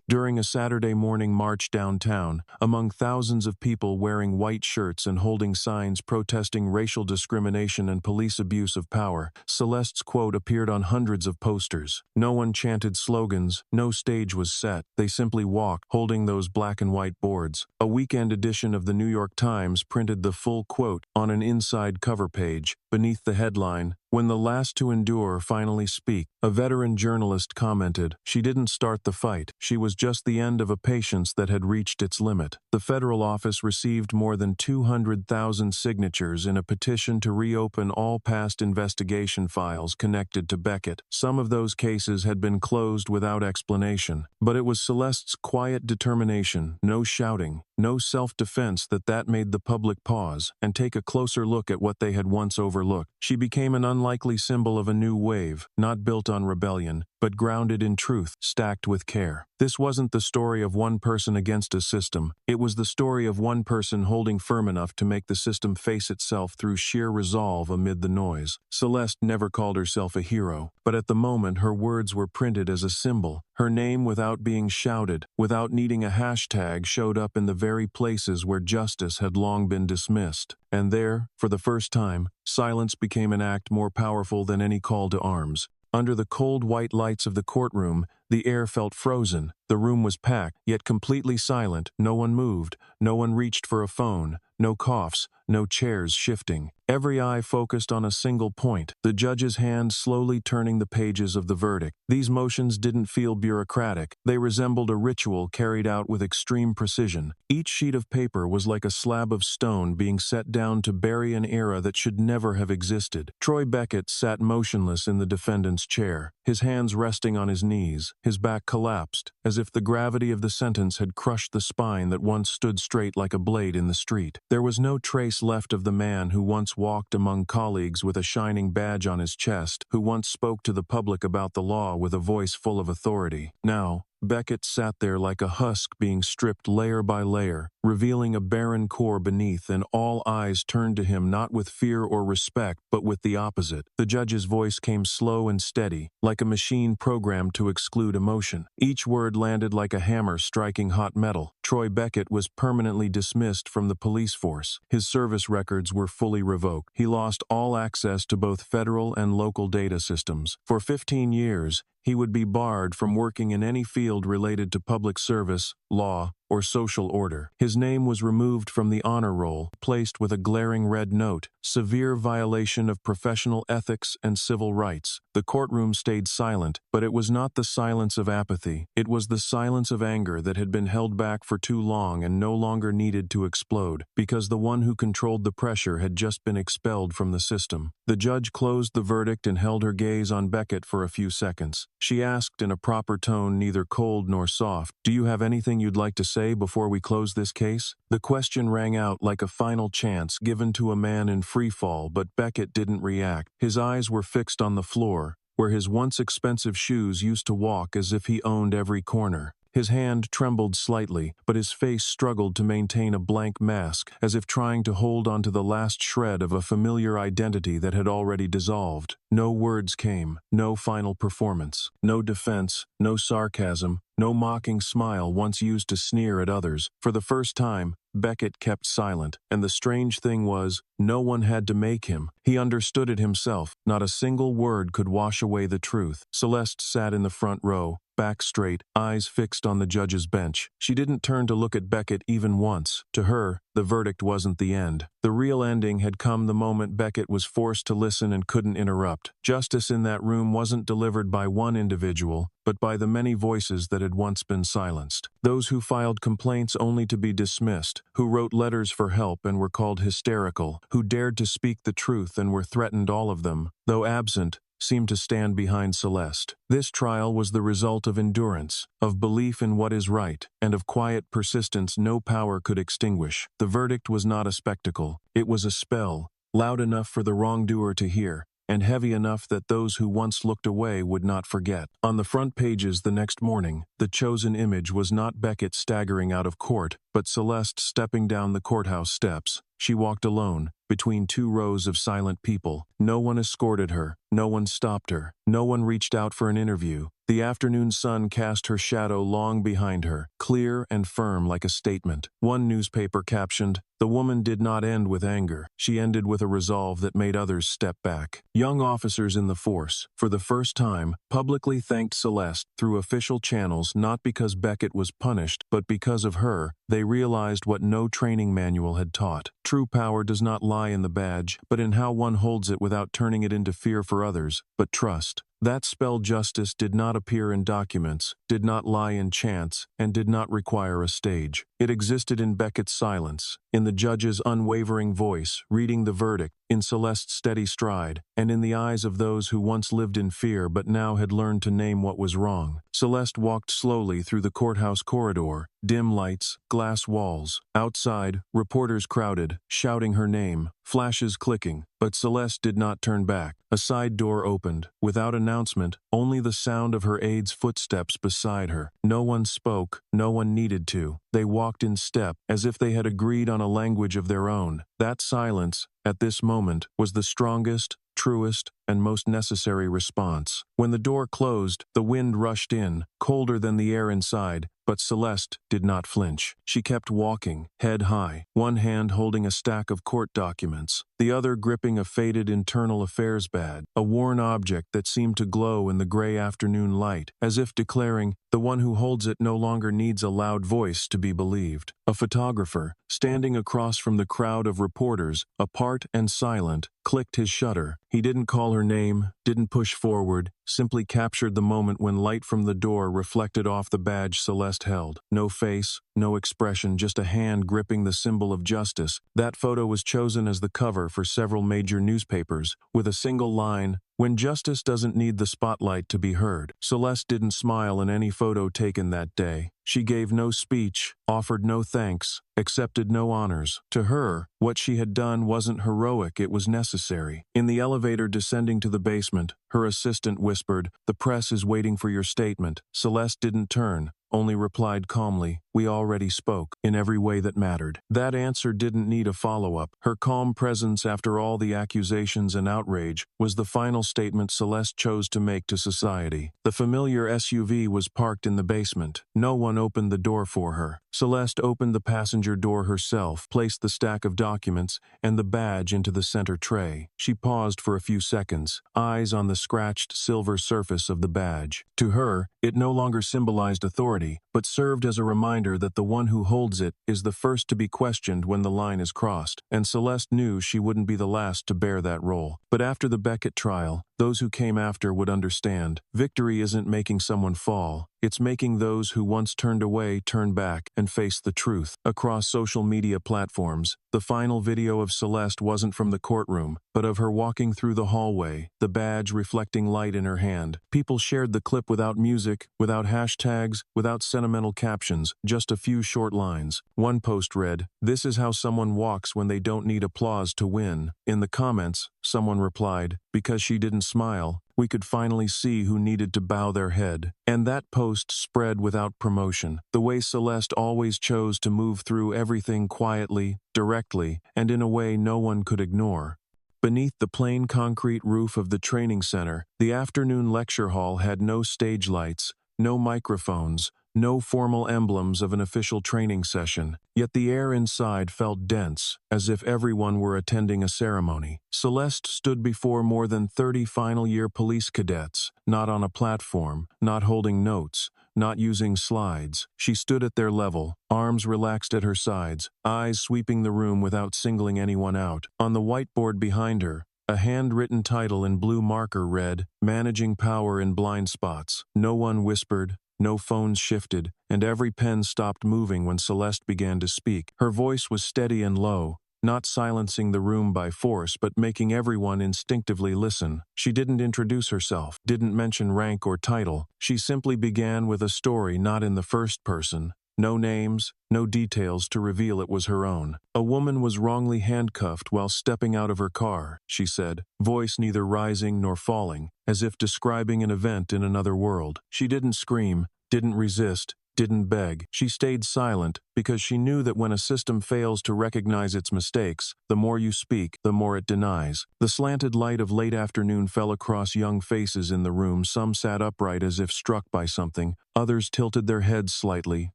During a Saturday morning march downtown, among thousands of people wearing white shirts and holding signs protesting racial discrimination and police abuse of power, Celeste's quote appeared on hundreds of posters. No one chanted slogans, no stage was set. They simply walked, holding those black and white boards. A weekend edition of the New York Times printed the full quote on an inside cover page. Beneath the headline, "When the last to endure finally speak," a veteran journalist commented, "She didn't start the fight. She was just the end of a patience that had reached its limit." The federal office received more than 200,000 signatures in a petition to reopen all past investigation files connected to Beckett. Some of those cases had been closed without explanation, but it was Celeste's quiet determination, no shouting, no self-defense, that made the public pause and take a closer look at what they had once overlooked. She became an unlikely symbol of a new wave, not built on rebellion, but grounded in truth, stacked with care. This wasn't the story of one person against a system. It was the story of one person holding firm enough to make the system face itself through sheer resolve amid the noise. Celeste never called herself a hero, but at the moment her words were printed as a symbol. Her name, without being shouted, without needing a hashtag, showed up in the very places where justice had long been dismissed. And there, for the first time, silence became an act more powerful than any call to arms. Under the cold white lights of the courtroom, the air felt frozen. The room was packed, yet completely silent. No one moved. No one reached for a phone. No coughs. No chairs shifting. Every eye focused on a single point, the judge's hand slowly turning the pages of the verdict. These motions didn't feel bureaucratic. They resembled a ritual carried out with extreme precision. Each sheet of paper was like a slab of stone being set down to bury an era that should never have existed. Troy Beckett sat motionless in the defendant's chair, his hands resting on his knees, his back collapsed, as if the gravity of the sentence had crushed the spine that once stood straight like a blade in the street. There was no trace left of the man who once walked among colleagues with a shining badge on his chest, who once spoke to the public about the law with a voice full of authority. Now, Beckett sat there like a husk being stripped layer by layer, revealing a barren core beneath, and all eyes turned to him not with fear or respect, but with the opposite. The judge's voice came slow and steady, like a machine programmed to exclude emotion. Each word landed like a hammer striking hot metal. Troy Beckett was permanently dismissed from the police force. His service records were fully revoked. He lost all access to both federal and local data systems. For 15 years, he would be barred from working in any field related to public service, law, or social order. His name was removed from the honor roll, placed with a glaring red note, "Severe violation of professional ethics and civil rights." The courtroom stayed silent, but it was not the silence of apathy. It was the silence of anger that had been held back for too long and no longer needed to explode, because the one who controlled the pressure had just been expelled from the system. The judge closed the verdict and held her gaze on Beckett for a few seconds. She asked in a proper tone, neither cold nor soft, "Do you have anything you'd like to say before we close this case?" The question rang out like a final chance given to a man in free fall, but Beckett didn't react. His eyes were fixed on the floor, where his once expensive shoes used to walk as if he owned every corner. His hand trembled slightly, but his face struggled to maintain a blank mask, as if trying to hold onto the last shred of a familiar identity that had already dissolved. No words came, no final performance, no defense, no sarcasm, no mocking smile once used to sneer at others. For the first time, Beckett kept silent, and the strange thing was, no one had to make him. He understood it himself. Not a single word could wash away the truth. Celeste sat in the front row, back straight, eyes fixed on the judge's bench. She didn't turn to look at Beckett even once. To her, the verdict wasn't the end. The real ending had come the moment Beckett was forced to listen and couldn't interrupt. Justice in that room wasn't delivered by one individual, but by the many voices that had once been silenced. Those who filed complaints only to be dismissed, who wrote letters for help and were called hysterical, who dared to speak the truth and were threatened. All of them, though absent, seemed to stand behind Celeste. This trial was the result of endurance, of belief in what is right, and of quiet persistence no power could extinguish. The verdict was not a spectacle. It was a spell, loud enough for the wrongdoer to hear, and heavy enough that those who once looked away would not forget. On the front pages the next morning, the chosen image was not Beckett staggering out of court, but Celeste stepping down the courthouse steps. She walked alone, between two rows of silent people. No one escorted her, no one stopped her, no one reached out for an interview. The afternoon sun cast her shadow long behind her, clear and firm like a statement. One newspaper captioned, "The woman did not end with anger. She ended with a resolve that made others step back." Young officers in the force, for the first time, publicly thanked Celeste through official channels, not because Beckett was punished, but because of her. They realized what no training manual had taught. True power does not lie in the badge, but in how one holds it without turning it into fear for others, but trust. That spell justice did not appear in documents, did not lie in chance, and did not require a stage. It existed in Beckett's silence, in the judge's unwavering voice, reading the verdict, in Celeste's steady stride, and in the eyes of those who once lived in fear but now had learned to name what was wrong. Celeste walked slowly through the courthouse corridor, dim lights, glass walls. Outside, reporters crowded, shouting her name, flashes clicking, but Celeste did not turn back. A side door opened, without announcement, only the sound of her aide's footsteps beside her. No one spoke, no one needed to. They walked in step, as if they had agreed on a language of their own. That silence, at this moment, was the strongest, truest, and most necessary response. When the door closed, the wind rushed in, colder than the air inside, but Celeste did not flinch. She kept walking, head high, one hand holding a stack of court documents, the other gripping a faded internal affairs badge, a worn object that seemed to glow in the gray afternoon light, as if declaring, "The one who holds it no longer needs a loud voice to be believed." A photographer, standing across from the crowd of reporters, apart and silent, clicked his shutter. He didn't call her name, didn't push forward, simply captured the moment when light from the door reflected off the badge Celeste held. No face, no expression, just a hand gripping the symbol of justice. That photo was chosen as the cover for several major newspapers, with a single line, "When justice doesn't need the spotlight to be heard." Celeste didn't smile in any photo taken that day. She gave no speech, offered no thanks, accepted no honors. To her, what she had done wasn't heroic, it was necessary. In the elevator descending to the basement, her assistant whispered, "The press is waiting for your statement." Celeste didn't turn, only replied calmly, "We already spoke," in every way that mattered. That answer didn't need a follow-up. Her calm presence after all the accusations and outrage was the final statement Celeste chose to make to society. The familiar SUV was parked in the basement. No one opened the door for her. Celeste opened the passenger door herself, placed the stack of documents and the badge into the center tray. She paused for a few seconds, eyes on the scratched silver surface of the badge. To her, it no longer symbolized authority, but served as a reminder that the one who holds it is the first to be questioned when the line is crossed, and Celeste knew she wouldn't be the last to bear that role. But after the Beckett trial, those who came after would understand. Victory isn't making someone fall, it's making those who once turned away turn back and face the truth. Across social media platforms, the final video of Celeste wasn't from the courtroom, but of her walking through the hallway, the badge reflecting light in her hand. People shared the clip without music, without hashtags, without sentimental captions, just a few short lines. One post read, "This is how someone walks when they don't need applause to win." In the comments, someone replied, "Because she didn't smile, we could finally see who needed to bow their head." And that post spread without promotion, the way Celeste always chose to move through everything quietly, directly, and in a way no one could ignore. Beneath the plain concrete roof of the training center, the afternoon lecture hall had no stage lights, no microphones, no formal emblems of an official training session, yet the air inside felt dense, as if everyone were attending a ceremony. Celeste stood before more than 30 final-year police cadets, not on a platform, not holding notes, not using slides. She stood at their level, arms relaxed at her sides, eyes sweeping the room without singling anyone out. On the whiteboard behind her, a handwritten title in blue marker read, "Managing Power in Blind Spots." No one whispered, no phones shifted, and every pen stopped moving when Celeste began to speak. Her voice was steady and low, not silencing the room by force but making everyone instinctively listen. She didn't introduce herself, didn't mention rank or title. She simply began with a story not in the first person. No names, no details to reveal it was her own. A woman was wrongly handcuffed while stepping out of her car, she said, voice neither rising nor falling, as if describing an event in another world. She didn't scream, didn't resist, didn't beg. She stayed silent because she knew that when a system fails to recognize its mistakes, the more you speak, the more it denies. The slanted light of late afternoon fell across young faces in the room. Some sat upright as if struck by something. Others tilted their heads slightly,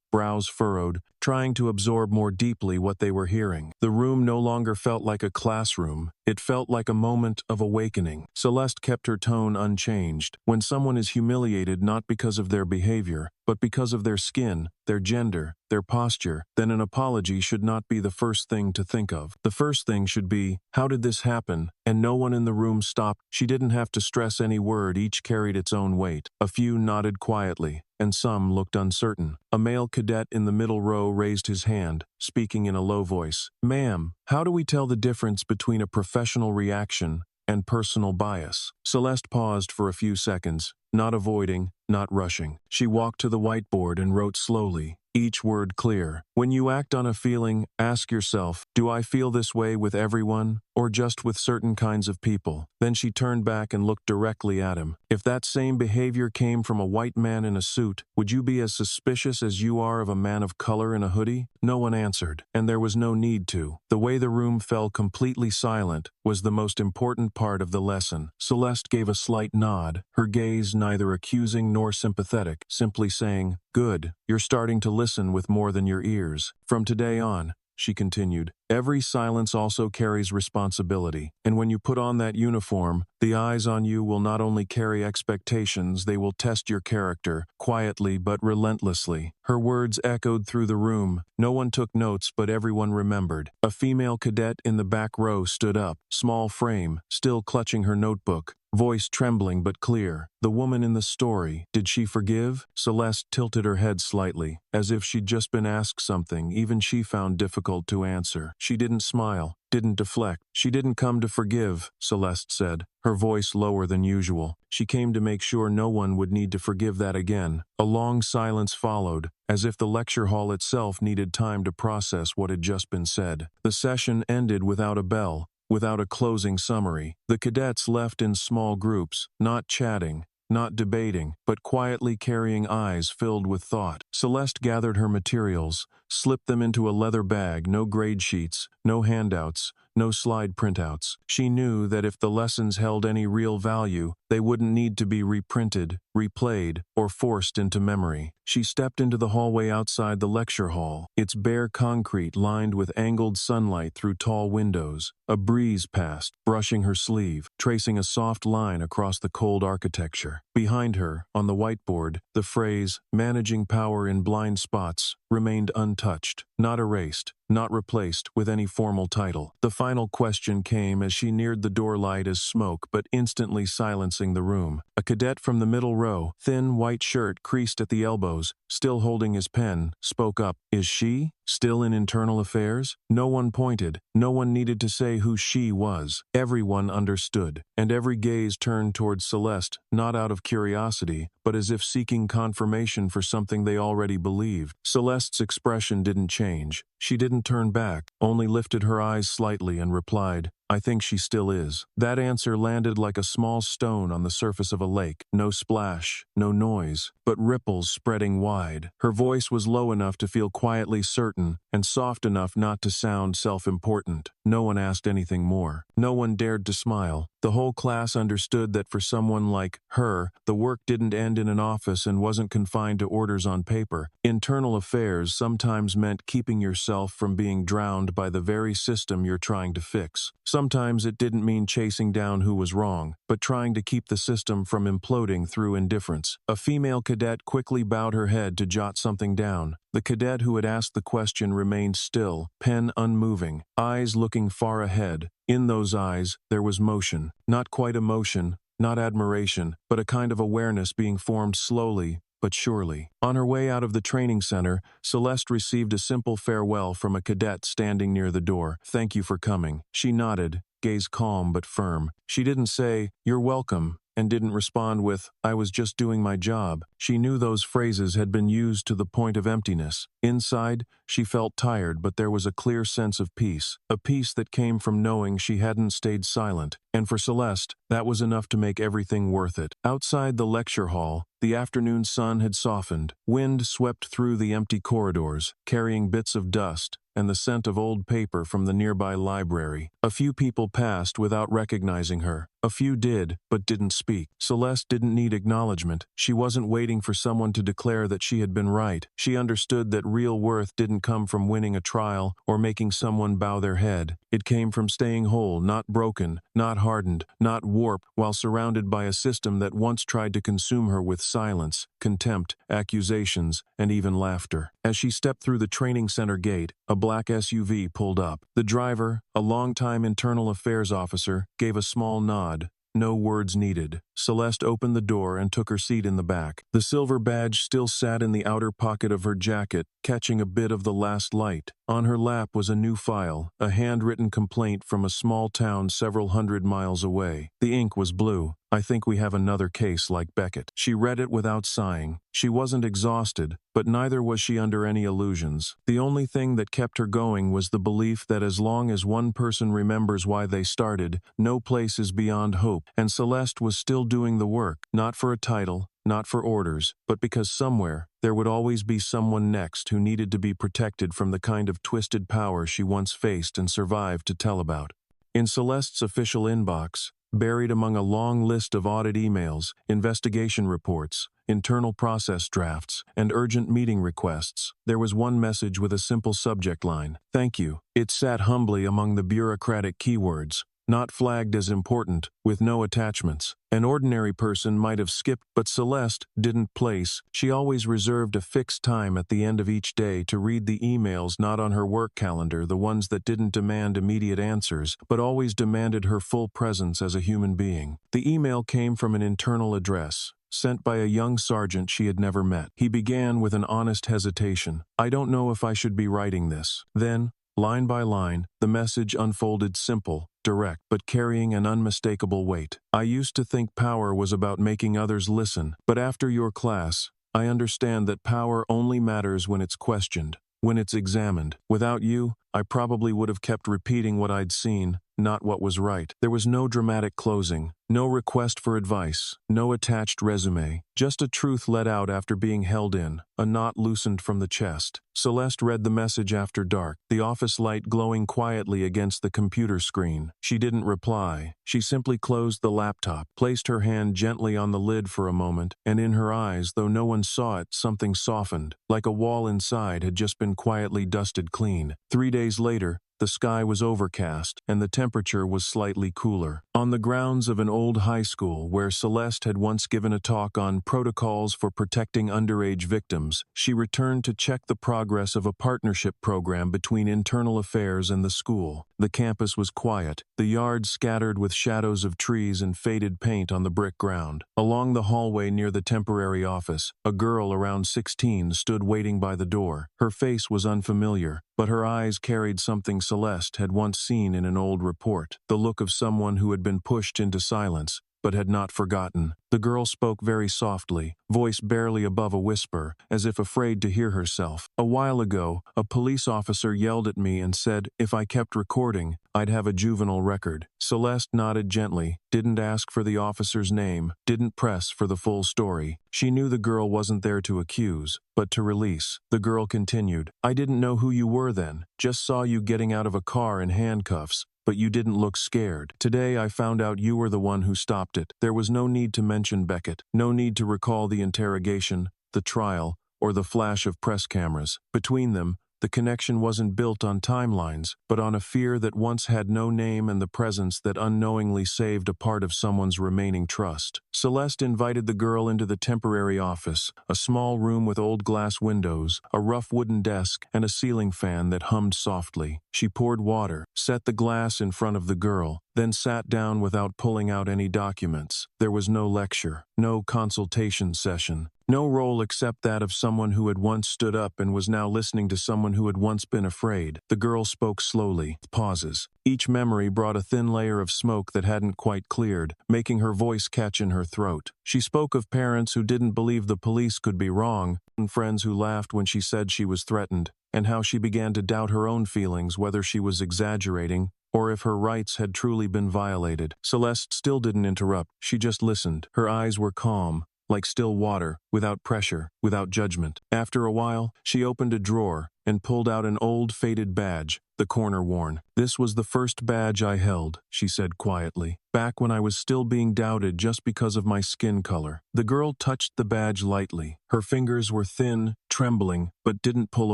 brows furrowed, trying to absorb more deeply what they were hearing. The room no longer felt like a classroom. It felt like a moment of awakening. Celeste kept her tone unchanged. When someone is humiliated not because of their behavior, but because of their skin, their gender, their posture, then an apology should not be the first thing to think of. The first thing should be, how did this happen? And no one in the room stopped. She didn't have to stress any word, each carried its own weight. A few nodded quietly, and some looked uncertain. A male cadet in the middle row raised his hand, speaking in a low voice. "Ma'am, how do we tell the difference between a professional reaction and personal bias?" Celeste paused for a few seconds, not avoiding, not rushing. She walked to the whiteboard and wrote slowly, each word clear. When you act on a feeling, ask yourself, do I feel this way with everyone, or just with certain kinds of people? Then she turned back and looked directly at him. If that same behavior came from a white man in a suit, would you be as suspicious as you are of a man of color in a hoodie? No one answered, and there was no need to. The way the room fell completely silent was the most important part of the lesson. Celeste gave a slight nod, her gaze neither accusing nor sympathetic, simply saying, "Good, you're starting to listen with more than your ears. From today on," she continued, "every silence also carries responsibility. And when you put on that uniform, the eyes on you will not only carry expectations, they will test your character, quietly but relentlessly." Her words echoed through the room. No one took notes, but everyone remembered. A female cadet in the back row stood up, small frame, still clutching her notebook, voice trembling but clear. "The woman in the story, did she forgive?" Celeste tilted her head slightly, as if she'd just been asked something even she found difficult to answer. She didn't smile, didn't deflect. "She didn't come to forgive," Celeste said, her voice lower than usual. "She came to make sure no one would need to forgive that again." A long silence followed, as if the lecture hall itself needed time to process what had just been said. The session ended without a bell, without a closing summary. The cadets left in small groups, not chatting, not debating, but quietly carrying eyes filled with thought. Celeste gathered her materials, slipped them into a leather bag, no grade sheets, no handouts, no slide printouts. She knew that if the lessons held any real value, they wouldn't need to be reprinted, replayed, or forced into memory. She stepped into the hallway outside the lecture hall, its bare concrete lined with angled sunlight through tall windows. A breeze passed, brushing her sleeve, tracing a soft line across the cold architecture. Behind her, on the whiteboard, the phrase, "Managing Power in Blind Spots," remained untouched, not erased, not replaced with any formal title. The final question came as she neared the door, light as smoke but instantly silencing the room. A cadet from the middle row, thin white shirt creased at the elbows, still holding his pen, spoke up. "Is she still in internal affairs?" No one pointed. No one needed to say who she was. Everyone understood, and every gaze turned towards Celeste, not out of curiosity, but as if seeking confirmation for something they already believed. Celeste's expression didn't change. She didn't turn back, only lifted her eyes slightly and replied, "I think she still is." That answer landed like a small stone on the surface of a lake. No splash, no noise, but ripples spreading wide. Her voice was low enough to feel quietly certain, and soft enough not to sound self-important. No one asked anything more. No one dared to smile. The whole class understood that for someone like her, the work didn't end in an office and wasn't confined to orders on paper. Internal affairs sometimes meant keeping yourself from being drowned by the very system you're trying to fix. Sometimes it didn't mean chasing down who was wrong, but trying to keep the system from imploding through indifference. A female cadet quickly bowed her head to jot something down. The cadet who had asked the question remained still, pen unmoving, eyes looking far ahead. In those eyes, there was motion. Not quite emotion, not admiration, but a kind of awareness being formed slowly, but surely. On her way out of the training center, Celeste received a simple farewell from a cadet standing near the door. "Thank you for coming." She nodded, gaze calm but firm. She didn't say, "You're welcome," and didn't respond with, "I was just doing my job." She knew those phrases had been used to the point of emptiness. Inside, she felt tired, but there was a clear sense of peace, a peace that came from knowing she hadn't stayed silent. And for Celeste, that was enough to make everything worth it. Outside the lecture hall, the afternoon sun had softened. Wind swept through the empty corridors, carrying bits of dust and the scent of old paper from the nearby library. A few people passed without recognizing her. A few did, but didn't speak. Celeste didn't need acknowledgement. She wasn't waiting for someone to declare that she had been right. She understood that real worth didn't come from winning a trial or making someone bow their head. It came from staying whole, not broken, not hardened, not warped, while surrounded by a system that once tried to consume her with silence, contempt, accusations, and even laughter. As she stepped through the training center gate, a black SUV pulled up. The driver, a longtime internal affairs officer, gave a small nod. No words needed. Celeste opened the door and took her seat in the back. The silver badge still sat in the outer pocket of her jacket, catching a bit of the last light. On her lap was a new file, a handwritten complaint from a small town several hundred miles away. The ink was blue. "I think we have another case like Beckett." She read it without sighing. She wasn't exhausted, but neither was she under any illusions. The only thing that kept her going was the belief that as long as one person remembers why they started, no place is beyond hope. And Celeste was still doing the work, not for a title, not for orders, but because somewhere, there would always be someone next who needed to be protected from the kind of twisted power she once faced and survived to tell about. In Celeste's official inbox, buried among a long list of audit emails, investigation reports, internal process drafts, and urgent meeting requests, there was one message with a simple subject line: "Thank you." It sat humbly among the bureaucratic keywords, not flagged as important, with no attachments. An ordinary person might have skipped, but Celeste didn't place. She always reserved a fixed time at the end of each day to read the emails not on her work calendar, the ones that didn't demand immediate answers, but always demanded her full presence as a human being. The email came from an internal address, sent by a young sergeant she had never met. He began with an honest hesitation. "I don't know if I should be writing this." Then, line by line, the message unfolded, simple, direct, but carrying an unmistakable weight. "I used to think power was about making others listen, but after your class, I understand that power only matters when it's questioned, when it's examined. Without you, I probably would have kept repeating what I'd seen, not what was right." There was no dramatic closing, no request for advice, no attached resume, just a truth let out after being held in, a knot loosened from the chest. Celeste read the message after dark, the office light glowing quietly against the computer screen. She didn't reply. She simply closed the laptop, placed her hand gently on the lid for a moment, and in her eyes, though no one saw it, something softened, like a wall inside had just been quietly dusted clean. 3 days later, the sky was overcast, and the temperature was slightly cooler. On the grounds of an old high school where Celeste had once given a talk on protocols for protecting underage victims, she returned to check the progress of a partnership program between internal affairs and the school. The campus was quiet, the yard scattered with shadows of trees and faded paint on the brick ground. Along the hallway near the temporary office, a girl around 16 stood waiting by the door. Her face was unfamiliar, but her eyes carried something Celeste had once seen in an old report, the look of someone who had been pushed into silence, but had not forgotten. The girl spoke very softly, voice barely above a whisper, as if afraid to hear herself. A while ago, a police officer yelled at me and said if I kept recording, I'd have a juvenile record. Celeste nodded gently, didn't ask for the officer's name, didn't press for the full story. She knew the girl wasn't there to accuse, but to release. The girl continued, I didn't know who you were then, just saw you getting out of a car in handcuffs. But you didn't look scared. Today I found out you were the one who stopped it. There was no need to mention Beckett, no need to recall the interrogation, the trial, or the flash of press cameras. Between them, the connection wasn't built on timelines, but on a fear that once had no name and the presence that unknowingly saved a part of someone's remaining trust. Celeste invited the girl into the temporary office, a small room with old glass windows, a rough wooden desk, and a ceiling fan that hummed softly. She poured water, set the glass in front of the girl, then sat down without pulling out any documents. There was no lecture, no consultation session. No role except that of someone who had once stood up and was now listening to someone who had once been afraid. The girl spoke slowly, pauses. Each memory brought a thin layer of smoke that hadn't quite cleared, making her voice catch in her throat. She spoke of parents who didn't believe the police could be wrong, and friends who laughed when she said she was threatened, and how she began to doubt her own feelings, whether she was exaggerating or if her rights had truly been violated. Celeste still didn't interrupt. She just listened. Her eyes were calm, like still water, without pressure, without judgment. After a while, she opened a drawer and pulled out an old faded badge, the corner worn. This was the first badge I held, she said quietly, back when I was still being doubted just because of my skin color. The girl touched the badge lightly. Her fingers were thin, trembling, but didn't pull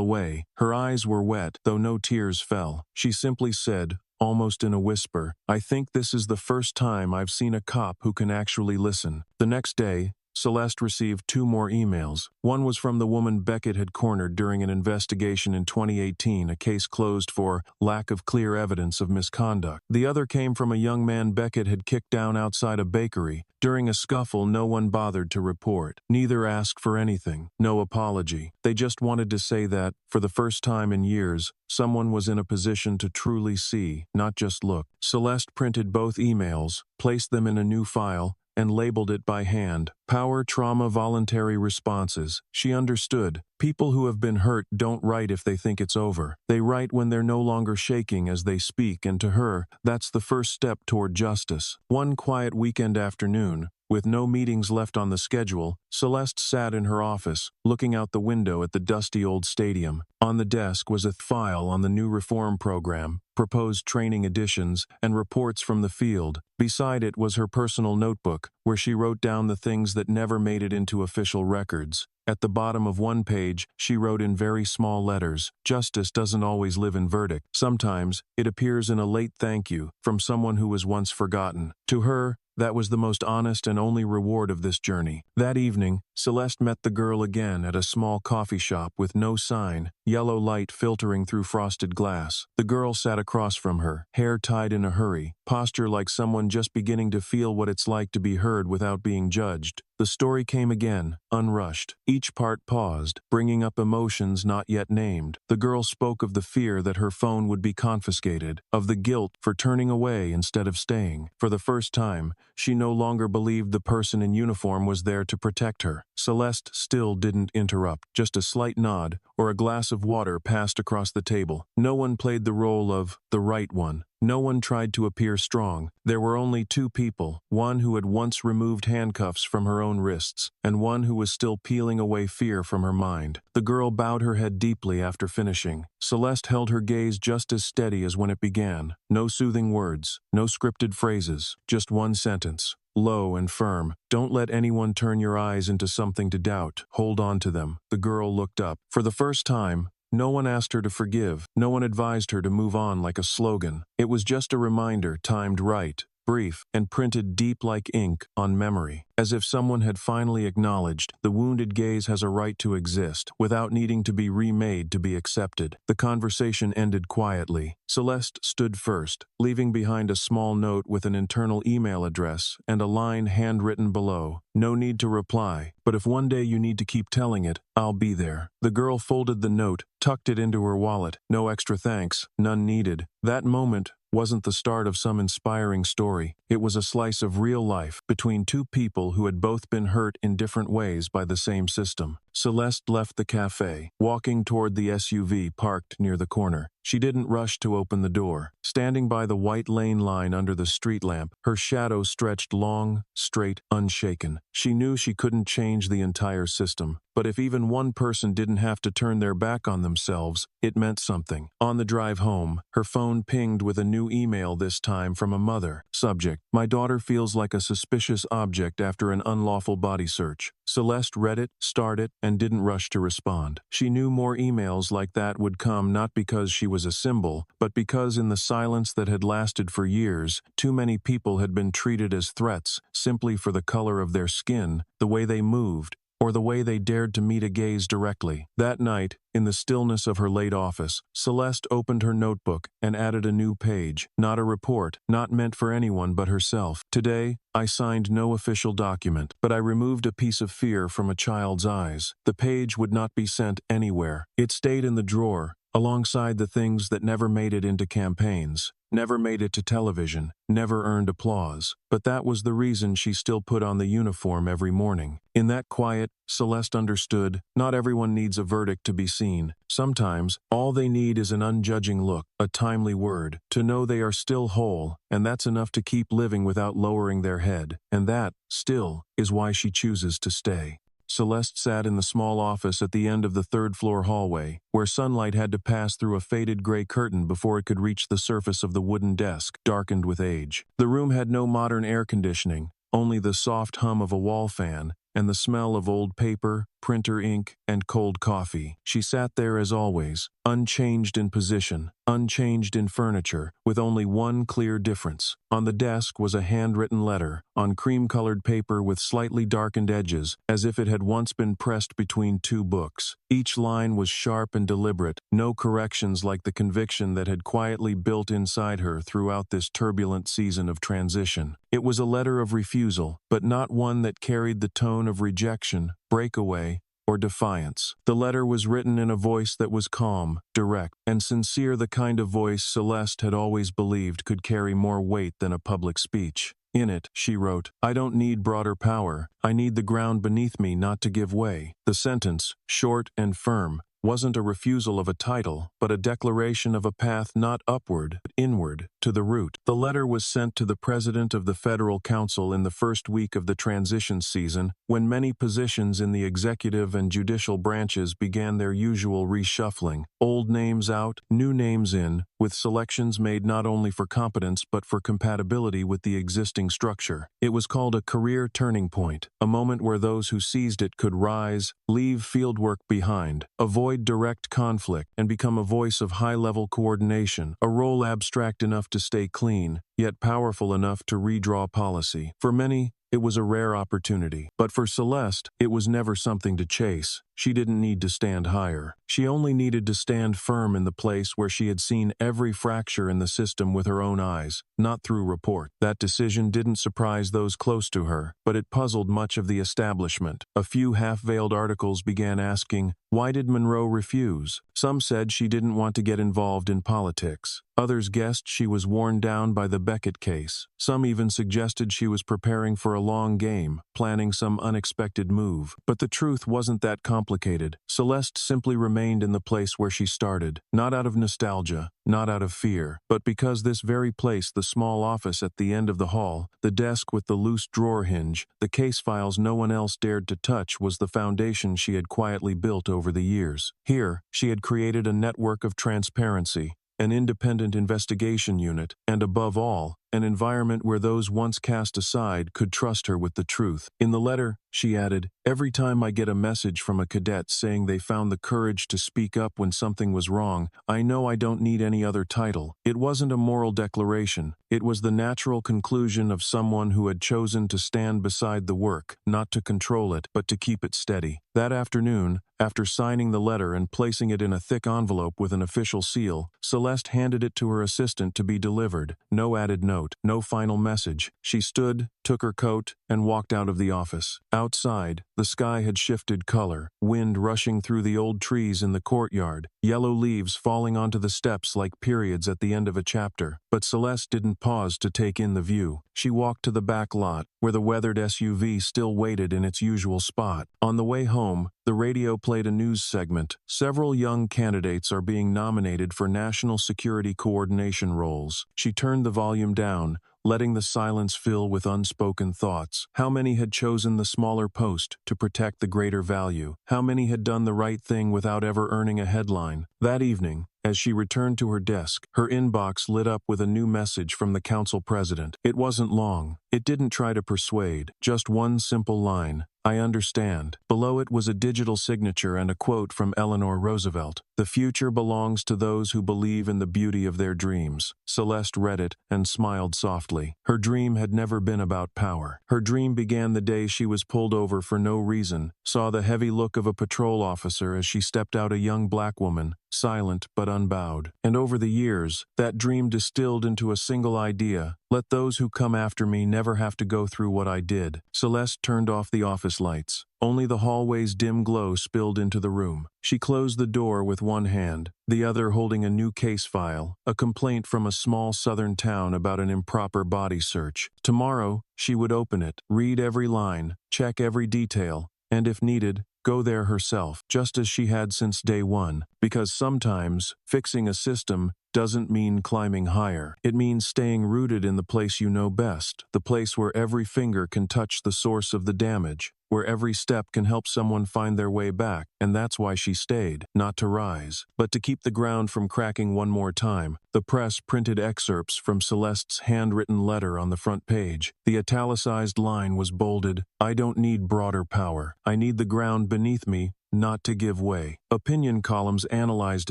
away. Her eyes were wet, though no tears fell. She simply said, almost in a whisper, I think this is the first time I've seen a cop who can actually listen. The next day, Celeste received 2 more emails. One was from the woman Beckett had cornered during an investigation in 2018, a case closed for lack of clear evidence of misconduct. The other came from a young man Beckett had kicked down outside a bakery. During a scuffle, no one bothered to report. Neither asked for anything, no apology. They just wanted to say that, for the first time in years, someone was in a position to truly see, not just look. Celeste printed both emails, placed them in a new file, and labeled it by hand. Power Trauma Voluntary Responses. She understood. People who have been hurt don't write if they think it's over. They write when they're no longer shaking as they speak, and to her, that's the first step toward justice. One quiet weekend afternoon, with no meetings left on the schedule, Celeste sat in her office, looking out the window at the dusty old stadium. On the desk was a file on the new reform program, proposed training additions, and reports from the field. Beside it was her personal notebook, where she wrote down the things that never made it into official records. At the bottom of one page, she wrote in very small letters, "Justice doesn't always live in verdict. Sometimes, it appears in a late thank you from someone who was once forgotten." To her, that was the most honest and only reward of this journey. That evening, Celeste met the girl again at a small coffee shop with no sign, yellow light filtering through frosted glass. The girl sat across from her, hair tied in a hurry, posture like someone just beginning to feel what it's like to be heard without being judged. The story came again, unrushed. Each part paused, bringing up emotions not yet named. The girl spoke of the fear that her phone would be confiscated, of the guilt for turning away instead of staying. For the first time, she no longer believed the person in uniform was there to protect her. Celeste still didn't interrupt. Just a slight nod or a glass of water passed across the table. No one played the role of the right one. No one tried to appear strong. There were only 2 people, one who had once removed handcuffs from her own wrists, and one who was still peeling away fear from her mind. The girl bowed her head deeply after finishing. Celeste held her gaze just as steady as when it began. No soothing words, no scripted phrases, just one sentence, low and firm. "Don't let anyone turn your eyes into something to doubt. Hold on to them." The girl looked up. For the first time, no one asked her to forgive. No one advised her to move on like a slogan. It was just a reminder, timed right, brief, and printed deep like ink on memory. As if someone had finally acknowledged, the wounded gaze has a right to exist, without needing to be remade to be accepted. The conversation ended quietly. Celeste stood first, leaving behind a small note with an internal email address and a line handwritten below. "No need to reply, but if one day you need to keep telling it, I'll be there." The girl folded the note, tucked it into her wallet. No extra thanks, none needed. That moment wasn't the start of some inspiring story. It was a slice of real life between two people who had both been hurt in different ways by the same system. Celeste left the cafe, walking toward the SUV parked near the corner. She didn't rush to open the door. Standing by the white lane line under the street lamp, her shadow stretched long, straight, unshaken. She knew she couldn't change the entire system, but if even one person didn't have to turn their back on themselves, it meant something. On the drive home, her phone pinged with a new email, this time from a mother. Subject: "My daughter feels like a suspicious object after an unlawful body search." Celeste read it, starred it, and didn't rush to respond. She knew more emails like that would come, not because she was a symbol, but because in the silence that had lasted for years, too many people had been treated as threats simply for the color of their skin, the way they moved, or the way they dared to meet a gaze directly. That night, in the stillness of her late office, Celeste opened her notebook and added a new page. Not a report, not meant for anyone but herself. "Today, I signed no official document, but I removed a piece of fear from a child's eyes." The page would not be sent anywhere. It stayed in the drawer, alongside the things that never made it into campaigns, never made it to television, never earned applause. But that was the reason she still put on the uniform every morning. In that quiet, Celeste understood, not everyone needs a verdict to be seen. Sometimes, all they need is an unjudging look, a timely word, to know they are still whole, and that's enough to keep living without lowering their head. And that, still, is why she chooses to stay. Celeste sat in the small office at the end of the third-floor hallway, where sunlight had to pass through a faded gray curtain before it could reach the surface of the wooden desk, darkened with age. The room had no modern air conditioning, only the soft hum of a wall fan, and the smell of old paper, printer ink, and cold coffee. She sat there as always, unchanged in position, unchanged in furniture, with only one clear difference. On the desk was a handwritten letter, on cream-colored paper with slightly darkened edges, as if it had once been pressed between two books. Each line was sharp and deliberate, no corrections, like the conviction that had quietly built inside her throughout this turbulent season of transition. It was a letter of refusal, but not one that carried the tone of rejection, breakaway, or defiance. The letter was written in a voice that was calm, direct, and sincere, the kind of voice Celeste had always believed could carry more weight than a public speech. In it, she wrote, "I don't need broader power. I need the ground beneath me not to give way." The sentence, short and firm, wasn't a refusal of a title, but a declaration of a path not upward, but inward, to the root. The letter was sent to the President of the Federal Council in the first week of the transition season, when many positions in the executive and judicial branches began their usual reshuffling. Old names out, new names in, with selections made not only for competence but for compatibility with the existing structure. It was called a career turning point, a moment where those who seized it could rise, leave fieldwork behind, avoid direct conflict, and become a voice of high-level coordination, a role abstract enough to stay clean, yet powerful enough to redraw policy. For many, it was a rare opportunity. But for Celeste, it was never something to chase. She didn't need to stand higher. She only needed to stand firm in the place where she had seen every fracture in the system with her own eyes, not through report. That decision didn't surprise those close to her, but it puzzled much of the establishment. A few half-veiled articles began asking, why did Monroe refuse? Some said she didn't want to get involved in politics. Others guessed she was worn down by the Beckett case. Some even suggested she was preparing for a long game, planning some unexpected move. But the truth wasn't that complicated. Celeste simply remained in the place where she started, not out of nostalgia, not out of fear, but because this very place, the small office at the end of the hall, the desk with the loose drawer hinge, the case files no one else dared to touch, was the foundation she had quietly built over the years. Here, she had created a network of transparency, an independent investigation unit, and above all, an environment where those once cast aside could trust her with the truth. In the letter, she added, "Every time I get a message from a cadet saying they found the courage to speak up when something was wrong, I know I don't need any other title." It wasn't a moral declaration. It was the natural conclusion of someone who had chosen to stand beside the work, not to control it, but to keep it steady. That afternoon, after signing the letter and placing it in a thick envelope with an official seal, Celeste handed it to her assistant to be delivered. No added note, no final message. She stood, took her coat, and walked out of the office. Outside, the sky had shifted color, wind rushing through the old trees in the courtyard, yellow leaves falling onto the steps like periods at the end of a chapter. But Celeste didn't pause to take in the view. She walked to the back lot, where the weathered SUV still waited in its usual spot. On the way home, the radio played a news segment. Several young candidates are being nominated for national security coordination roles. She turned the volume down, letting the silence fill with unspoken thoughts. How many had chosen the smaller post to protect the greater value? How many had done the right thing without ever earning a headline? That evening, as she returned to her desk, her inbox lit up with a new message from the council president. It wasn't long. It didn't try to persuade. Just one simple line. "I understand." Below it was a digital signature and a quote from Eleanor Roosevelt. "The future belongs to those who believe in the beauty of their dreams." Celeste read it and smiled softly. Her dream had never been about power. Her dream began the day she was pulled over for no reason, saw the heavy look of a patrol officer as she stepped out, a young black woman, silent but unbowed. And over the years, that dream distilled into a single idea: let those who come after me never have to go through what I did. Celeste turned off the office lights. Only the hallway's dim glow spilled into the room. She closed the door with one hand, the other holding a new case file, a complaint from a small southern town about an improper body search. Tomorrow, she would open it, read every line, check every detail, and if needed, go there herself, just as she had since day one. Because sometimes, fixing a system doesn't mean climbing higher. It means staying rooted in the place you know best, the place where every finger can touch the source of the damage, where every step can help someone find their way back. And that's why she stayed, not to rise, but to keep the ground from cracking one more time. The press printed excerpts from Celeste's handwritten letter on the front page. The italicized line was bolded: "I don't need broader power. I need the ground beneath me not to give way." Opinion columns analyzed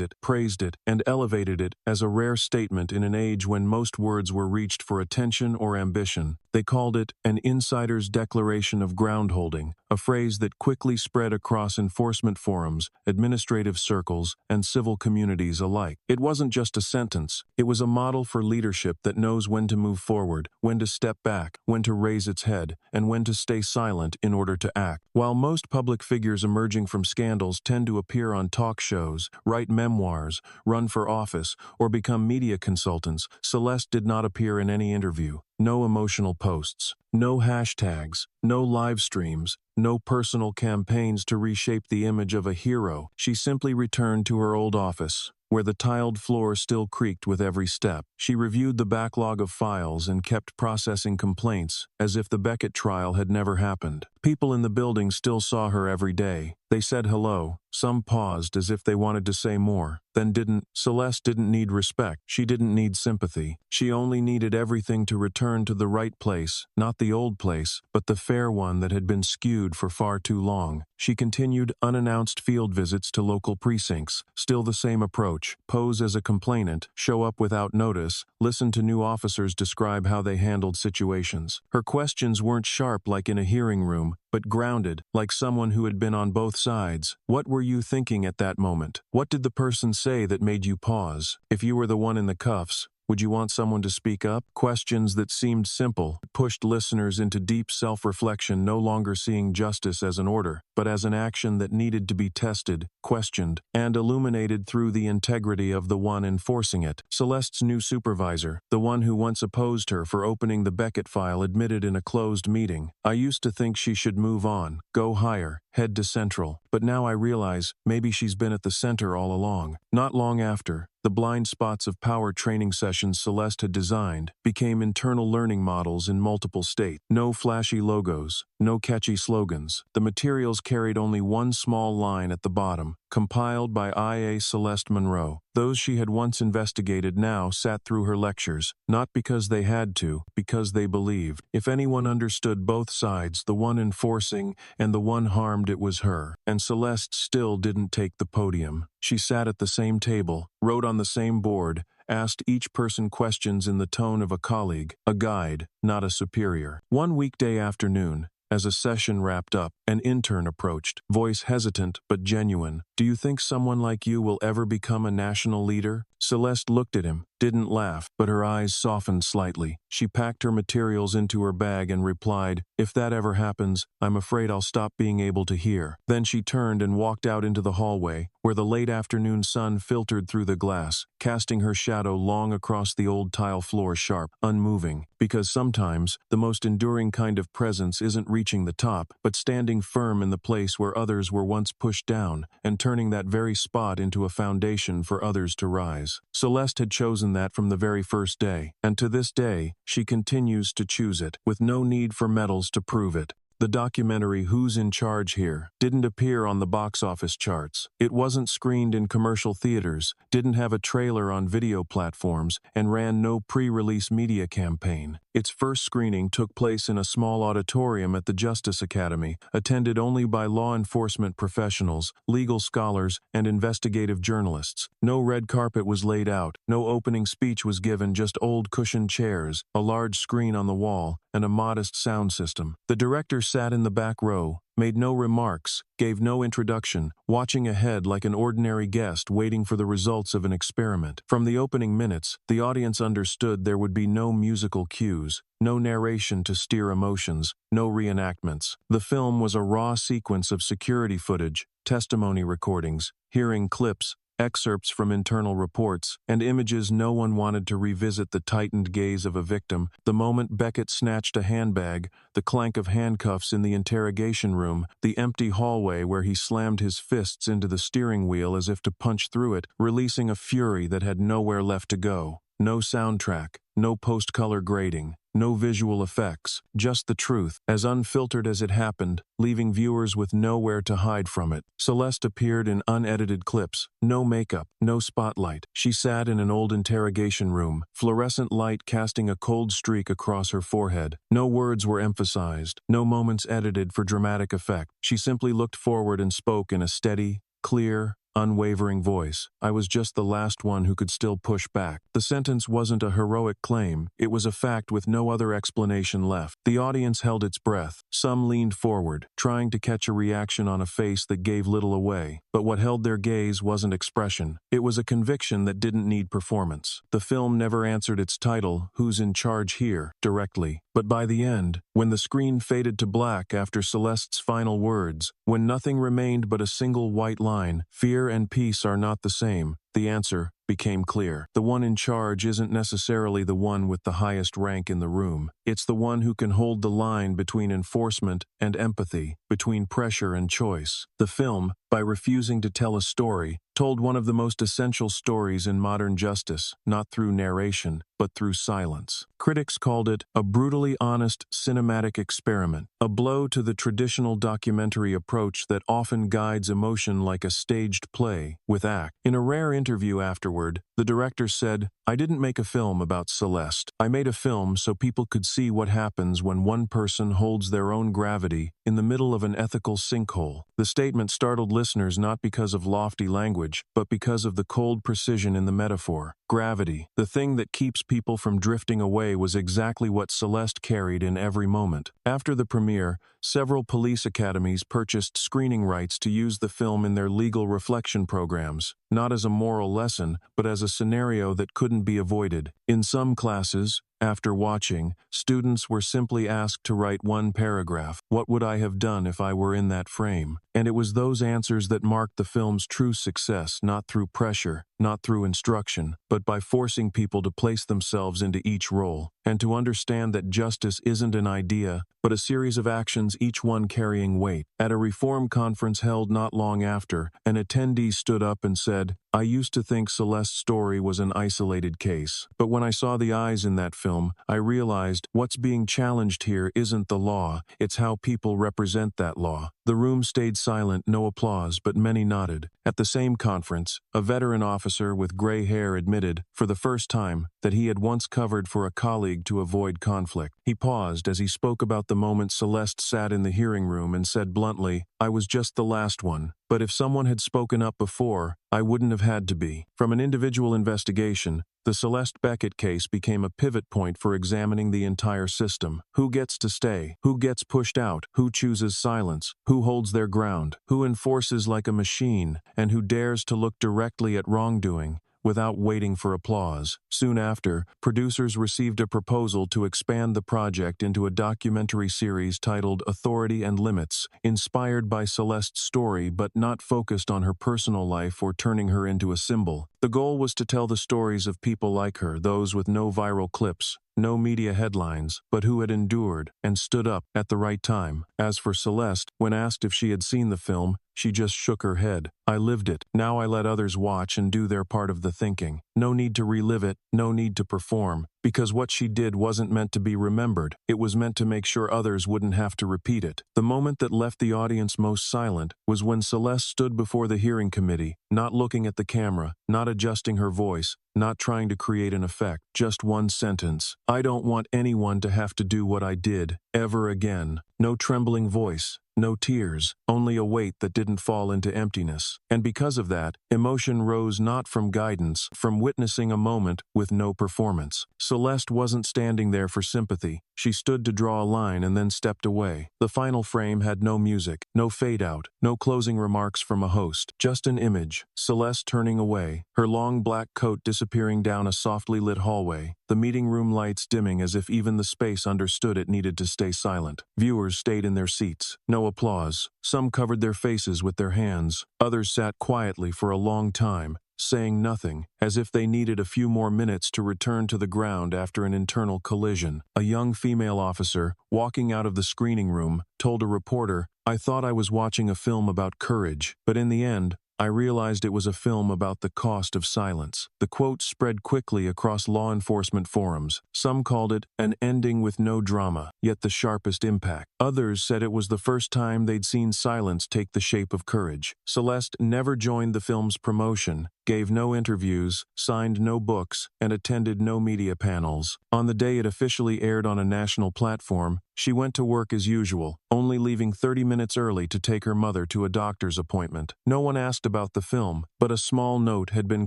it, praised it, and elevated it as a rare statement in an age when most words were reached for attention or ambition. They called it an insider's declaration of groundholding, a phrase that quickly spread across enforcement forums, administrative circles, and civil communities alike. It wasn't just a sentence. It was a model for leadership that knows when to move forward, when to step back, when to raise its head, and when to stay silent in order to act. While most public figures emerging from scandals tend to appear on talk shows, write memoirs, run for office, or become media consultants, Celeste did not appear in any interview. No emotional posts, no hashtags, no live streams, no personal campaigns to reshape the image of a hero. She simply returned to her old office, where the tiled floor still creaked with every step. She reviewed the backlog of files and kept processing complaints as if the Beckett trial had never happened. People in the building still saw her every day. They said hello. Some paused as if they wanted to say more, then didn't. Celeste didn't need respect. She didn't need sympathy. She only needed everything to return to the right place, not the old place, but the fair one that had been skewed for far too long. She continued unannounced field visits to local precincts, still the same approach: pose as a complainant, show up without notice, listen to new officers describe how they handled situations. Her questions weren't sharp like in a hearing room, but grounded, like someone who had been on both sides. What were you thinking at that moment? What did the person say that made you pause? If you were the one in the cuffs, would you want someone to speak up? Questions that seemed simple pushed listeners into deep self-reflection, no longer seeing justice as an order, but as an action that needed to be tested, questioned, and illuminated through the integrity of the one enforcing it. Celeste's new supervisor, the one who once opposed her for opening the Beckett file, admitted in a closed meeting, "I used to think she should move on, go higher, head to Central. But now I realize maybe she's been at the center all along." Not long after, the blind spots of power training sessions Celeste had designed became internal learning models in multiple states. No flashy logos, no catchy slogans. The materials carried only one small line at the bottom: compiled by IA Celeste Monroe. Those she had once investigated now sat through her lectures, not because they had to, because they believed. If anyone understood both sides, the one enforcing and the one harmed, it was her. And Celeste still didn't take the podium. She sat at the same table, wrote on the same board, asked each person questions in the tone of a colleague, a guide, not a superior. One weekday afternoon, as a session wrapped up, an intern approached, voice hesitant but genuine. "Do you think someone like you will ever become a national leader?" Celeste looked at him, didn't laugh, but her eyes softened slightly. She packed her materials into her bag and replied, "If that ever happens, I'm afraid I'll stop being able to hear." Then she turned and walked out into the hallway, where the late afternoon sun filtered through the glass, casting her shadow long across the old tile floor sharp, unmoving. Because sometimes, the most enduring kind of presence isn't reaching the top, but standing firm in the place where others were once pushed down, and turning that very spot into a foundation for others to rise. Celeste had chosen that from the very first day, and to this day, she continues to choose it, with no need for medals to prove it. The documentary Who's in Charge Here didn't appear on the box office charts. It wasn't screened in commercial theaters, didn't have a trailer on video platforms, and ran no pre-release media campaign. Its first screening took place in a small auditorium at the Justice Academy, attended only by law enforcement professionals, legal scholars, and investigative journalists. No red carpet was laid out, no opening speech was given, just old cushioned chairs, a large screen on the wall, and a modest sound system. The director sat in the back row, made no remarks, gave no introduction, watching ahead like an ordinary guest waiting for the results of an experiment. From the opening minutes, the audience understood there would be no musical cues, no narration to steer emotions, no reenactments. The film was a raw sequence of security footage, testimony recordings, hearing clips, excerpts from internal reports, and images no one wanted to revisit. The tightened gaze of a victim, the moment Beckett snatched a handbag, the clank of handcuffs in the interrogation room, the empty hallway where he slammed his fists into the steering wheel as if to punch through it, releasing a fury that had nowhere left to go. No soundtrack, no post-color grading, no visual effects, just the truth, as unfiltered as it happened, leaving viewers with nowhere to hide from it. Celeste appeared in unedited clips, no makeup, no spotlight. She sat in an old interrogation room, fluorescent light casting a cold streak across her forehead. No words were emphasized, no moments edited for dramatic effect. She simply looked forward and spoke in a steady, clear, unwavering voice. "I was just the last one who could still push back." The sentence wasn't a heroic claim, it was a fact with no other explanation left. The audience held its breath. Some leaned forward, trying to catch a reaction on a face that gave little away. But what held their gaze wasn't expression. It was a conviction that didn't need performance. The film never answered its title, Who's in Charge Here, directly. But by the end, when the screen faded to black after Celeste's final words, when nothing remained but a single white line, "Fear and peace are not the same," the answer became clear. The one in charge isn't necessarily the one with the highest rank in the room. It's the one who can hold the line between enforcement and empathy, between pressure and choice. The film, by refusing to tell a story, told one of the most essential stories in modern justice, not through narration, but through silence. Critics called it a brutally honest cinematic experiment, a blow to the traditional documentary approach that often guides emotion like a staged play with act. In a rare interview afterward, the director said, "I didn't make a film about Celeste. I made a film so people could see what happens when one person holds their own gravity in the middle of an ethical sinkhole." The statement startled listeners not because of lofty language, but because of the cold precision in the metaphor. Gravity, the thing that keeps people from drifting away, was exactly what Celeste carried in every moment. After the premiere, several police academies purchased screening rights to use the film in their legal reflection programs, not as a moral lesson, but as a scenario that couldn't be avoided. In some classes, after watching, students were simply asked to write one paragraph. What would I have done if I were in that frame? And it was those answers that marked the film's true success, not through pressure, not through instruction, but by forcing people to place themselves into each role, and to understand that justice isn't an idea, but a series of actions, each one carrying weight. At a reform conference held not long after, an attendee stood up and said, "I used to think Celeste's story was an isolated case, but when I saw the eyes in that film, I realized what's being challenged here isn't the law, it's how people represent that law." The room stayed silent, no applause, but many nodded. At the same conference, a veteran officer with gray hair admitted, for the first time, that he had once covered for a colleague to avoid conflict. He paused as he spoke about the moment Celeste sat in the hearing room and said bluntly, "I was just the last one. But if someone had spoken up before, I wouldn't have had to be." From an individual investigation, the Celeste Beckett case became a pivot point for examining the entire system. Who gets to stay? Who gets pushed out? Who chooses silence? Who holds their ground? Who enforces like a machine? And who dares to look directly at wrongdoing, without waiting for applause. Soon after, producers received a proposal to expand the project into a documentary series titled Authority and Limits, inspired by Celeste's story but not focused on her personal life or turning her into a symbol. The goal was to tell the stories of people like her, those with no viral clips, no media headlines, but who had endured and stood up at the right time. As for Celeste, when asked if she had seen the film, she just shook her head. I lived it. Now I let others watch and do their part of the thinking. No need to relive it, no need to perform. Because what she did wasn't meant to be remembered. It was meant to make sure others wouldn't have to repeat it. The moment that left the audience most silent was when Celeste stood before the hearing committee, not looking at the camera, not adjusting her voice, not trying to create an effect. Just one sentence. I don't want anyone to have to do what I did, ever again. No trembling voice. No tears, only a weight that didn't fall into emptiness. And because of that, emotion rose not from guidance, from witnessing a moment with no performance. Celeste wasn't standing there for sympathy. She stood to draw a line and then stepped away. The final frame had no music, no fade-out, no closing remarks from a host, just an image. Celeste turning away, her long black coat disappearing down a softly lit hallway, the meeting room lights dimming as if even the space understood it needed to stay silent. Viewers stayed in their seats. No applause. Some covered their faces with their hands. Others sat quietly for a long time, saying nothing, as if they needed a few more minutes to return to the ground after an internal collision. A young female officer, walking out of the screening room, told a reporter, "I thought I was watching a film about courage, but in the end, I realized it was a film about the cost of silence." The quote spread quickly across law enforcement forums. Some called it an ending with no drama, yet the sharpest impact. Others said it was the first time they'd seen silence take the shape of courage. Celeste never joined the film's promotion, gave no interviews, signed no books, and attended no media panels. On the day it officially aired on a national platform, she went to work as usual, only leaving 30 minutes early to take her mother to a doctor's appointment. No one asked about the film, but a small note had been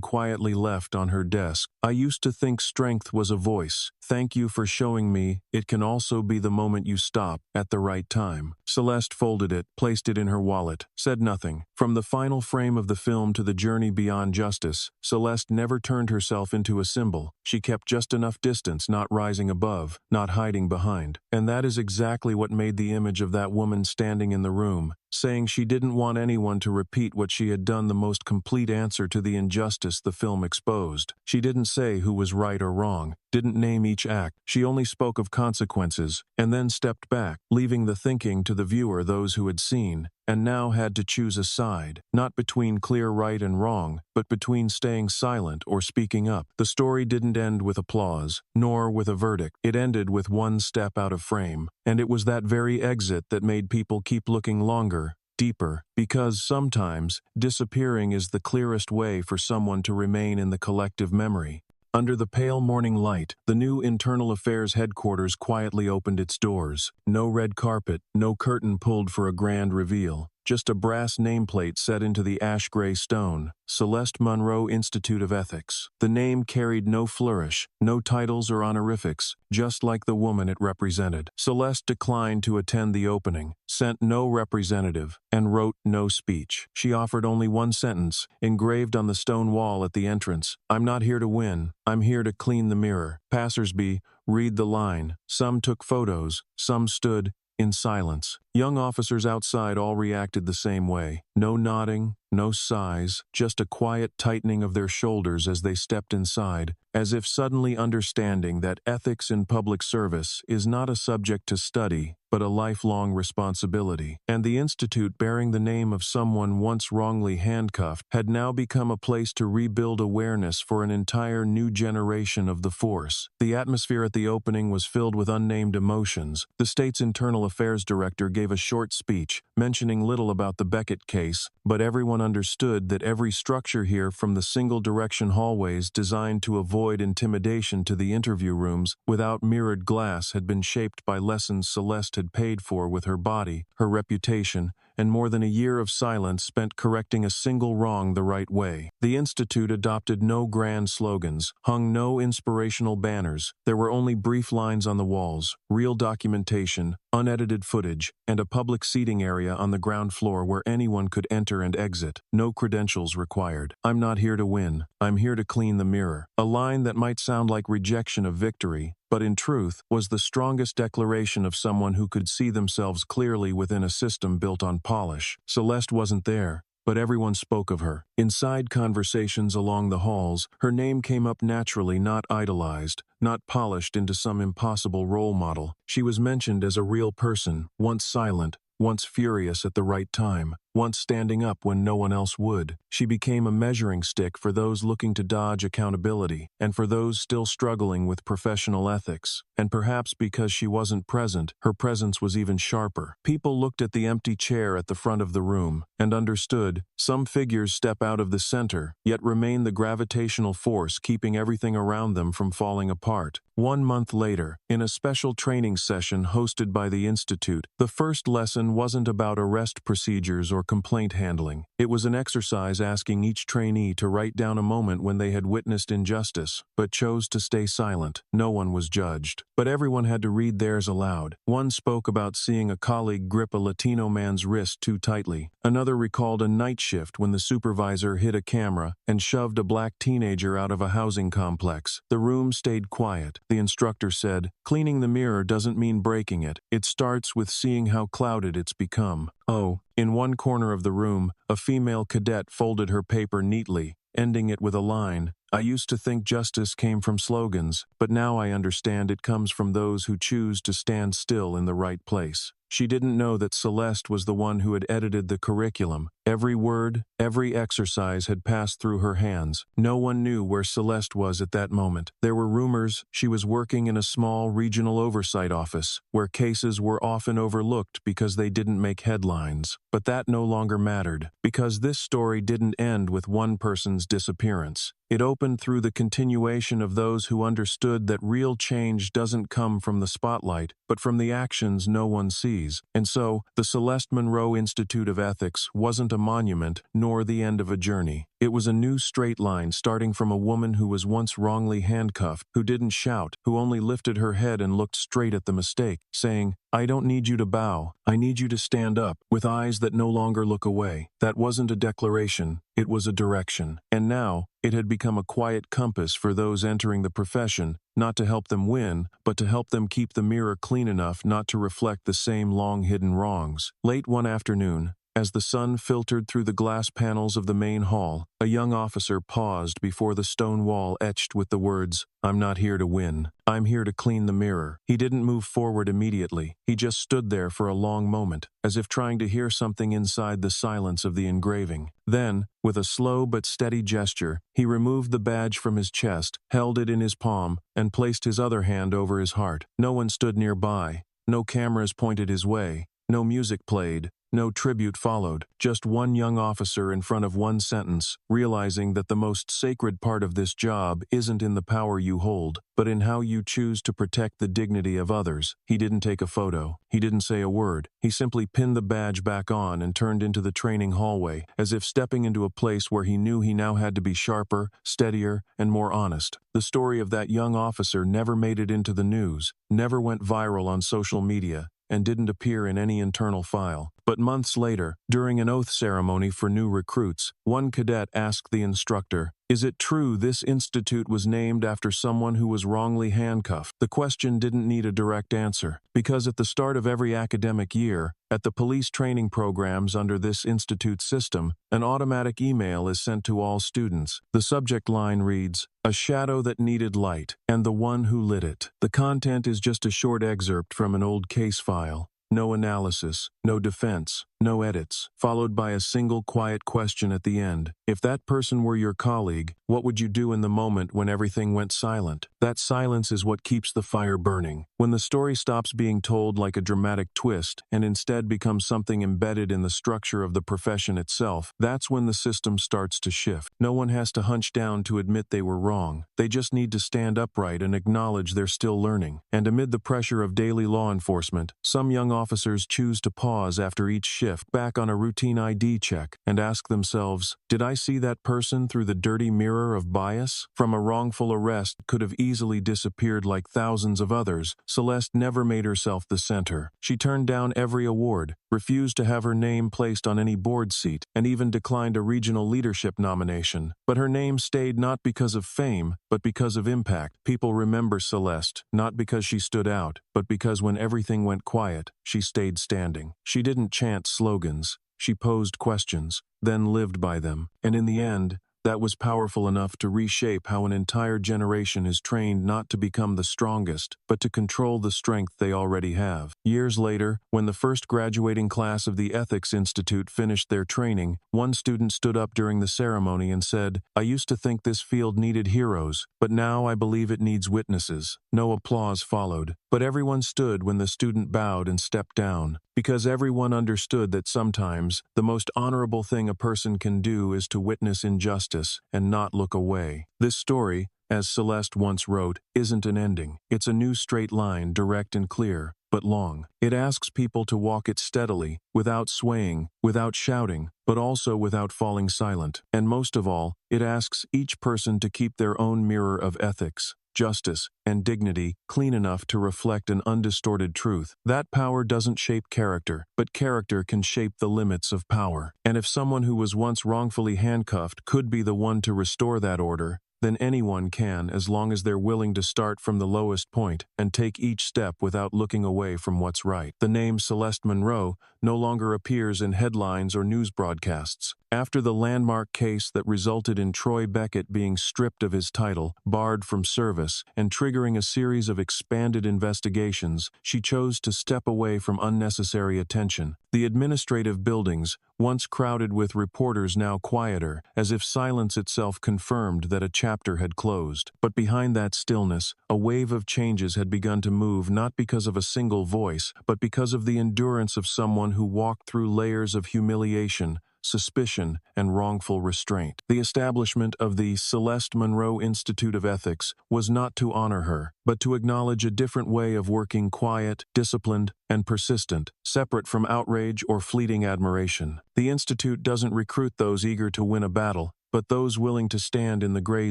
quietly left on her desk. "I used to think strength was a voice. Thank you for showing me it can also be the moment you stop at the right time." Celeste folded it, placed it in her wallet, said nothing. From the final frame of the film to the journey beyond justice, Celeste never turned herself into a symbol. She kept just enough distance, not rising above, not hiding behind. And that is exactly what made the image of that woman standing in the room, saying she didn't want anyone to repeat what she had done, the most complete answer to the injustice the film exposed. She didn't say who was right or wrong, didn't name each act. She only spoke of consequences, and then stepped back, leaving the thinking to the viewer, those who had seen, and now had to choose a side, not between clear right and wrong, but between staying silent or speaking up. The story didn't end with applause, nor with a verdict. It ended with one step out of frame, and it was that very exit that made people keep looking longer, deeper, because sometimes disappearing is the clearest way for someone to remain in the collective memory. Under the pale morning light, the new Internal Affairs headquarters quietly opened its doors. No red carpet, no curtain pulled for a grand reveal. Just a brass nameplate set into the ash-gray stone, Celeste Monroe Institute of Ethics. The name carried no flourish, no titles or honorifics, just like the woman it represented. Celeste declined to attend the opening, sent no representative, and wrote no speech. She offered only one sentence, engraved on the stone wall at the entrance: "I'm not here to win, I'm here to clean the mirror." Passersby read the line. Some took photos, some stood in silence. Young officers outside all reacted the same way. No nodding, no sighs, just a quiet tightening of their shoulders as they stepped inside, as if suddenly understanding that ethics in public service is not a subject to study, but a lifelong responsibility. And the institute, bearing the name of someone once wrongly handcuffed, had now become a place to rebuild awareness for an entire new generation of the force. The atmosphere at the opening was filled with unnamed emotions. The state's Internal Affairs Director gave a short speech, mentioning little about the Beckett case, but everyone understood that every structure here, from the single-direction hallways designed to avoid intimidation to the interview rooms without mirrored glass, had been shaped by lessons Celeste had paid for with her body, her reputation, and more than a year of silence spent correcting a single wrong the right way. The Institute adopted no grand slogans, hung no inspirational banners. There were only brief lines on the walls, real documentation, unedited footage, and a public seating area on the ground floor where anyone could enter and exit. No credentials required. "I'm not here to win. I'm here to clean the mirror." A line that might sound like rejection of victory, but in truth was the strongest declaration of someone who could see themselves clearly within a system built on polish. Celeste wasn't there, but everyone spoke of her. In side conversations along the halls, her name came up naturally, not idolized, not polished into some impossible role model. She was mentioned as a real person, once silent, once furious at the right time, once standing up when no one else would. She became a measuring stick for those looking to dodge accountability, and for those still struggling with professional ethics. And perhaps because she wasn't present, her presence was even sharper. People looked at the empty chair at the front of the room, and understood, some figures step out of the center, yet remain the gravitational force keeping everything around them from falling apart. 1 month later, in a special training session hosted by the Institute, the first lesson wasn't about arrest procedures or complaint handling. It was an exercise asking each trainee to write down a moment when they had witnessed injustice, but chose to stay silent. No one was judged, but everyone had to read theirs aloud. One spoke about seeing a colleague grip a Latino man's wrist too tightly. Another recalled a night shift when the supervisor hid a camera and shoved a black teenager out of a housing complex. The room stayed quiet. The instructor said, "Cleaning the mirror doesn't mean breaking it. It starts with seeing how clouded it's become." Oh, in one corner of the room, a female cadet folded her paper neatly, ending it with a line, "I used to think justice came from slogans, but now I understand it comes from those who choose to stand still in the right place." She didn't know that Celeste was the one who had edited the curriculum. Every word, every exercise had passed through her hands. No one knew where Celeste was at that moment. There were rumors she was working in a small regional oversight office, where cases were often overlooked because they didn't make headlines. But that no longer mattered, because this story didn't end with one person's disappearance. It opened through the continuation of those who understood that real change doesn't come from the spotlight, but from the actions no one sees. And so, the Celeste Monroe Institute of Ethics wasn't a monument, nor the end of a journey. It was a new straight line starting from a woman who was once wrongly handcuffed, who didn't shout, who only lifted her head and looked straight at the mistake, saying, "I don't need you to bow, I need you to stand up," with eyes that no longer look away. That wasn't a declaration, it was a direction. And now, it had become a quiet compass for those entering the profession, not to help them win, but to help them keep the mirror clean enough not to reflect the same long-hidden wrongs. Late one afternoon, as the sun filtered through the glass panels of the main hall, a young officer paused before the stone wall etched with the words, "I'm not here to win. I'm here to clean the mirror." He didn't move forward immediately. He just stood there for a long moment, as if trying to hear something inside the silence of the engraving. Then, with a slow but steady gesture, he removed the badge from his chest, held it in his palm, and placed his other hand over his heart. No one stood nearby. No cameras pointed his way. No music played. No tribute followed, just one young officer in front of one sentence, realizing that the most sacred part of this job isn't in the power you hold, but in how you choose to protect the dignity of others. He didn't take a photo. He didn't say a word. He simply pinned the badge back on and turned into the training hallway, as if stepping into a place where he knew he now had to be sharper, steadier, and more honest. The story of that young officer never made it into the news, never went viral on social media, and didn't appear in any internal file. But months later, during an oath ceremony for new recruits, one cadet asked the instructor, "Is it true this institute was named after someone who was wrongly handcuffed?" The question didn't need a direct answer, because at the start of every academic year, at the police training programs under this institute system, an automatic email is sent to all students. The subject line reads, "A shadow that needed light, and the one who lit it." The content is just a short excerpt from an old case file. No analysis, no defense, no edits, followed by a single quiet question at the end. If that person were your colleague, what would you do in the moment when everything went silent? That silence is what keeps the fire burning. When the story stops being told like a dramatic twist and instead becomes something embedded in the structure of the profession itself, that's when the system starts to shift. No one has to hunch down to admit they were wrong. They just need to stand upright and acknowledge they're still learning. And amid the pressure of daily law enforcement, some young officers choose to pause after each shift, back on a routine ID check, and ask themselves, did I see that person through the dirty mirror of bias? From a wrongful arrest could have easily disappeared like thousands of others, Celeste never made herself the center. She turned down every award, refused to have her name placed on any board seat, and even declined a regional leadership nomination. But her name stayed not because of fame, but because of impact. People remember Celeste, not because she stood out, but because when everything went quiet, she stayed standing. She didn't chant slogans. She posed questions, then lived by them. And in the end, that was powerful enough to reshape how an entire generation is trained not to become the strongest, but to control the strength they already have. Years later, when the first graduating class of the Ethics Institute finished their training, one student stood up during the ceremony and said, "I used to think this field needed heroes, but now I believe it needs witnesses." No applause followed, but everyone stood when the student bowed and stepped down, because everyone understood that sometimes the most honorable thing a person can do is to witness injustice and not look away. This story, as Celeste once wrote, isn't an ending. It's a new straight line, direct and clear, but long. It asks people to walk it steadily, without swaying, without shouting, but also without falling silent. And most of all, it asks each person to keep their own mirror of ethics, justice, and dignity clean enough to reflect an undistorted truth. That power doesn't shape character, but character can shape the limits of power. And if someone who was once wrongfully handcuffed could be the one to restore that order, then anyone can, as long as they're willing to start from the lowest point and take each step without looking away from what's right. The name Celeste Monroe no longer appears in headlines or news broadcasts. After the landmark case that resulted in Troy Beckett being stripped of his title, barred from service, and triggering a series of expanded investigations, she chose to step away from unnecessary attention. The administrative buildings, once crowded with reporters, now quieter, as if silence itself confirmed that a chapter had closed. But behind that stillness, a wave of changes had begun to move, not because of a single voice, but because of the endurance of someone who walked through layers of humiliation, suspicion, and wrongful restraint. The establishment of the Celeste Monroe Institute of Ethics was not to honor her, but to acknowledge a different way of working, quiet, disciplined, and persistent, separate from outrage or fleeting admiration. The Institute doesn't recruit those eager to win a battle, but those willing to stand in the gray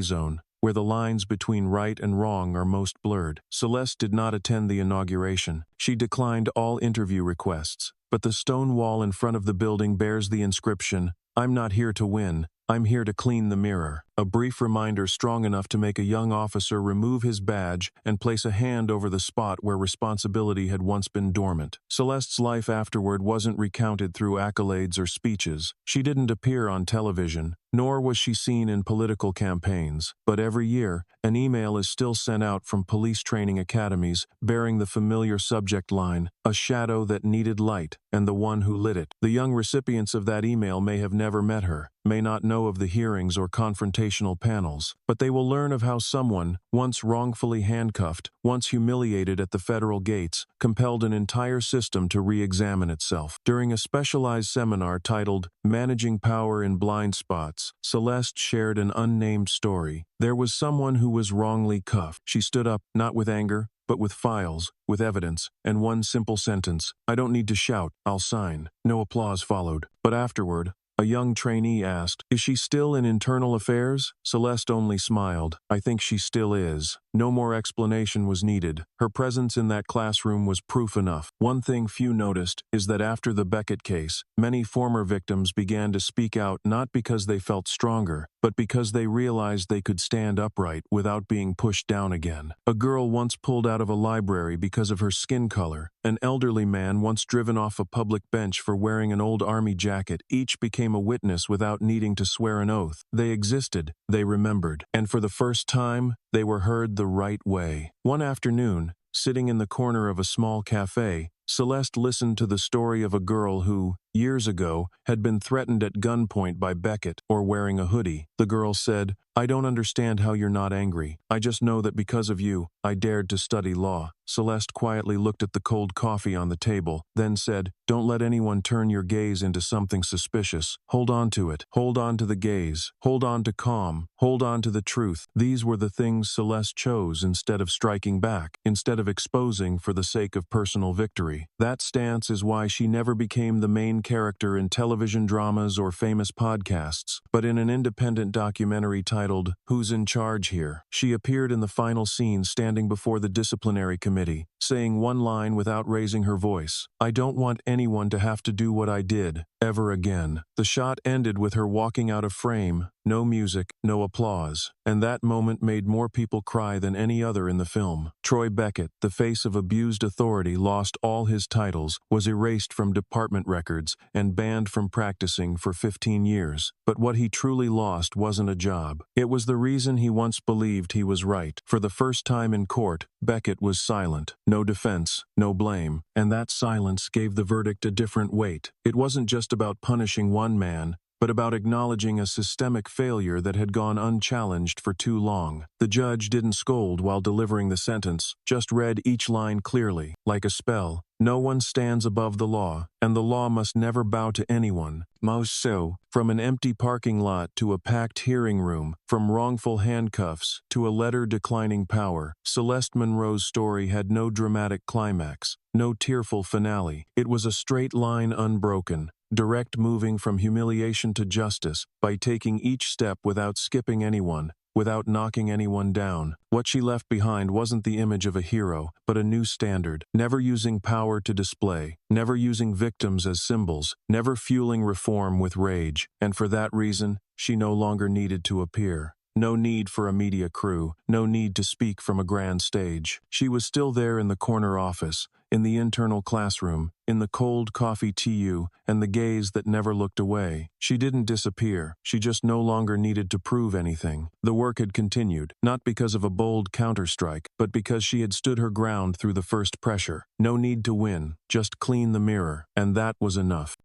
zone, where the lines between right and wrong are most blurred. Celeste did not attend the inauguration. She declined all interview requests, but the stone wall in front of the building bears the inscription, "I'm not here to win, I'm here to clean the mirror." A brief reminder strong enough to make a young officer remove his badge and place a hand over the spot where responsibility had once been dormant. Celeste's life afterward wasn't recounted through accolades or speeches. She didn't appear on television, nor was she seen in political campaigns. But every year, an email is still sent out from police training academies bearing the familiar subject line, "A shadow that needed light, and the one who lit it." The young recipients of that email may have never met her, may not know of the hearings or confrontational panels, but they will learn of how someone, once wrongfully handcuffed, once humiliated at the federal gates, compelled an entire system to re-examine itself. During a specialized seminar titled "Managing Power in Blind Spots," Celeste shared an unnamed story. There was someone who was wrongly cuffed. She stood up, not with anger, but with files, with evidence, and one simple sentence, "I don't need to shout, I'll sign." No applause followed, but afterward, a young trainee asked, "Is she still in internal affairs?" Celeste only smiled. "I think she still is." No more explanation was needed. Her presence in that classroom was proof enough. One thing few noticed is that after the Beckett case, many former victims began to speak out not because they felt stronger, but because they realized they could stand upright without being pushed down again. A girl once pulled out of a library because of her skin color. An elderly man once driven off a public bench for wearing an old army jacket. Each became a witness without needing to swear an oath. They existed, they remembered, and for the first time, they were heard the right way. One afternoon, sitting in the corner of a small cafe, Celeste listened to the story of a girl who, years ago, had been threatened at gunpoint by Beckett or wearing a hoodie. The girl said, "I don't understand how you're not angry. I just know that because of you, I dared to study law." Celeste quietly looked at the cold coffee on the table, then said, "Don't let anyone turn your gaze into something suspicious. Hold on to it. Hold on to the gaze. Hold on to calm. Hold on to the truth." These were the things Celeste chose instead of striking back, instead of exposing for the sake of personal victory. That stance is why she never became the main character in television dramas or famous podcasts, but in an independent documentary titled, "Who's in Charge Here?" She appeared in the final scene standing before the disciplinary committee, saying one line without raising her voice: "I don't want anyone to have to do what I did, ever again." The shot ended with her walking out of frame, no music, no applause, and that moment made more people cry than any other in the film. Troy Beckett, the face of abused authority, lost all his titles, was erased from department records, and banned from practicing for 15 years. But what he truly lost wasn't a job. It was the reason he once believed he was right. For the first time in court, Beckett was silent. No defense, no blame, and that silence gave the verdict a different weight. It wasn't just about punishing one man, but about acknowledging a systemic failure that had gone unchallenged for too long. The judge didn't scold while delivering the sentence, just read each line clearly, like a spell. No one stands above the law, and the law must never bow to anyone. Most so, from an empty parking lot to a packed hearing room, from wrongful handcuffs to a letter declining power, Celeste Monroe's story had no dramatic climax, no tearful finale. It was a straight line unbroken, direct, moving from humiliation to justice by taking each step without skipping anyone, without knocking anyone down. What she left behind wasn't the image of a hero, but a new standard, never using power to display, never using victims as symbols, never fueling reform with rage, and for that reason, she no longer needed to appear. No need for a media crew, no need to speak from a grand stage. She was still there in the corner office, in the internal classroom, in the cold coffee TU, and the gaze that never looked away. She didn't disappear, she just no longer needed to prove anything. The work had continued, not because of a bold counterstrike, but because she had stood her ground through the first pressure. No need to win, just clean the mirror, and that was enough.